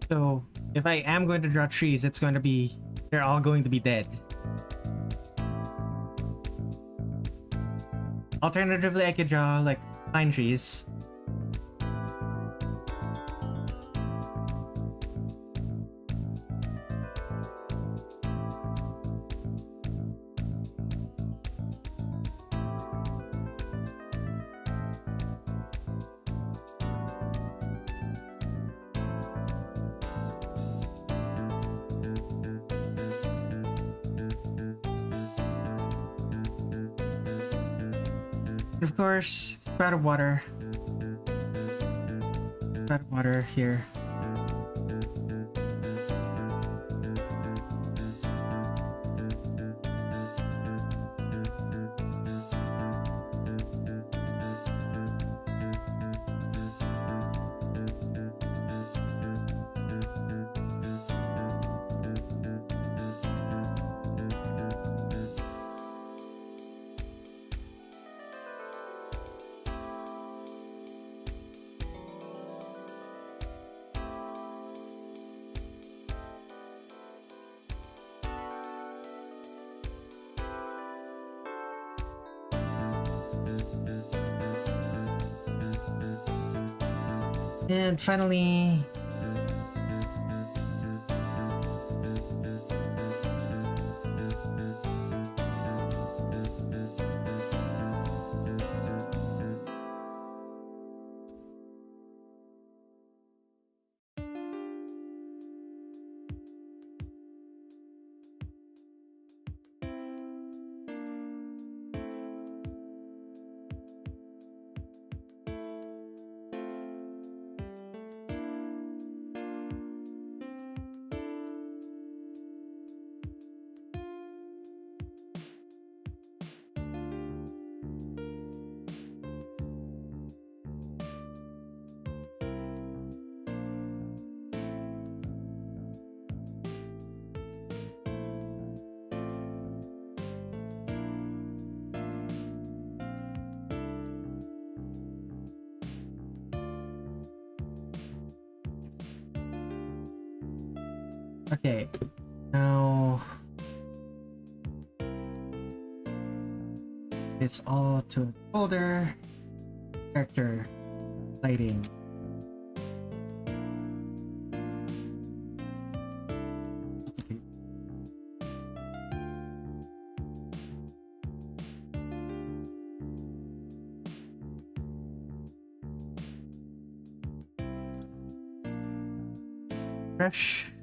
So if I am going to draw trees, it's going to be, they're all going to be dead. Alternatively, I could draw like pine trees. Of course, spout of water. Spout of water here. And finally, okay, now it's all to folder, character, lighting. Okay. Fresh.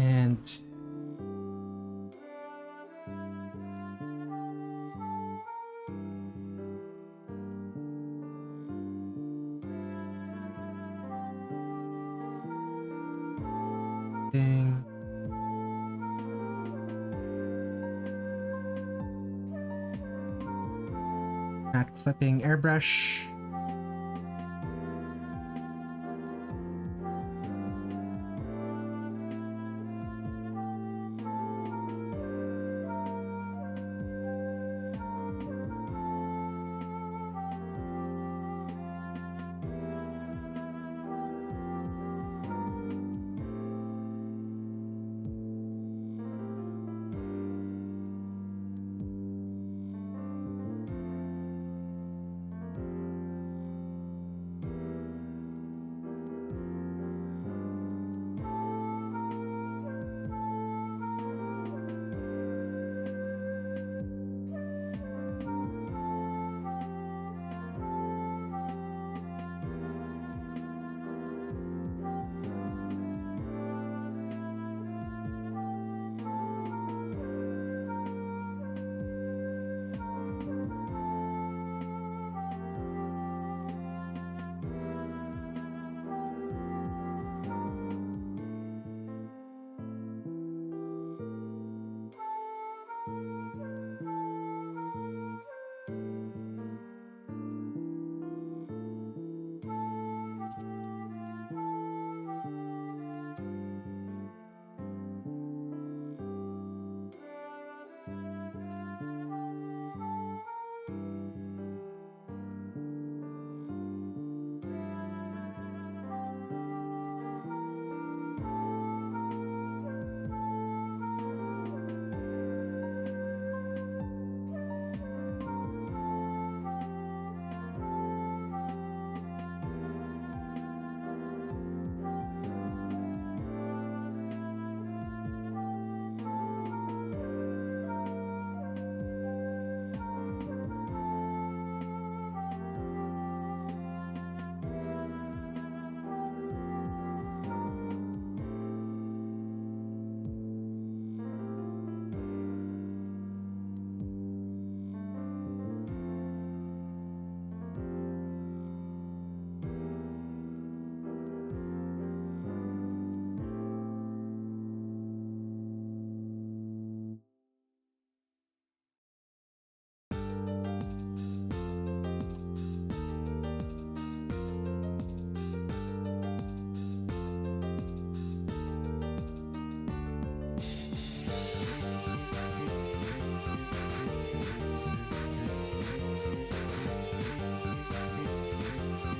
And matte clipping airbrush.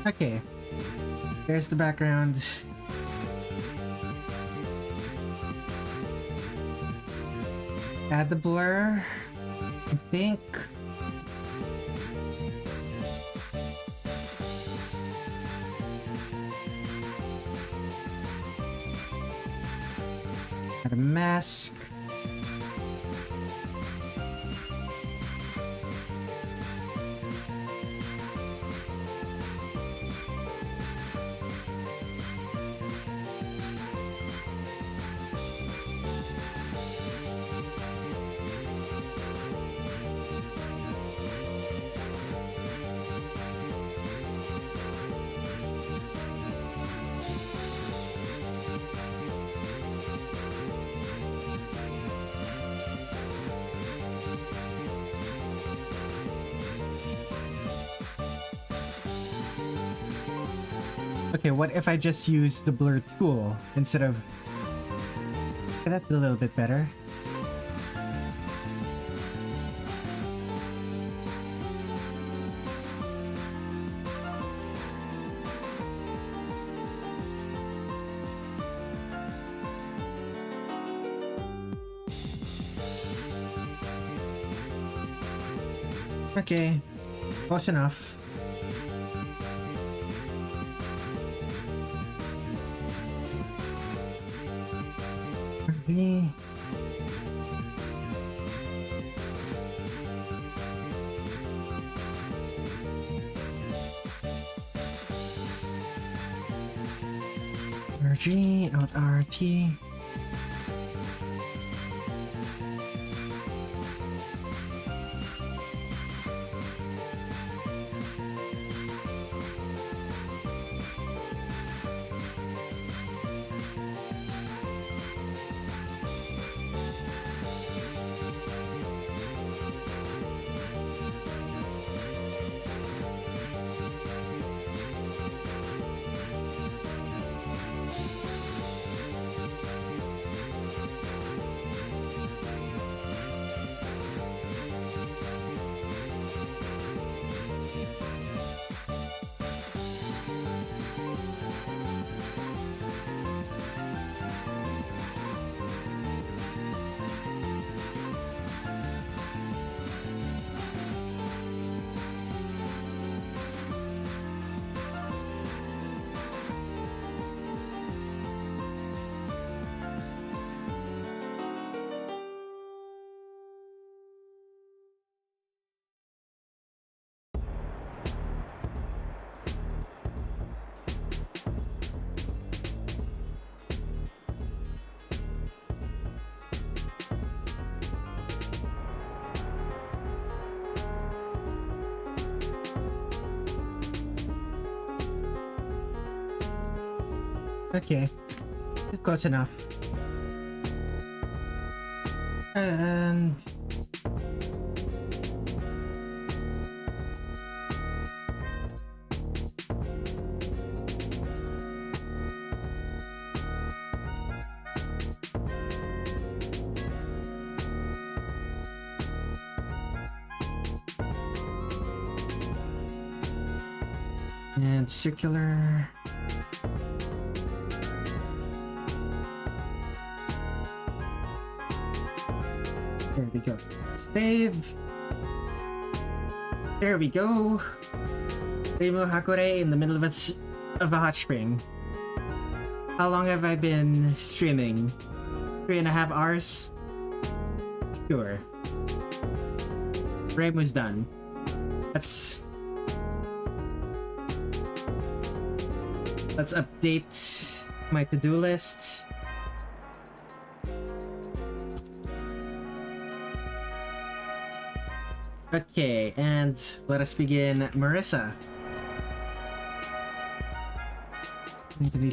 Okay, there's the background. Add the blur, I think. Add a mask. Okay, what if I just use the blur tool instead of... Okay, that's a little bit better. Okay, close enough. RG, out RT. Okay. It's close enough. And... and circular. There we go. Save. There we go. Reimu Hakurei in the middle of a hot spring. How long have I been streaming? 3.5 hours? Sure. Reimu's done. Let's update my to-do list. Okay, and let us begin Marisa.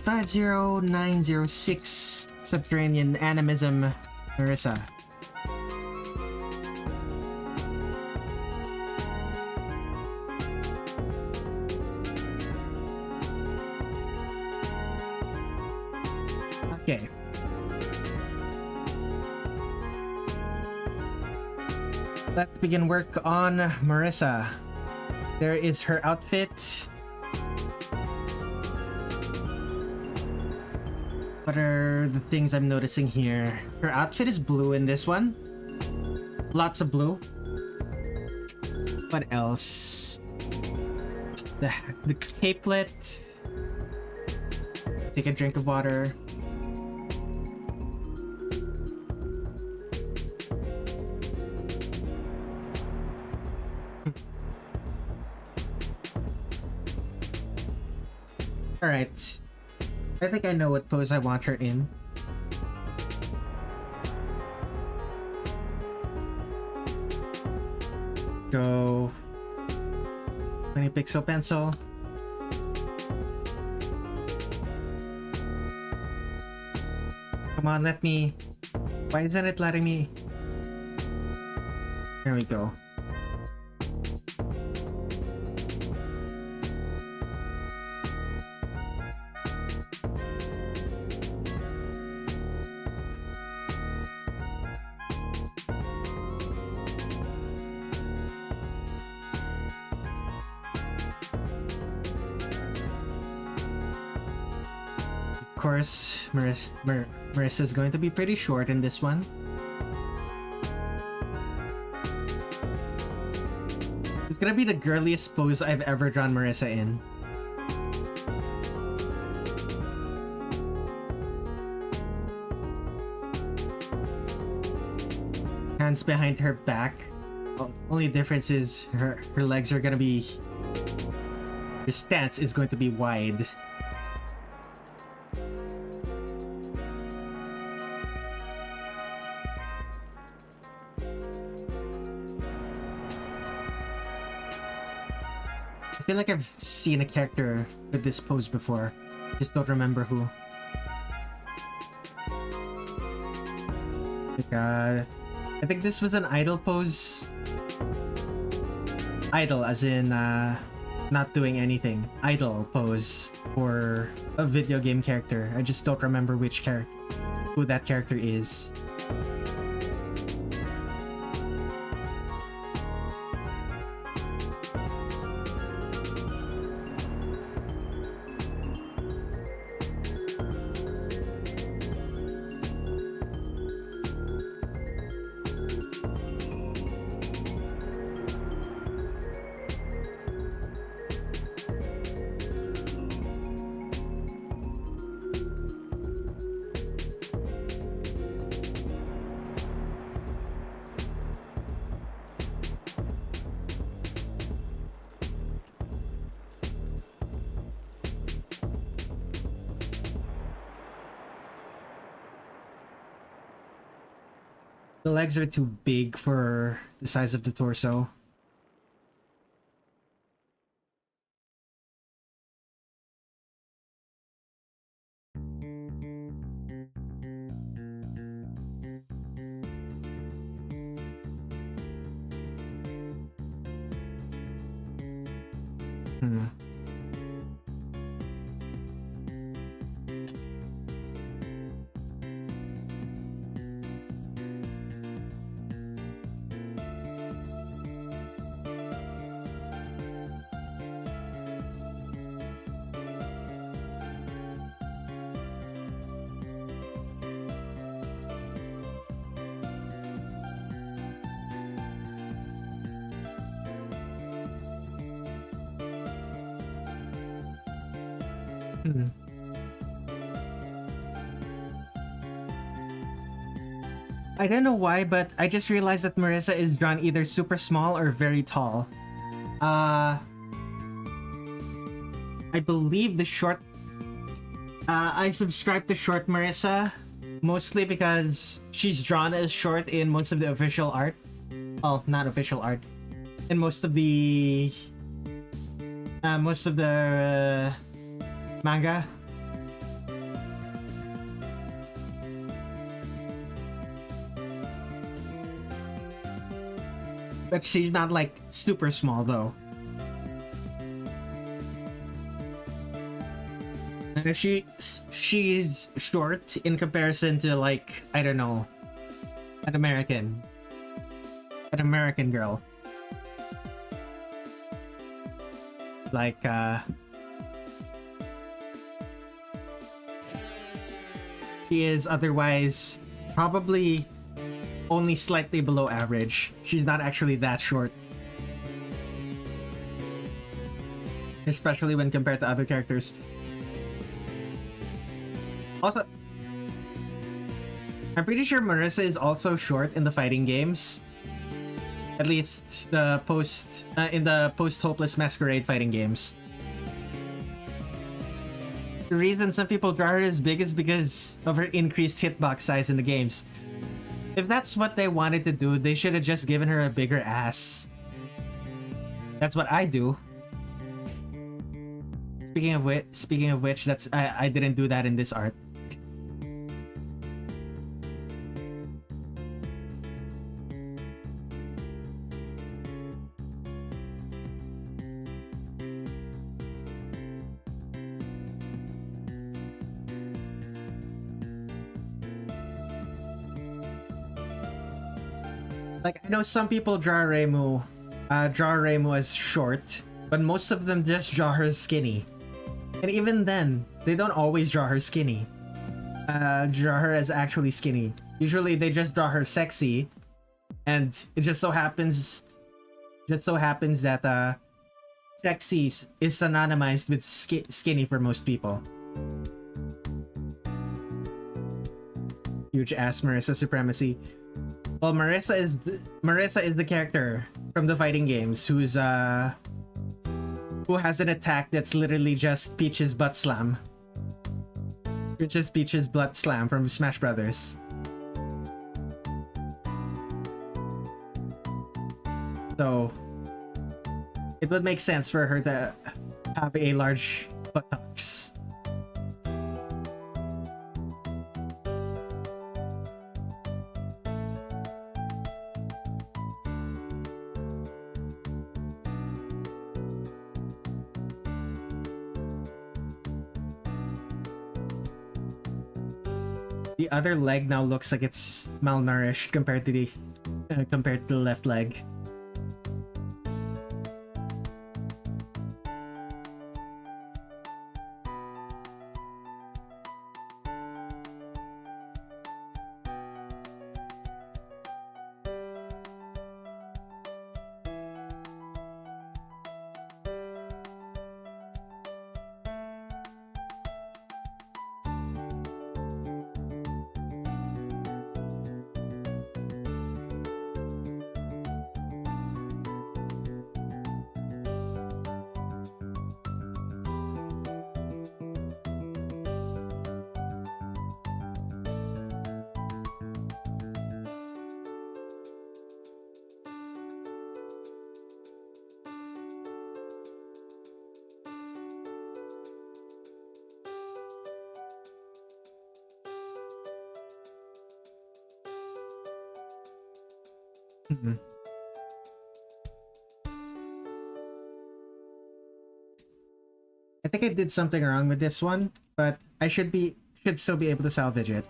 50906 Subterranean Animism, Marisa. Okay. Let's begin work on Marisa. There is her outfit. What are the things I'm noticing here? Her outfit is blue in this one. Lots of blue. What else? The capelet. Take a drink of water. Alright. I think I know what pose I want her in. Go 20 pixel pencil. Come on, let me... Why isn't it letting me... There we go. Of course, Marisa is going to be pretty short in this one. It's gonna be the girliest pose I've ever drawn Marisa in. Hands behind her back. Only difference is her legs are gonna be... The stance is going to be wide. I feel like I've seen a character with this pose before. Just don't remember who. I think this was an idle pose. Idle as in not doing anything. Idle pose for a video game character. I just don't remember which character, who that character is. The legs are too big for the size of the torso. Hmm. Hmm. I don't know why, but I just realized that Marisa is drawn either super small or very tall. I believe the short. I subscribe to short Marisa mostly because she's drawn as short in most of the official art. Well, not official art. In most of the manga. But she's not like super small though. She's short in comparison to, like, I don't know, an American girl. Like she is otherwise probably only slightly below average. She's not actually that short. Especially when compared to other characters. Also, I'm pretty sure Marisa is also short in the fighting games. At least the in the post-Hopeless Masquerade fighting games. The reason some people draw her as big is because of her increased hitbox size in the games. If that's what they wanted to do, they should have just given her a bigger ass. That's what I do. Speaking of which, that's I didn't do that in this art. Like, I know some people draw Reimu as short, but most of them just draw her skinny. And even then, they don't always draw her skinny. Draw her as actually skinny. Usually they just draw her sexy, and it just so happens that sexy is synonymized with skinny for most people. Huge ass Marisa supremacy. Well, Marisa is the character from the fighting games who has an attack that's literally just Peach's butt slam. It's just Peach's butt slam from Smash Brothers. So it would make sense for her to have a large buttocks. The other leg now looks like it's malnourished compared to the left leg. think I did something wrong with this one, but I should still be able to salvage it.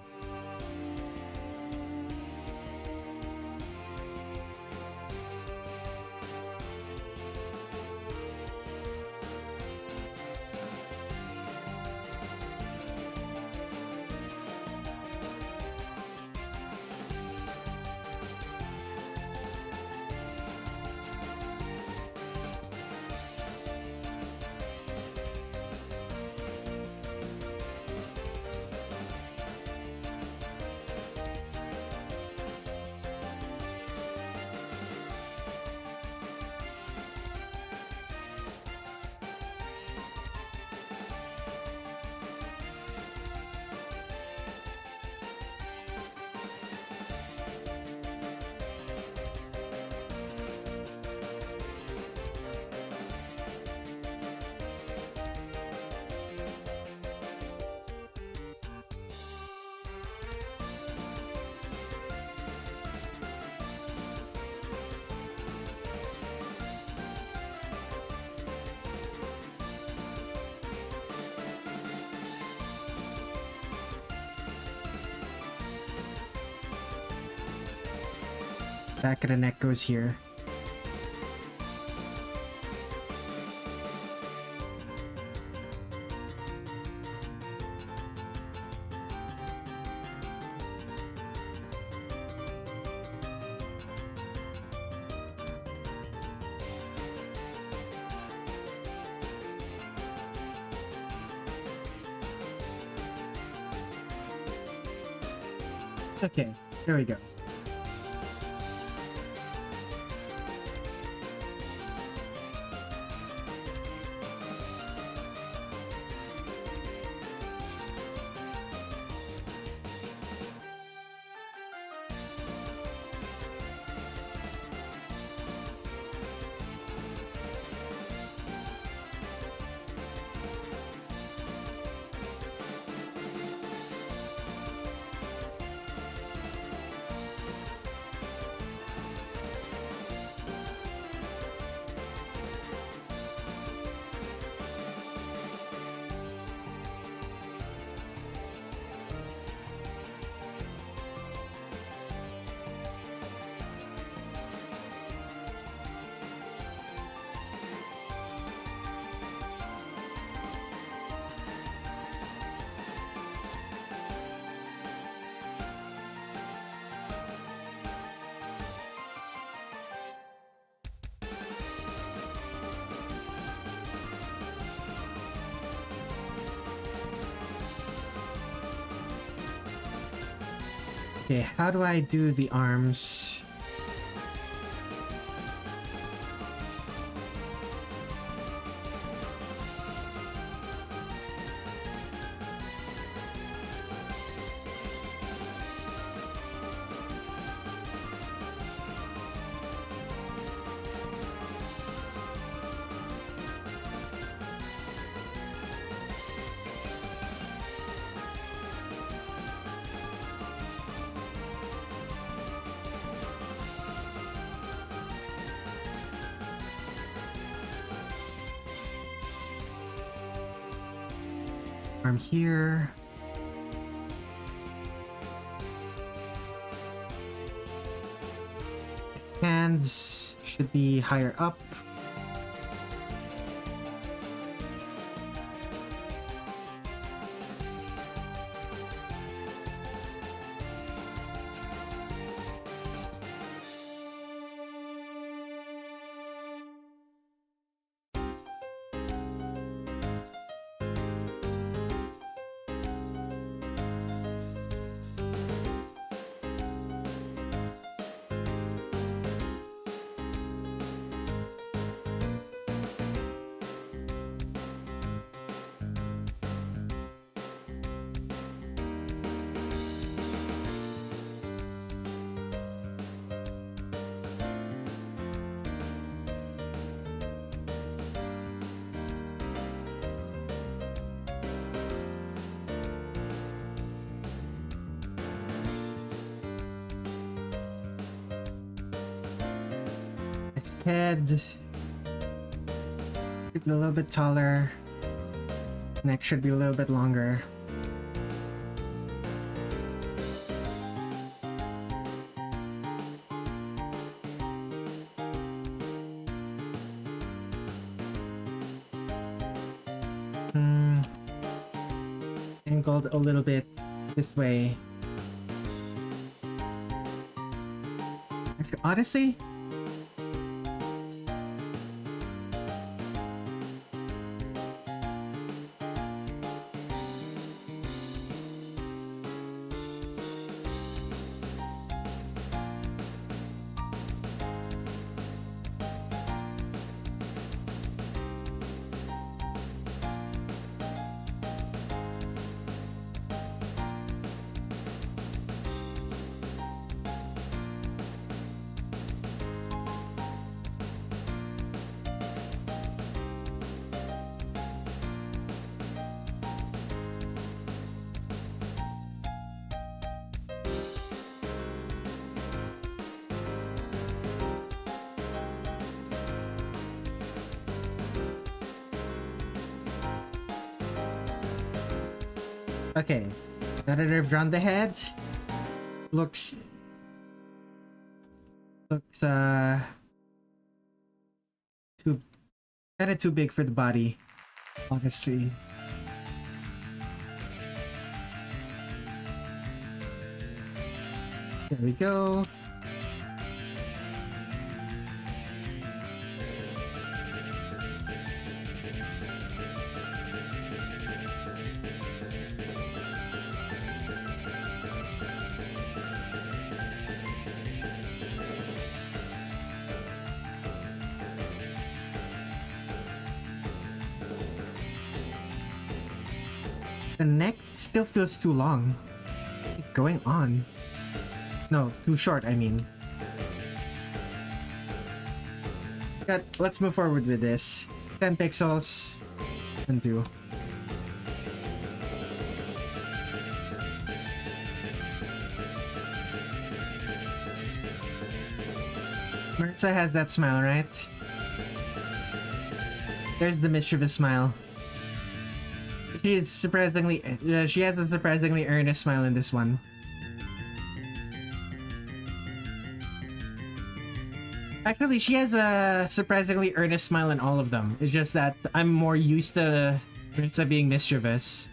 Back of the neck goes here. Okay, there we go. Okay, how do I do the arms? Arm here. Hands should be higher up. Head. Get a little bit taller. Neck should be a little bit longer. Angled a little bit this way. Honestly, okay, now that I've drawn the head, looks too kind of too big for the body, honestly. There we go. The neck still feels too long. What's going on? No, too short, I mean. Let's move forward with this. 10 pixels. And 2. Marisa has that smile, right? There's the mischievous smile. She has a surprisingly earnest smile in this one. Actually, she has a surprisingly earnest smile in all of them. It's just that I'm more used to Marisa being mischievous.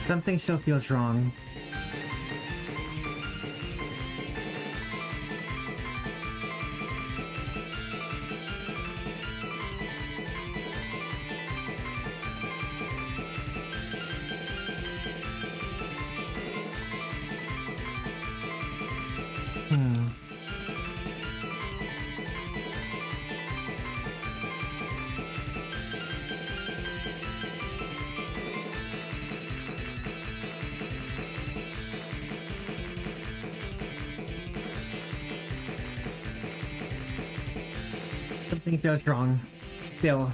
Something still feels wrong. Something feels wrong. Still.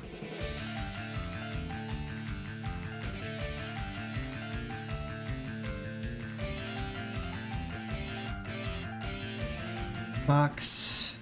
Box.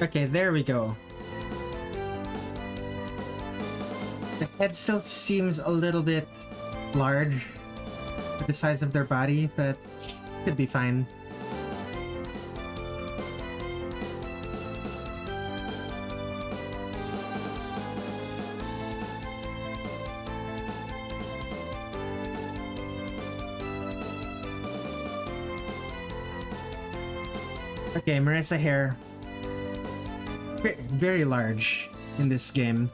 Okay, there we go. The head still seems a little bit large for the size of their body, but could be fine. Okay, Marisa hair. Very large in this game.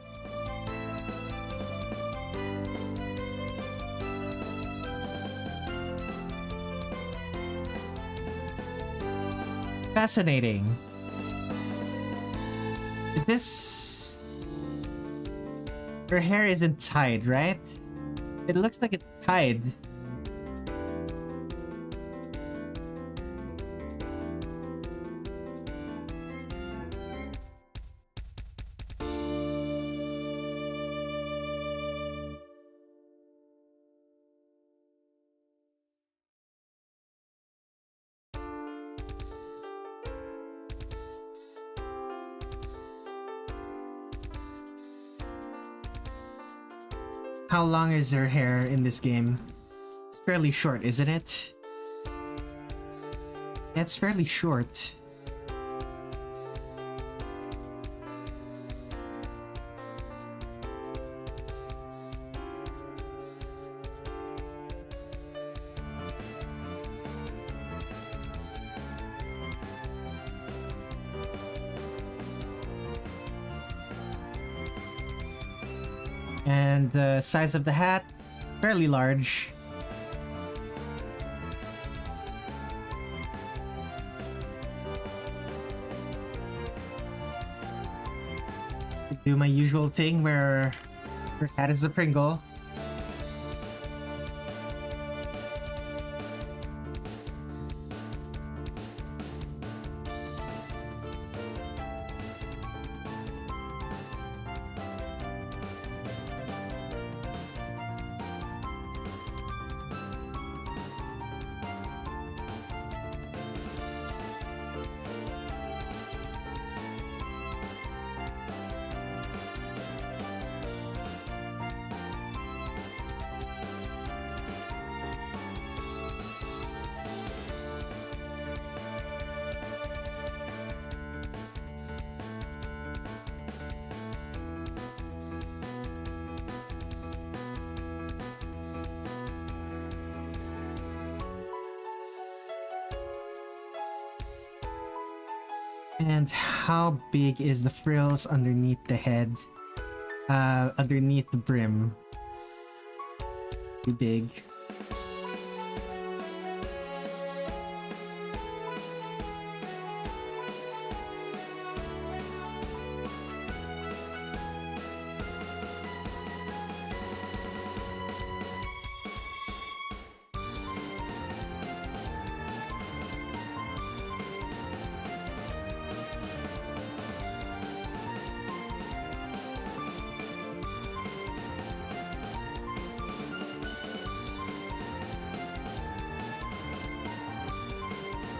Fascinating. Is this... Her hair isn't tied, right? It looks like it's tied. How long is her hair in this game? It's fairly short, isn't it? Yeah, it's fairly short. And the size of the hat, fairly large. Do my usual thing where her hat is a Pringle. And how big is the frills underneath the head? Underneath the brim? Too big.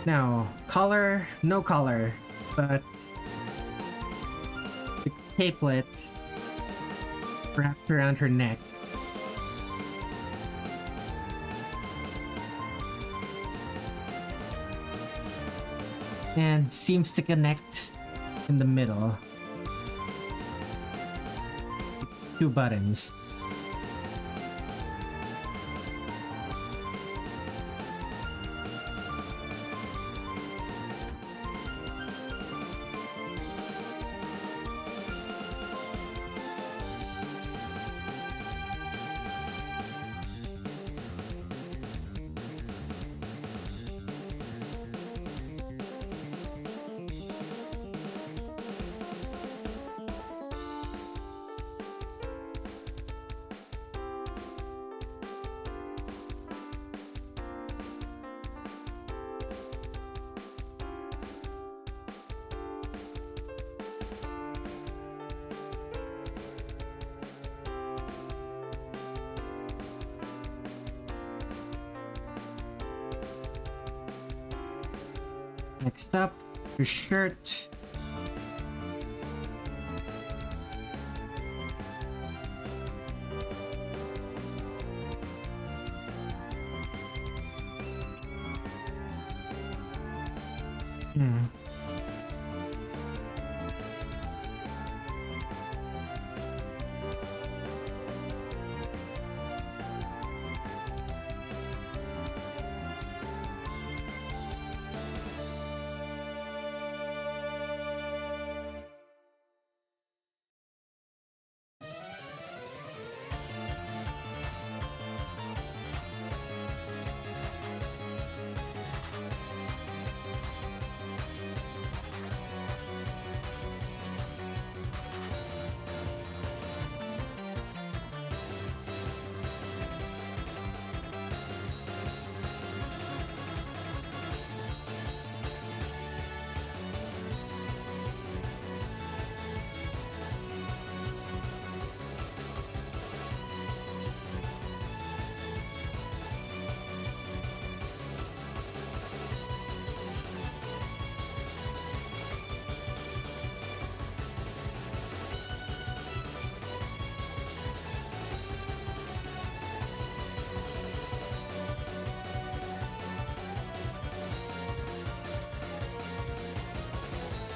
Now, collar, no collar, but the capelet wrapped around her neck. And seems to connect in the middle. Two buttons. Next up, her shirt. Hmm.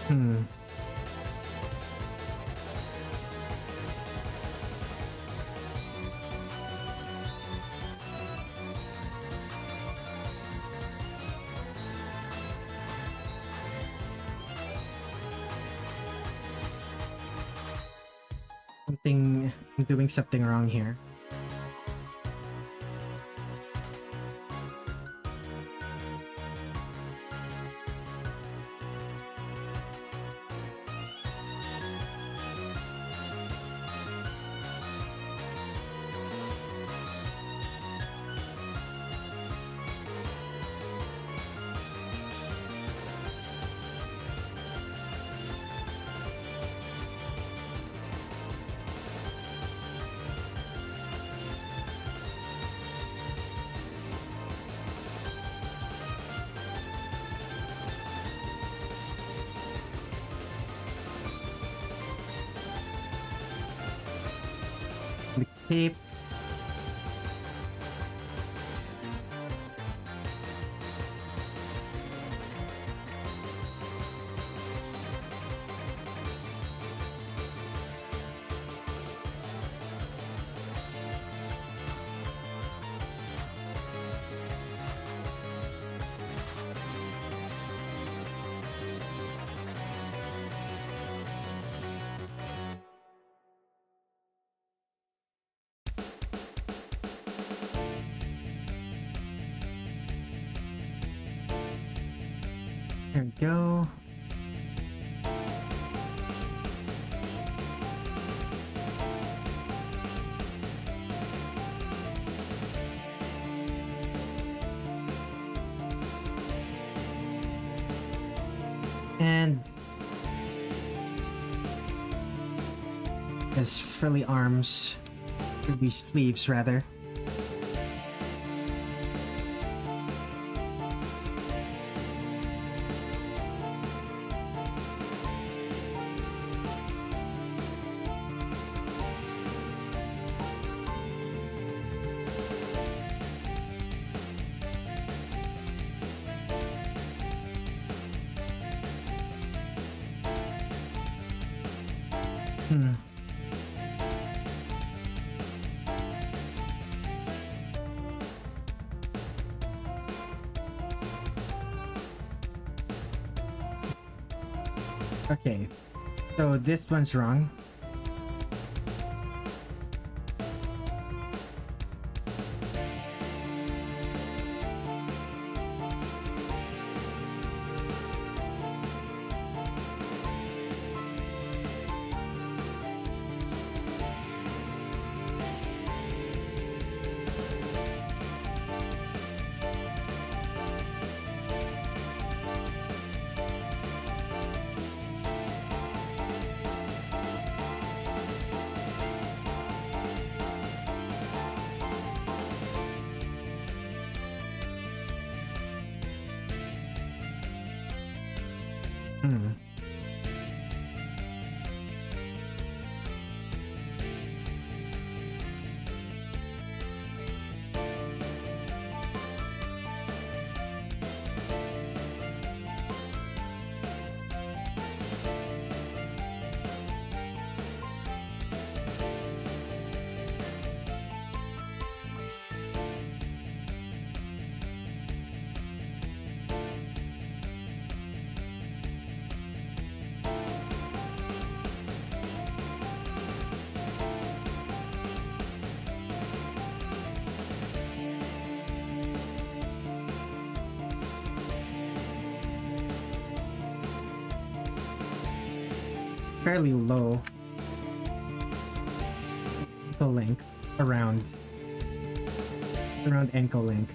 Hmm. I'm doing something wrong here. The cape. There we go. And his frilly arms, or these sleeves rather. Okay, so this one's wrong. fairly low. Ankle length around ankle length.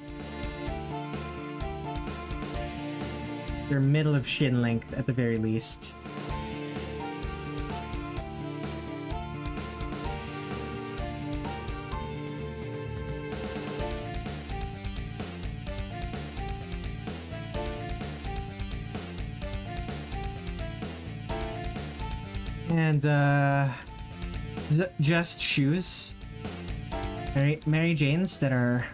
Your middle of shin length at the very least. And just shoes. Mary Janes that are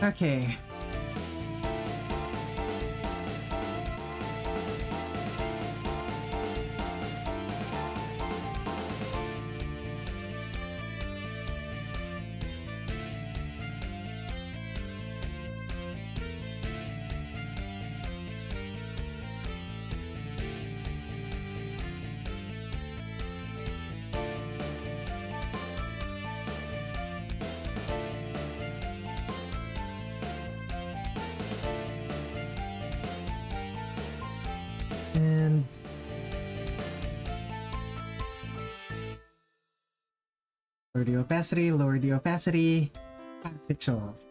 okay. And lower the opacity, 5 pixels.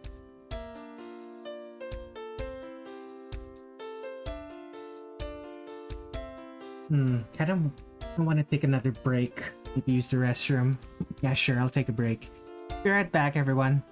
Kind of want to take another break. Maybe use the restroom. Yeah, sure, I'll take a break. Be right back, everyone.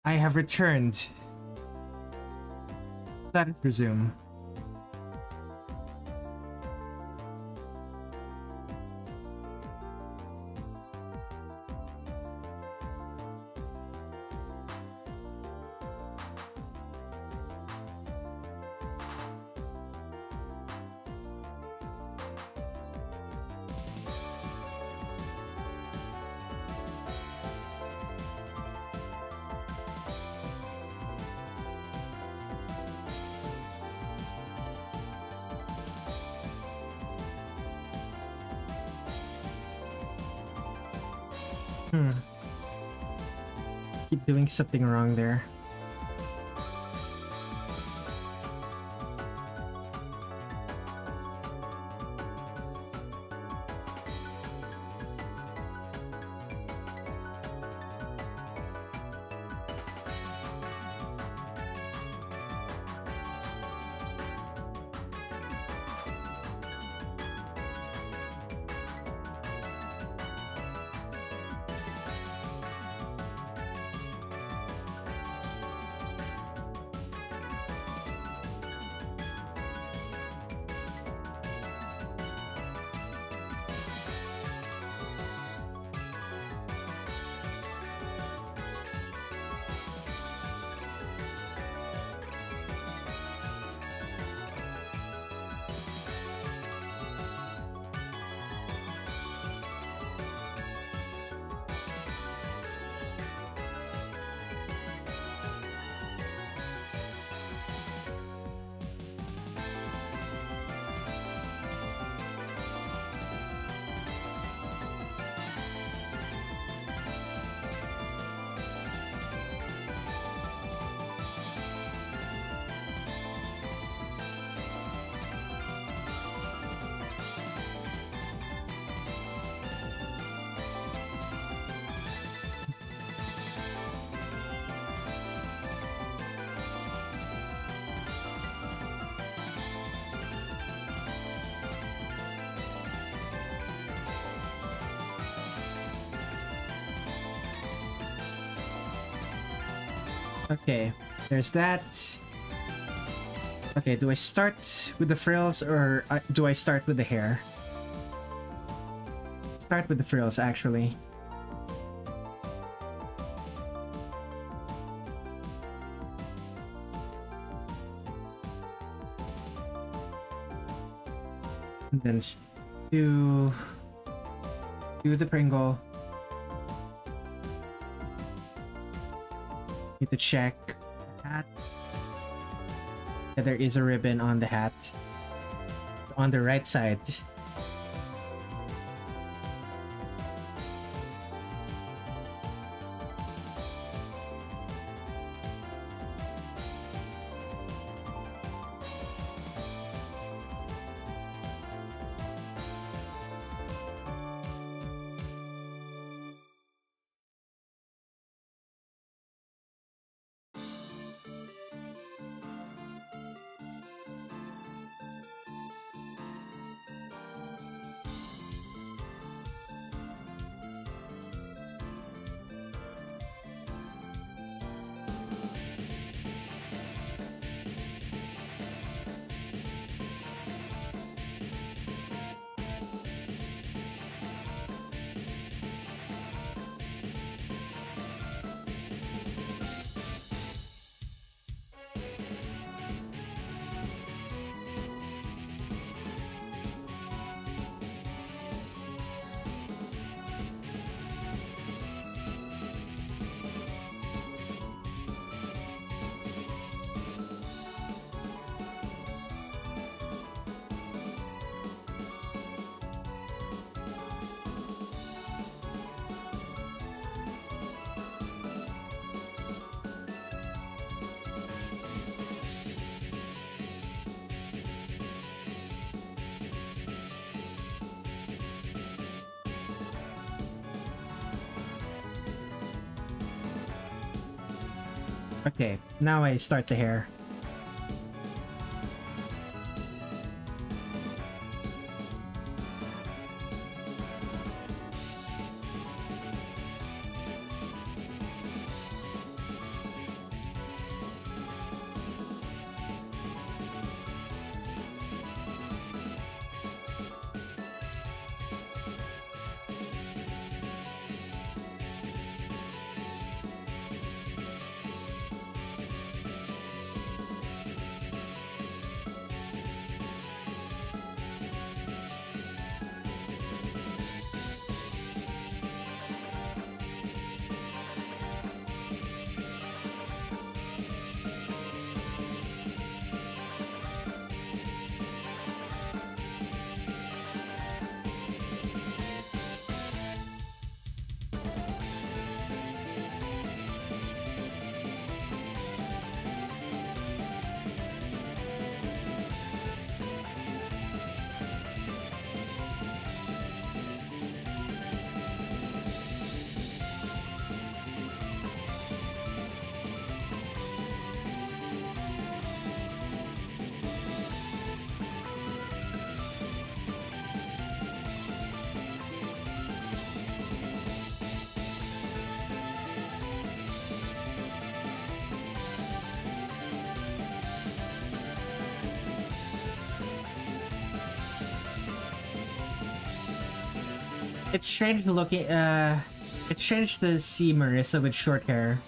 I have returned. Let us resume. Keep doing something wrong there. Okay, there's that. Okay, do I start with the frills or do I start with the hair? Start with the frills, actually. And then do the Pringle. Need to check the hat. Yeah, there is a ribbon on the hat. It's on the right side. Okay, now I start the hair. It's strange looking, it's strange to see Marisa with short hair.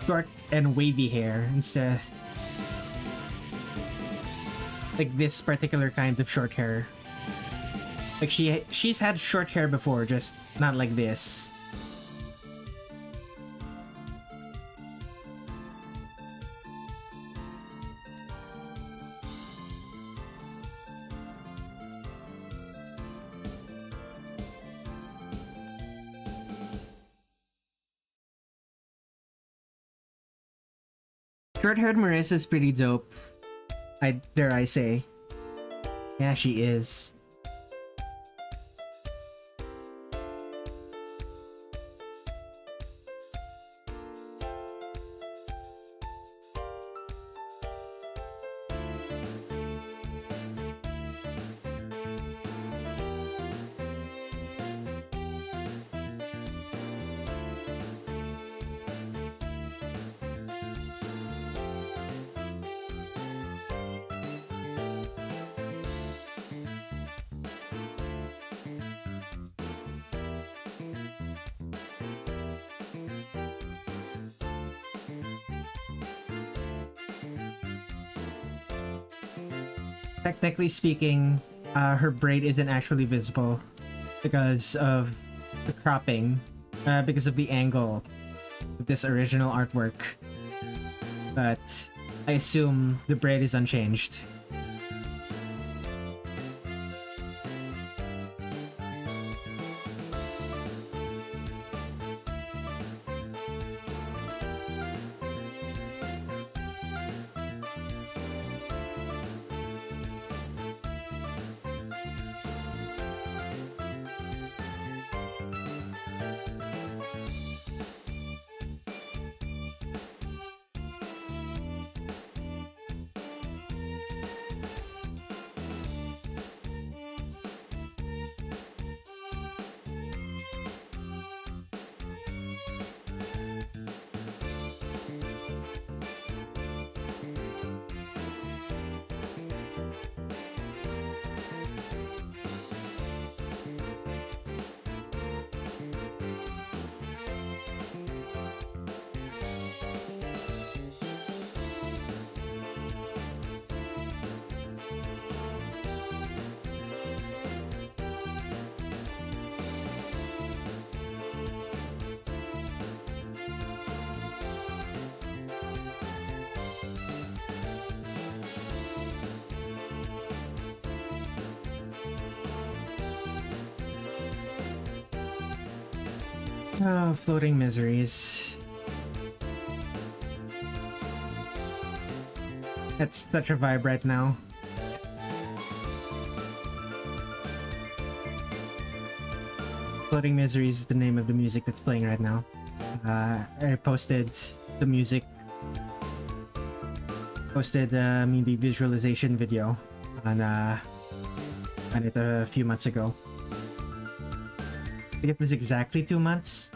Short and wavy hair instead. Like this particular kind of short hair. Like she's had short hair before, just not like this. Short-haired Marissa is pretty dope. Dare I say. Yeah, she is. technically speaking, her braid isn't actually visible because of the cropping, because of the angle of this original artwork. But I assume the braid is unchanged. Oh, floating miseries. That's such a vibe right now. Floating Miseries is the name of the music that's playing right now. I posted the music. Posted the visualization video on it a few months ago. I think it was exactly 2 months.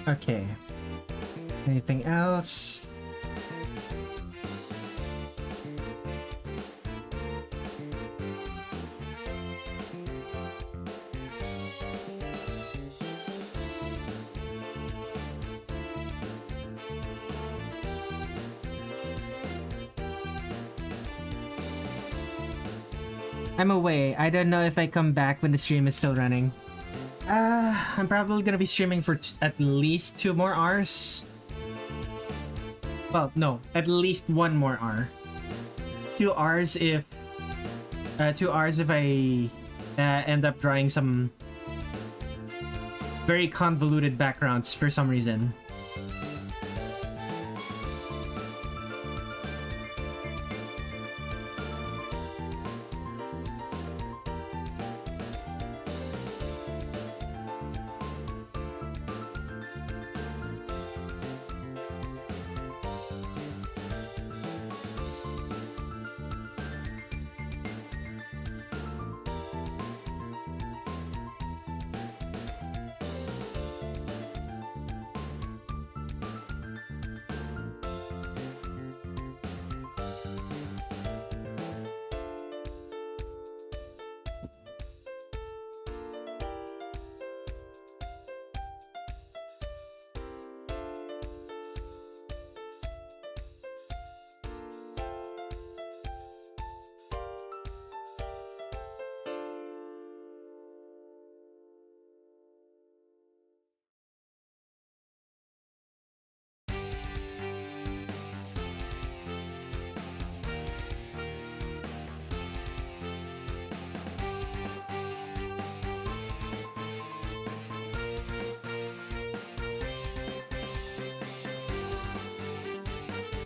Okay. Anything else? I'm away. I don't know if I come back when the stream is still running. I'm probably gonna be streaming for at least 2 more hours. Well, no, at least 1 more hour. 2 hours if 2 hours if I end up drawing some very convoluted backgrounds for some reason.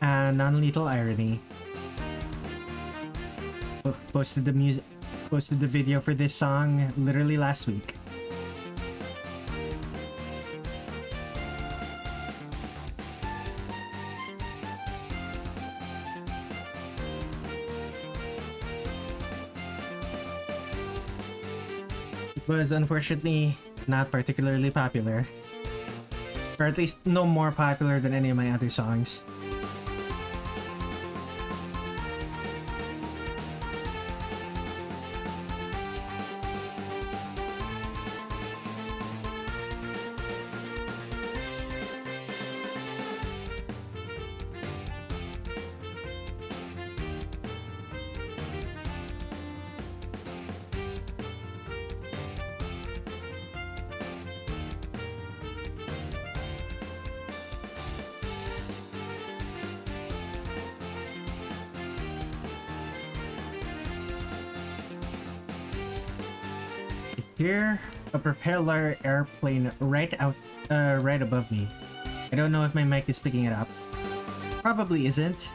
Non-lethal irony. Posted the video for this song literally last week. It was unfortunately not particularly popular, or at least no more popular than any of my other songs. Hear a propeller airplane right above me. I don't know if my mic is picking it up. Probably isn't.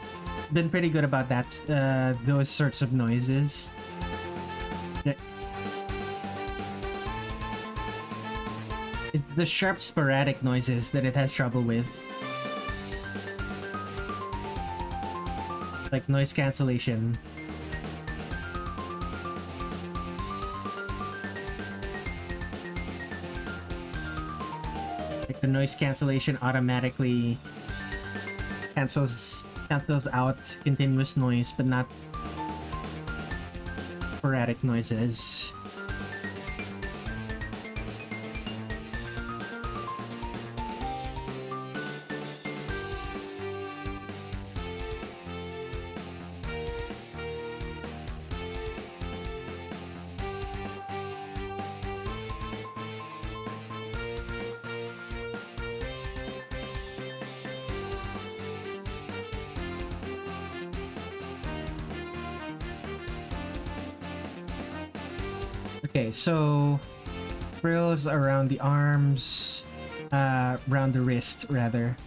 Been pretty good about that. Those sorts of noises. It's the sharp sporadic noises that it has trouble with. Like noise cancellation. The noise cancellation automatically cancels out continuous noise, but not sporadic noises. Okay, so frills around the arms, around the wrist rather.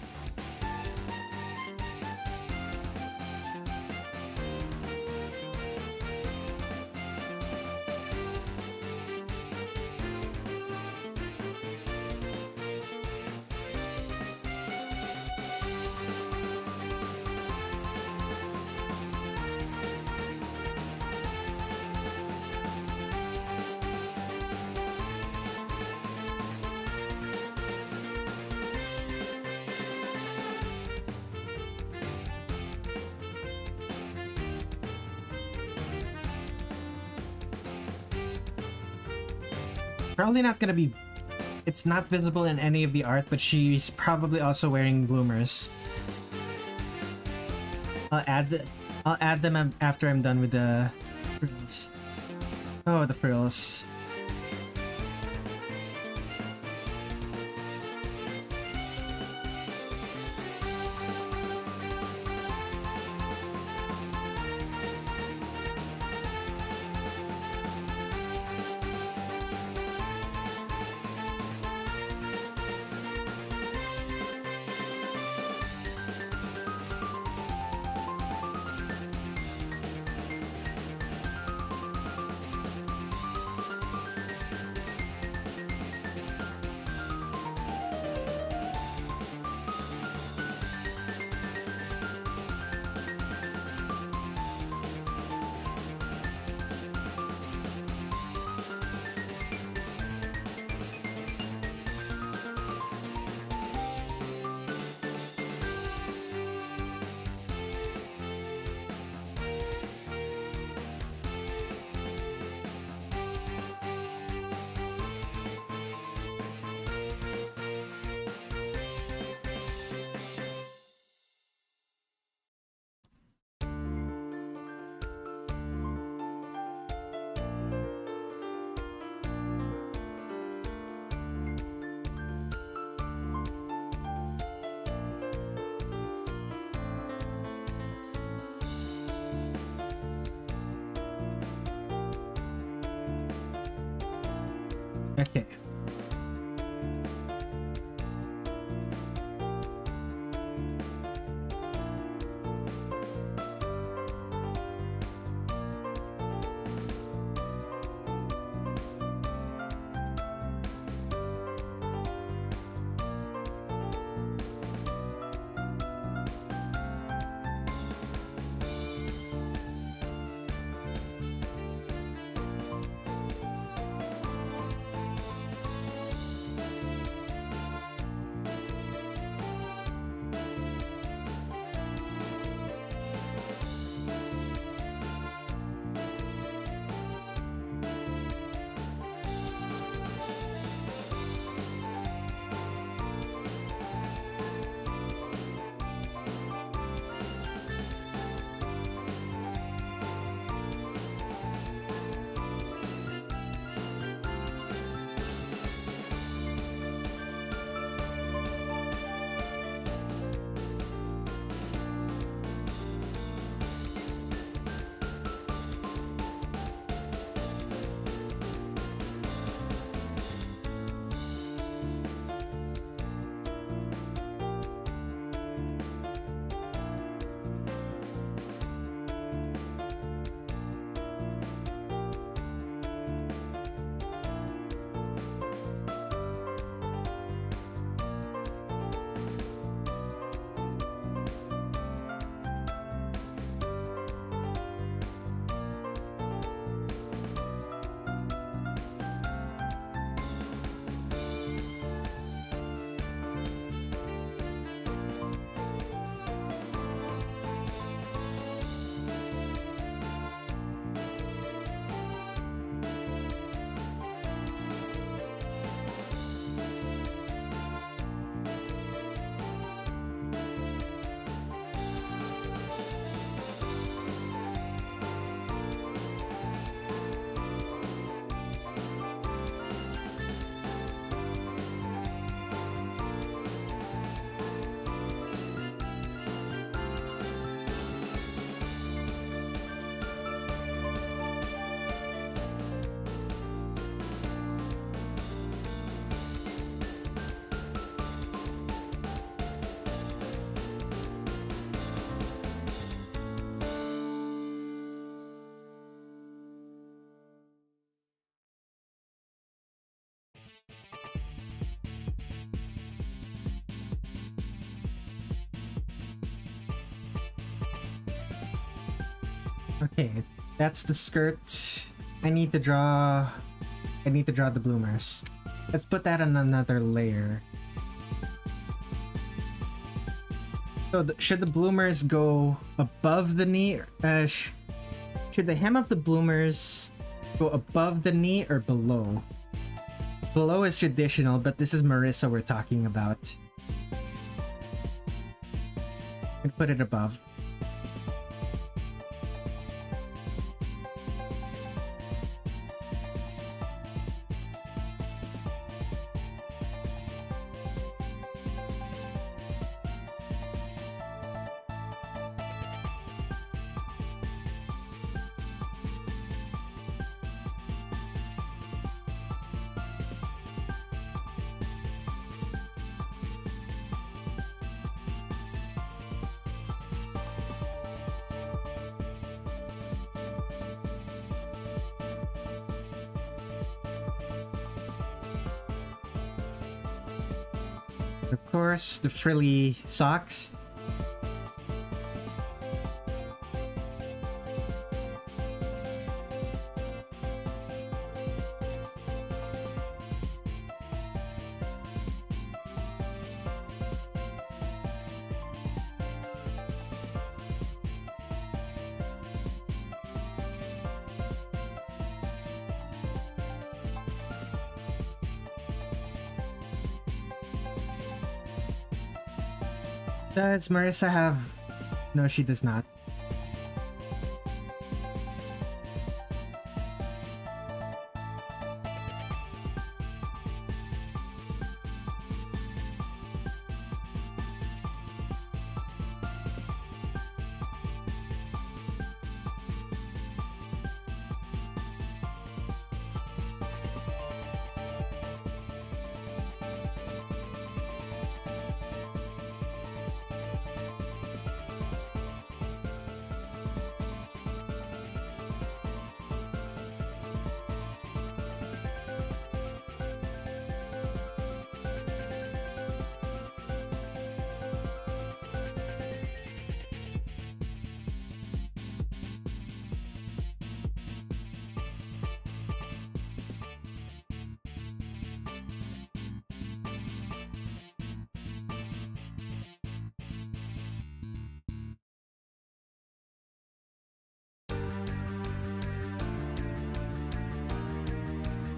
Probably not gonna be... It's not visible in any of the art, but she's probably also wearing bloomers. I'll add them after I'm done with the frills. Oh, the frills. Okay. Okay, that's the skirt. I need to draw the bloomers. Let's put that on another layer. So should the bloomers go above the knee? Should the hem of the bloomers go above the knee or below? Below is traditional, but this is Marisa we're talking about. I'd put it above. Of course, the frilly socks. Does Marisa have... No, she does not.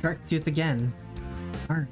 Shark tooth again. Alright.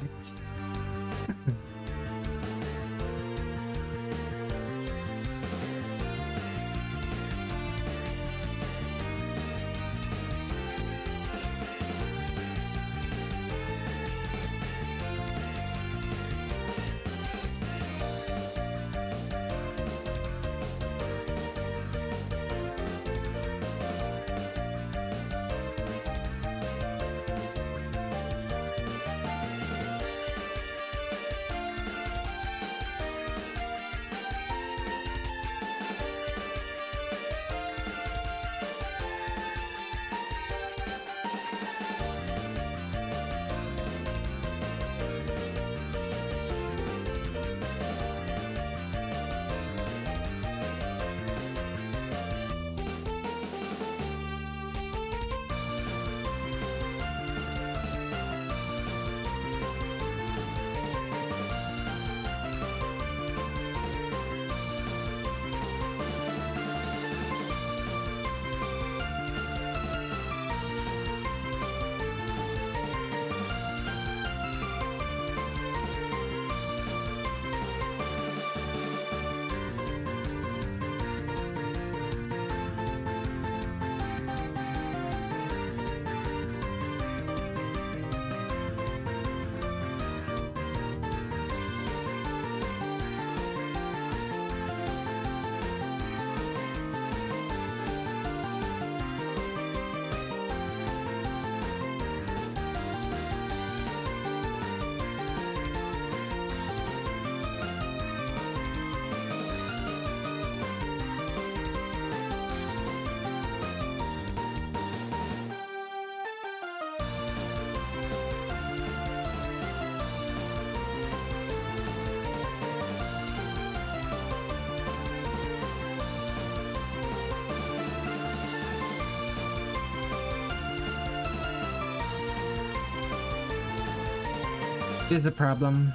is a problem.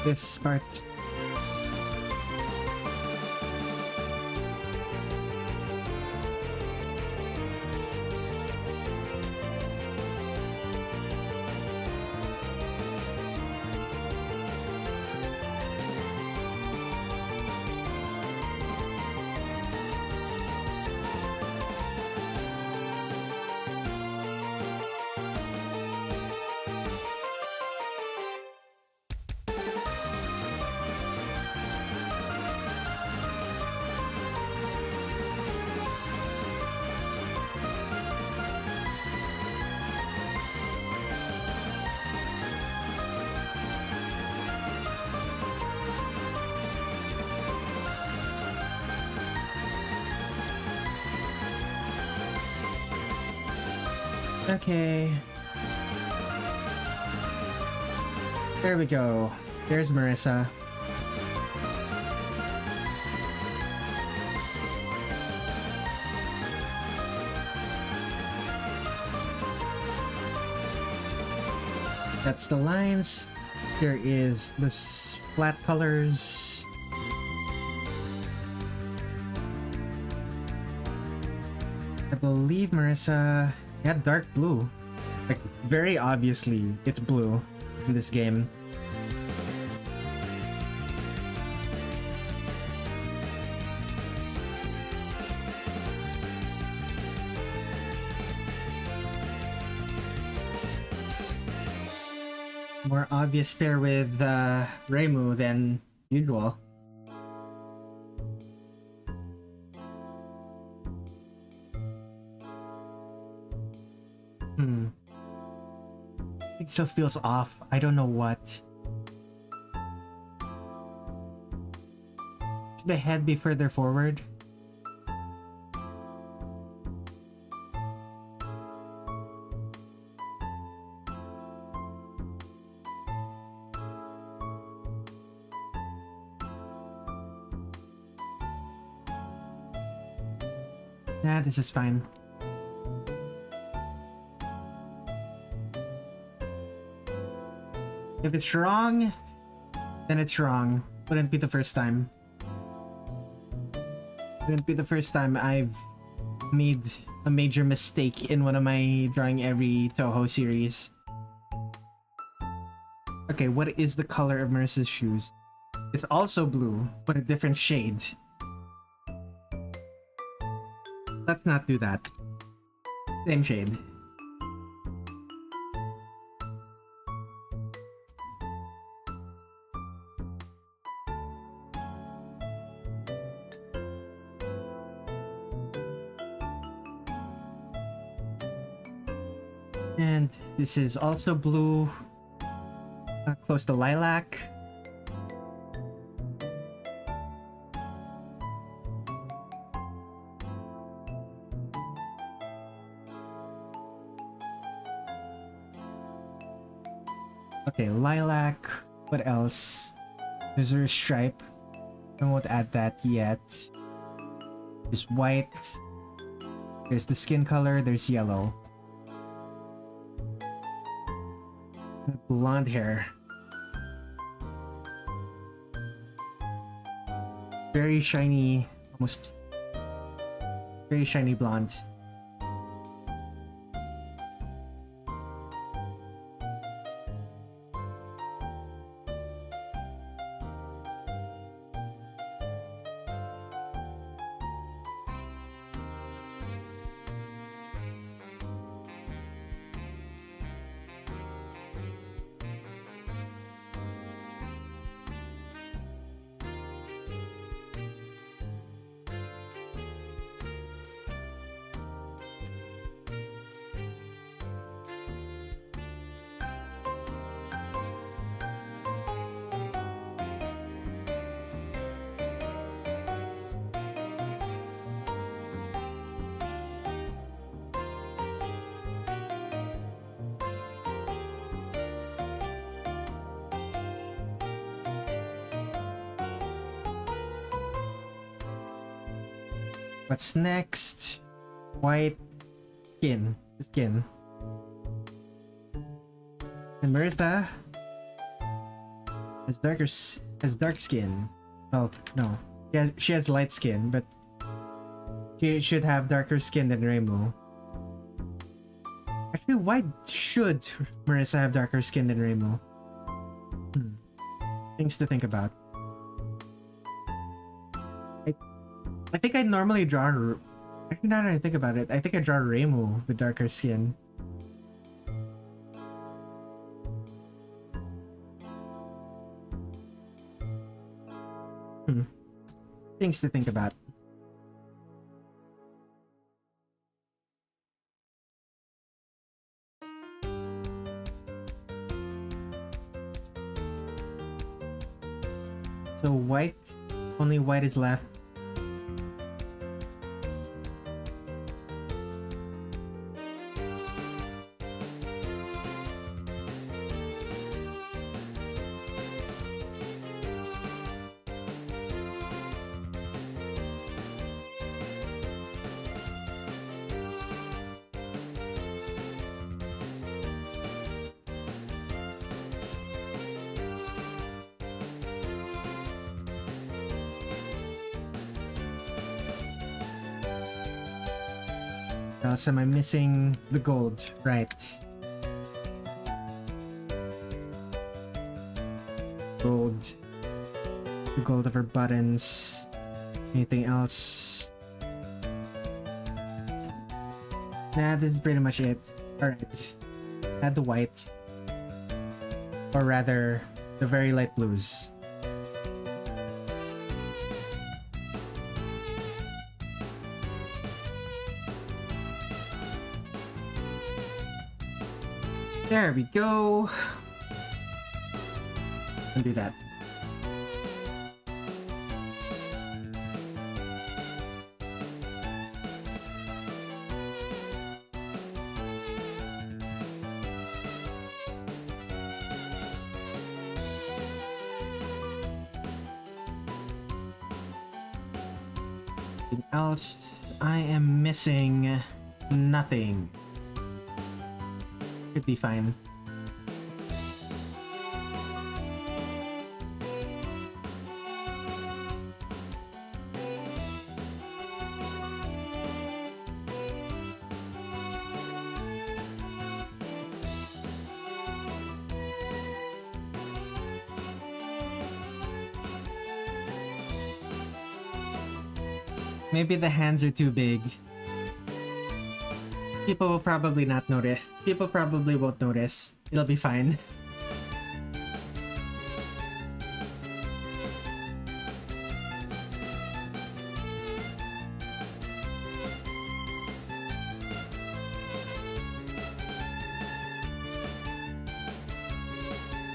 This part. Okay. There we go. There's Marisa. That's the lines. Here is the flat colors. I believe Marisa had dark blue. Like, very obviously, it's blue in this game. More obvious pair with Reimu than usual. It still feels off. I don't know what. Should the head be further forward? Nah, this is fine. If it's wrong, then it's wrong. Wouldn't be the first time. Wouldn't be the first time I've made a major mistake in one of my Drawing Every Touhou series. Okay, what is the color of Marisa's shoes? It's also blue, but a different shade. Let's not do that. Same shade. And this is also blue, close to lilac. Okay, lilac. What else? There's a stripe. I won't add that yet. There's white. There's the skin color. There's yellow. Blonde hair. Very shiny, almost very shiny blonde. What's next? White skin. And Marisa has dark skin. Oh no, yeah, she has light skin, but she should have darker skin than Reimu. Actually, why should Marisa have darker skin than Reimu? Things to think about. I think I normally draw. Actually, now that I think about it, I think I draw Reimu with darker skin. Things to think about. So white, only white is left. Else am I missing the gold? Right. Gold. The gold of her buttons. Anything else? Nah, this is pretty much it. Alright. Add the white. Or rather, the very light blues. There we go. And do that. Anything else? I am missing nothing. Should be fine. Maybe the hands are too big. People will probably not notice. People probably won't notice. It'll be fine.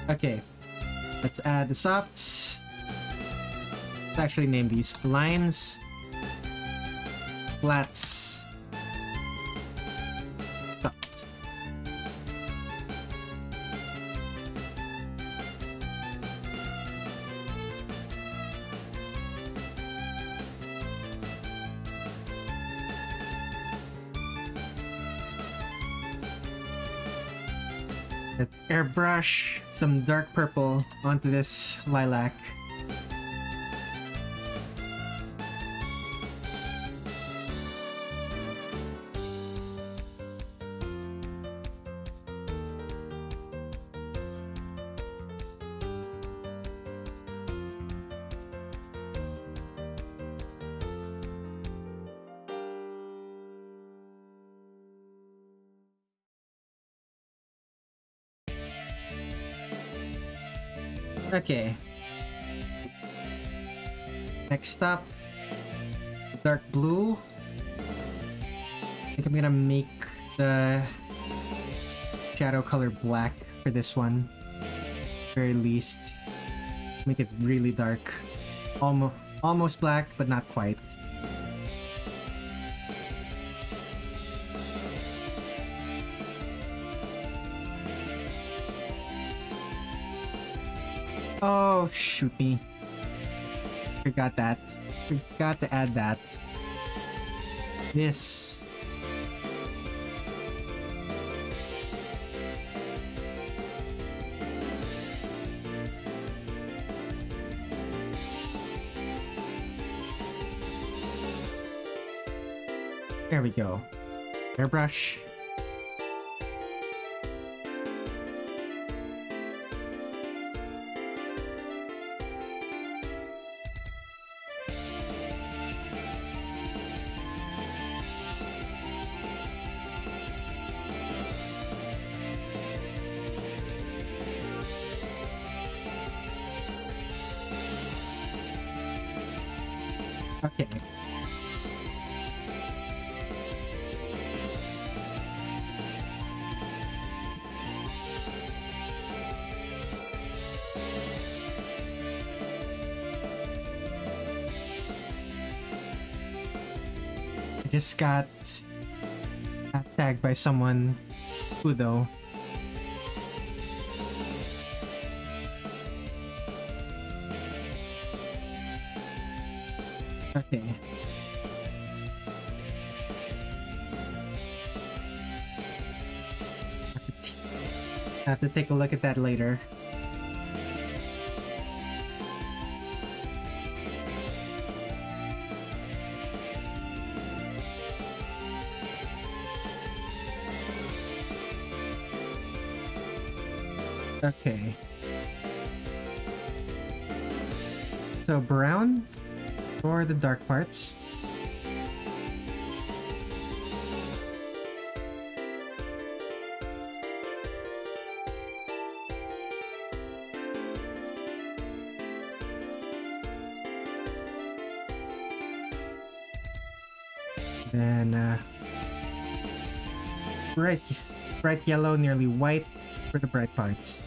Okay. Let's add the softs. Let's actually name these lines. Flats. Let's airbrush some dark purple onto this lilac. Okay. Next up, dark blue. I think I'm gonna make the shadow color black for this one. Very least. Make it really dark. Almost black, but not quite. Oh, shoot me. Forgot that. Forgot to add that. This. There we go. Airbrush. Okay. I just got tagged by someone. Who though? Okay. I have to take a look at that later. Okay. So brown for the dark parts. Then bright yellow, nearly white for the bright parts.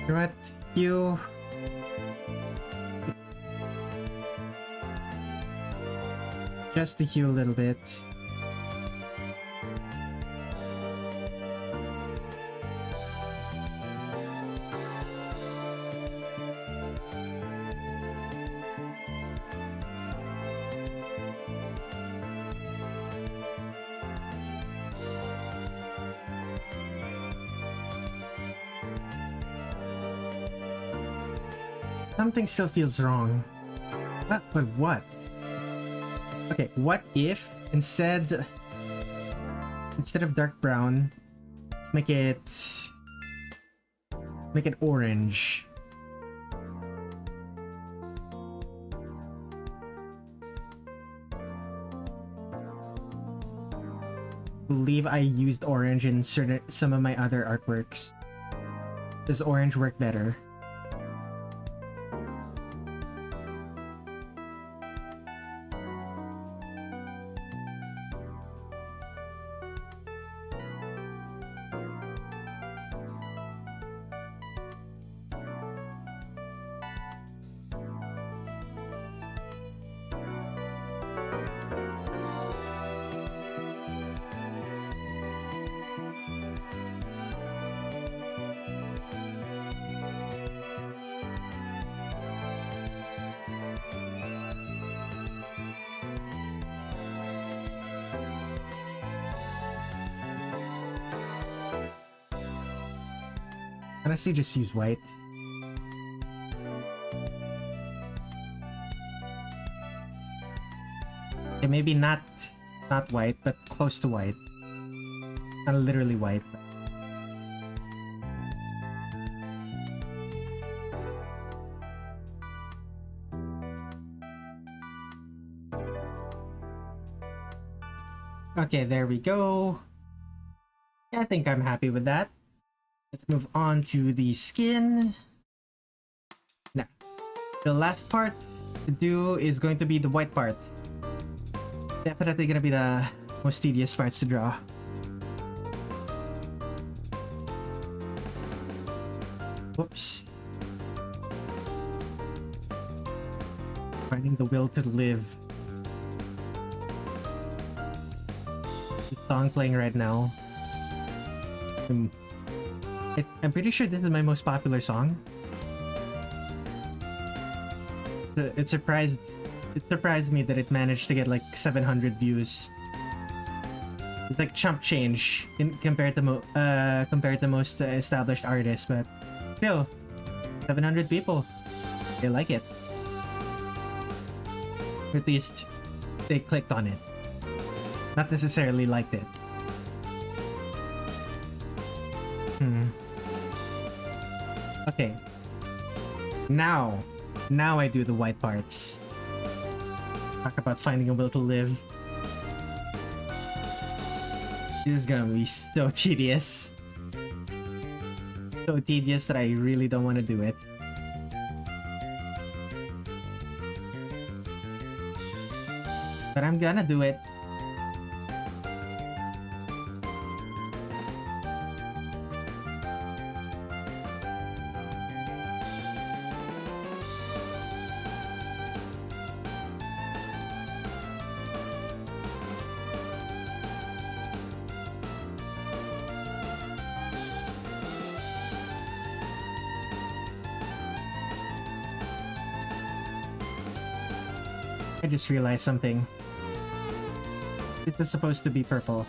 You know what? You... Just to hue a little bit. Something still feels wrong. But what? Okay, what if instead of dark brown, let's make it orange. I believe I used orange in some of my other artworks. Does orange work better? Honestly, just use white. Okay, maybe not Not white, but close to white. Not literally white. Okay, there we go. Yeah, I think I'm happy with that. Let's move on to the skin. Now, the last part to do is going to be the white part. Definitely gonna be the most tedious parts to draw. Whoops. Finding the will to live. The song playing right now. I'm pretty sure this is my most popular song. So it surprised me that it managed to get like 700 views. It's like chump change compared to most established artists, but still, 700 people, they like it. At least they clicked on it, not necessarily liked it. Okay, now I do the white parts. Talk about finding a will to live. This is gonna be so tedious. So tedious that I really don't want to do it. But I'm gonna do it. I just realized something. This is supposed to be purple.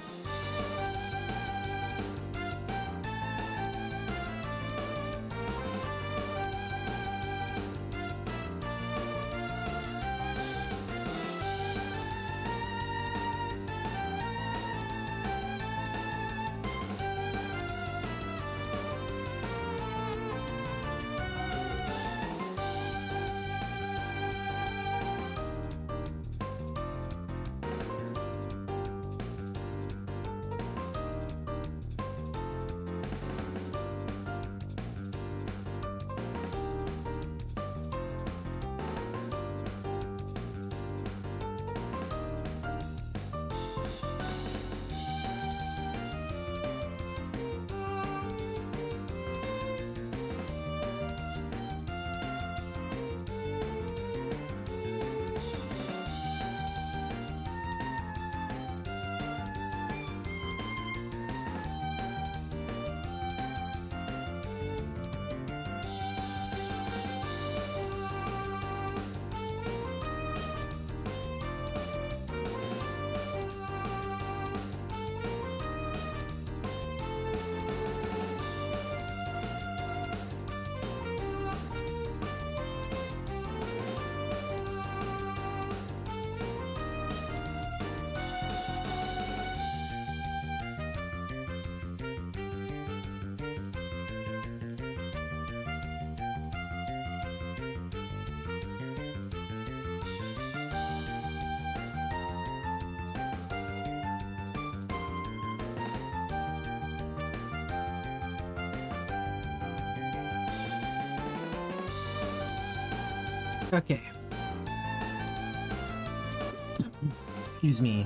Okay. Excuse me.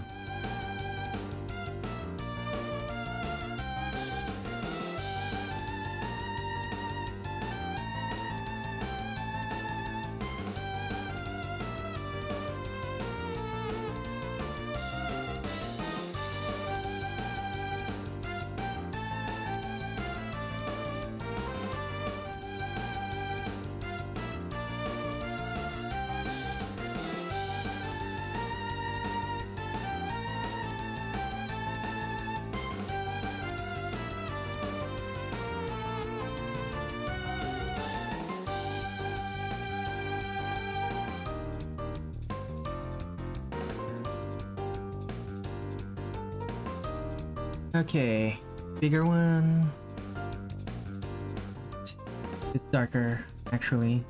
Okay, bigger one. It's darker, actually.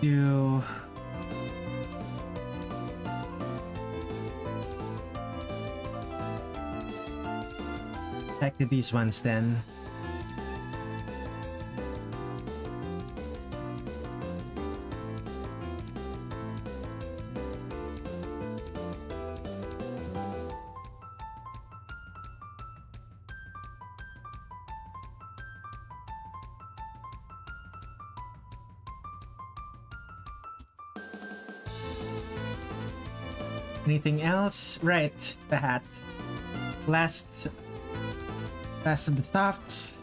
Do back to these ones then. Anything else? Right, the hat. Last of the softs.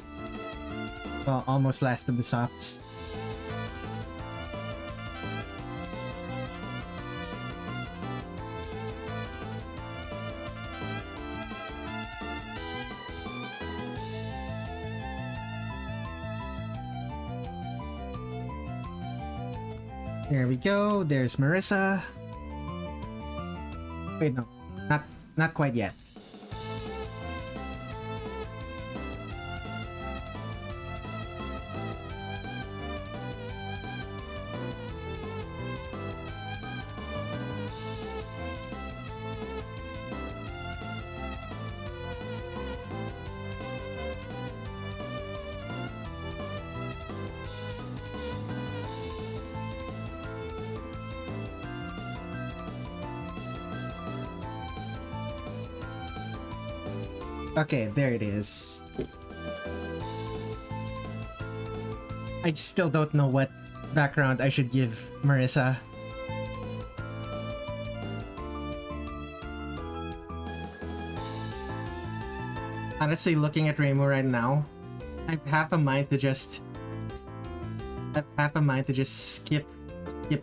Well, almost last of the softs. There we go. There's Marisa. Wait, no, not quite yet. Okay, there it is. I still don't know what background I should give Marisa. Honestly, looking at Reimu right now, I have half a mind to just skip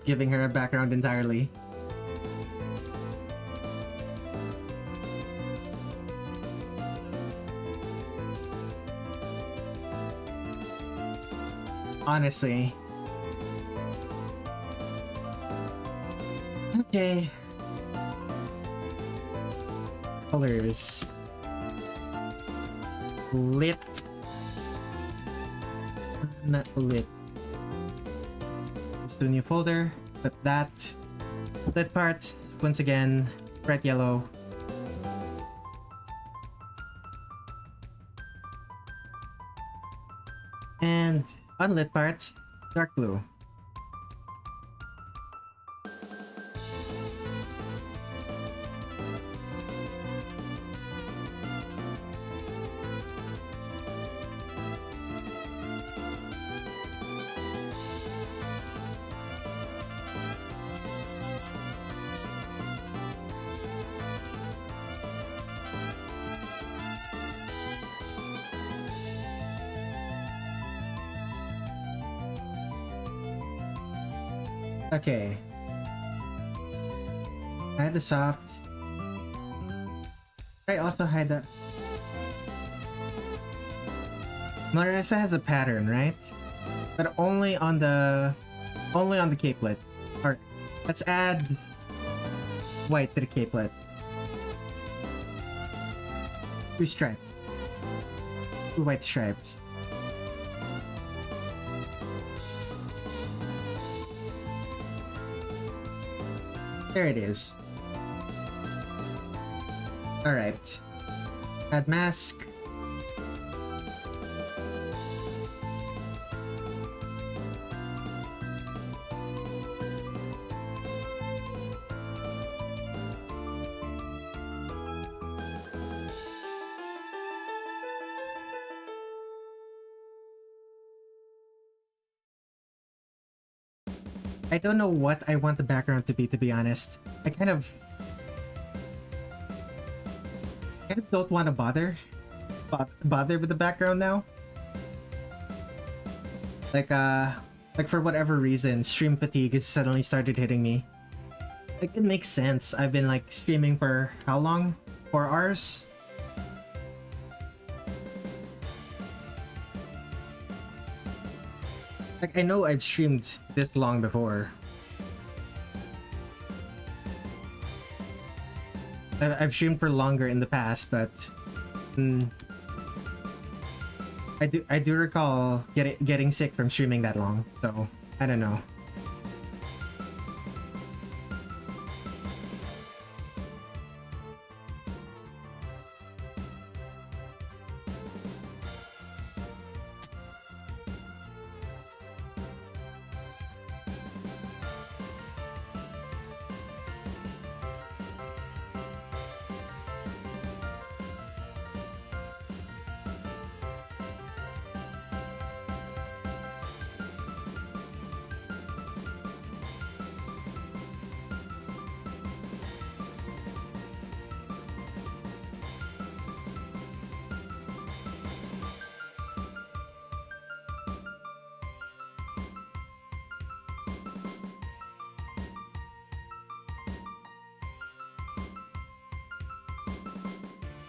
giving her a background entirely. Honestly. Okay. Colors. Lit. Not lit. Let's do a new folder. Put that. Lit parts, once again, bright yellow. And unlit parts, dark blue. Okay. Hide the soft. I also hide the... Marisa has a pattern, right? But only on the capelet. Or let's add white to the capelet. 2 stripes. 2 white stripes. There it is. Alright. Add mask. I don't know what I want the background to be honest. I kind of kind of don't want to bother with the background now. Like for whatever reason, stream fatigue has suddenly started hitting me. Like, it makes sense. I've been like streaming for how long? 4 hours? Like, I know I've streamed this long before. I've streamed for longer in the past, but I do recall getting sick from streaming that long, so I don't know.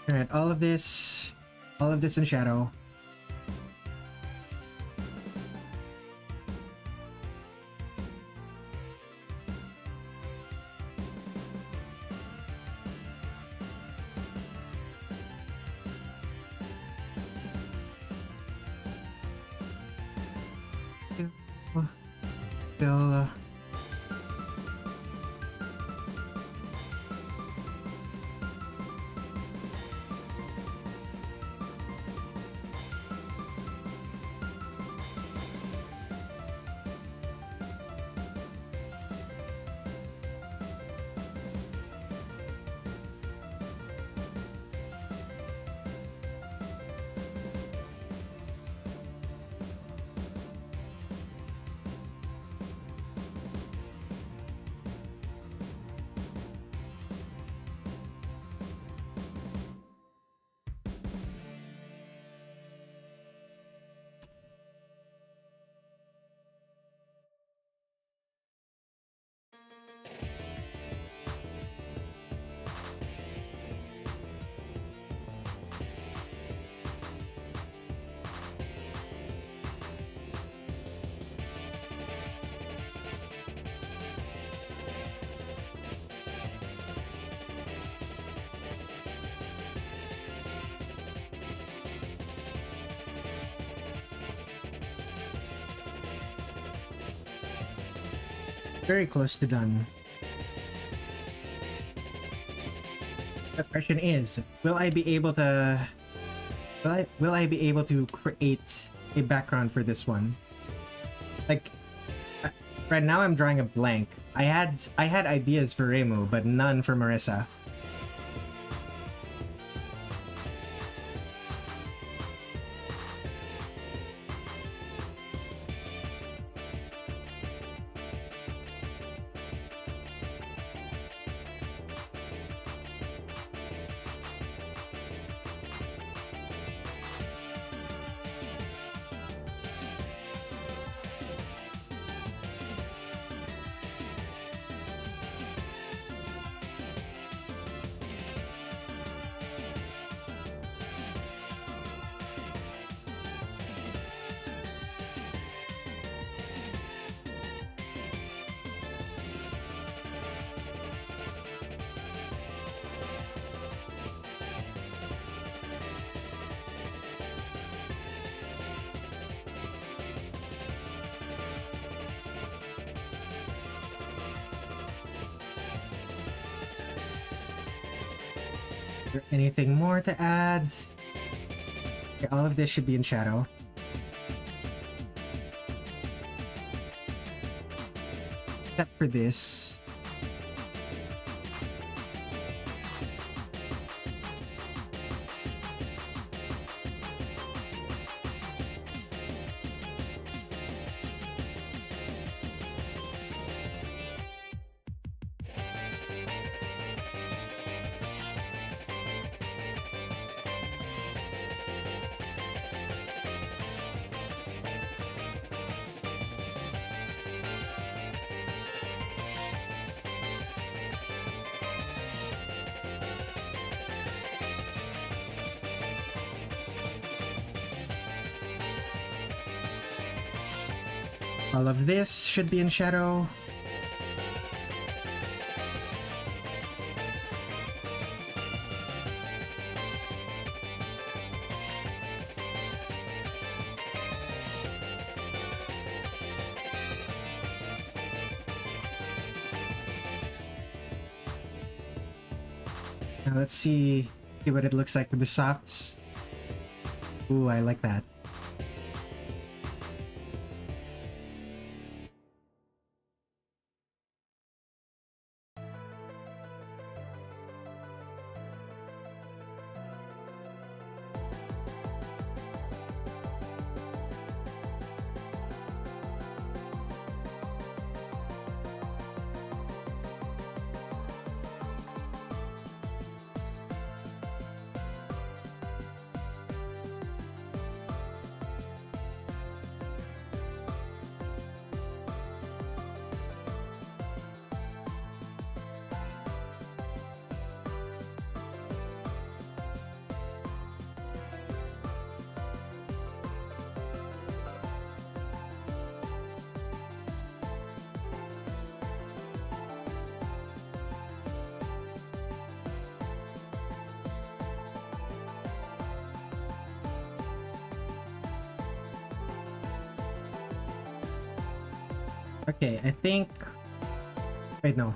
Alright, all of this in shadow. Still, very close to done. The question is, will I be able to create a background for this one? Like, right now I'm drawing a blank. I had ideas for Reimu, but none for Marisa. Is there anything more to add? Okay, all of this should be in shadow. Except for this. All of this should be in shadow. Now let's see what it looks like with the softs. Ooh, I like that. Okay, I think... Wait, no.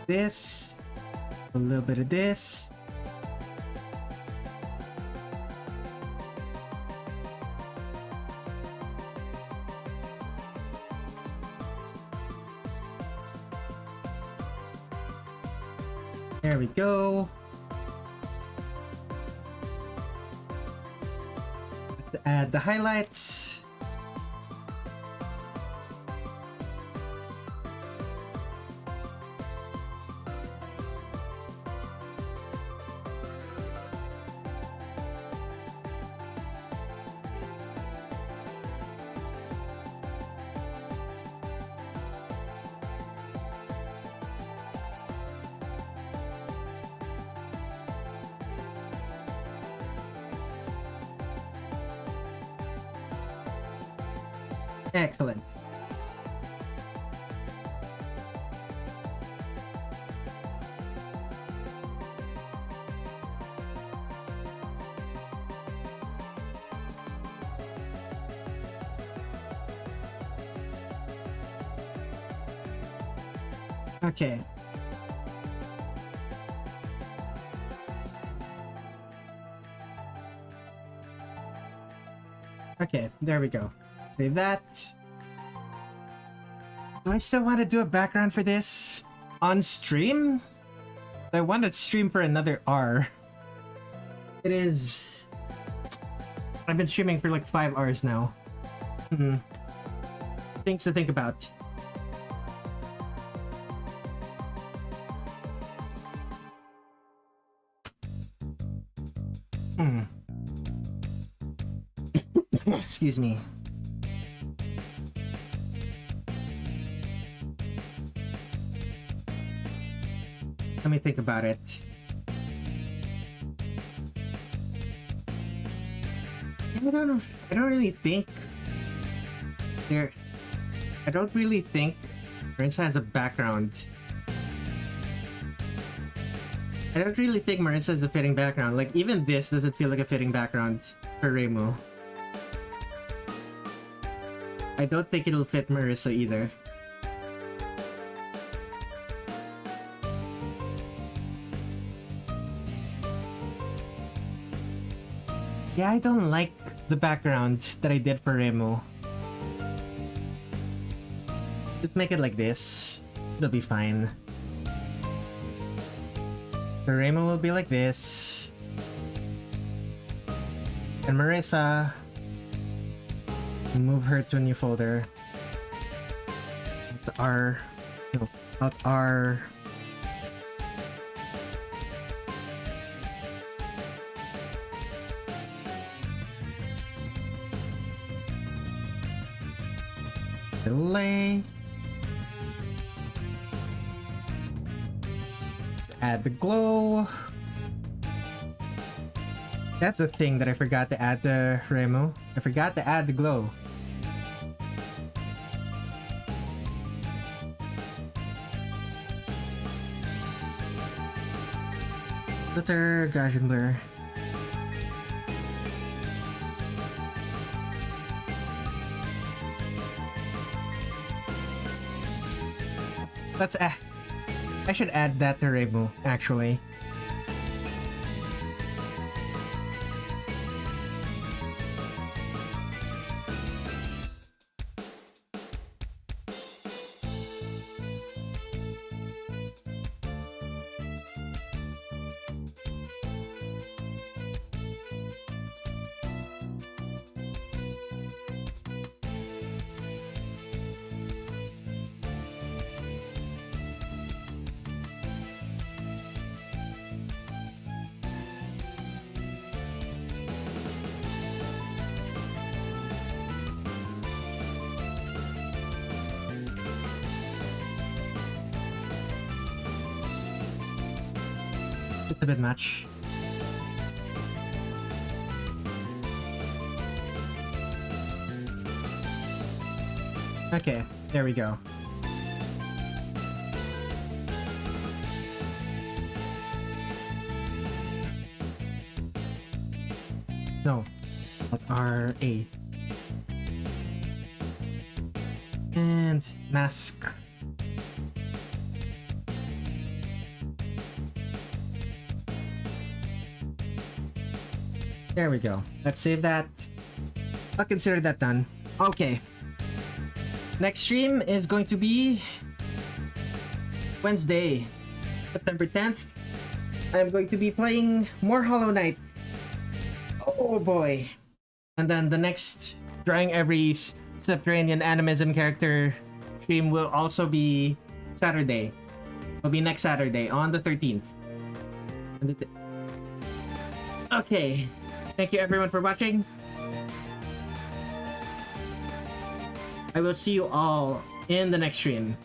This. A little bit of this. There we go. Let's add the highlights. Excellent. Okay. Okay, there we go. Save that. Do I still want to do a background for this on stream? I want to stream for another R. It is... I've been streaming for like 5 hours now. Things to think about. Excuse me. Let me think about it. I don't really think Marisa has a background. I don't really think Marisa is a fitting background. Like, even this doesn't feel like a fitting background for Reimu. I don't think it'll fit Marisa either. Yeah, I don't like the background that I did for Reimu. Just make it like this. It'll be fine. The Reimu will be like this. And Marisa, move her to a new folder. Alt R. No, Alt R. Delay. Just add the glow. That's a thing that I forgot to add to Reimu. I forgot to add the glow. Luther Gajendler. Let's I should add that to Reimu, actually. It's a bit much. Okay, there we go. No, R-A. And mask. There we go. Let's save that. I'll consider that done. Okay. Next stream is going to be Wednesday, September 10th. I'm going to be playing more Hollow Knight. Oh boy. And then the next Drawing Every Subterranean Animism character stream will also be Saturday. It'll be next Saturday on the 13th. Okay. Thank you everyone for watching. I will see you all in the next stream.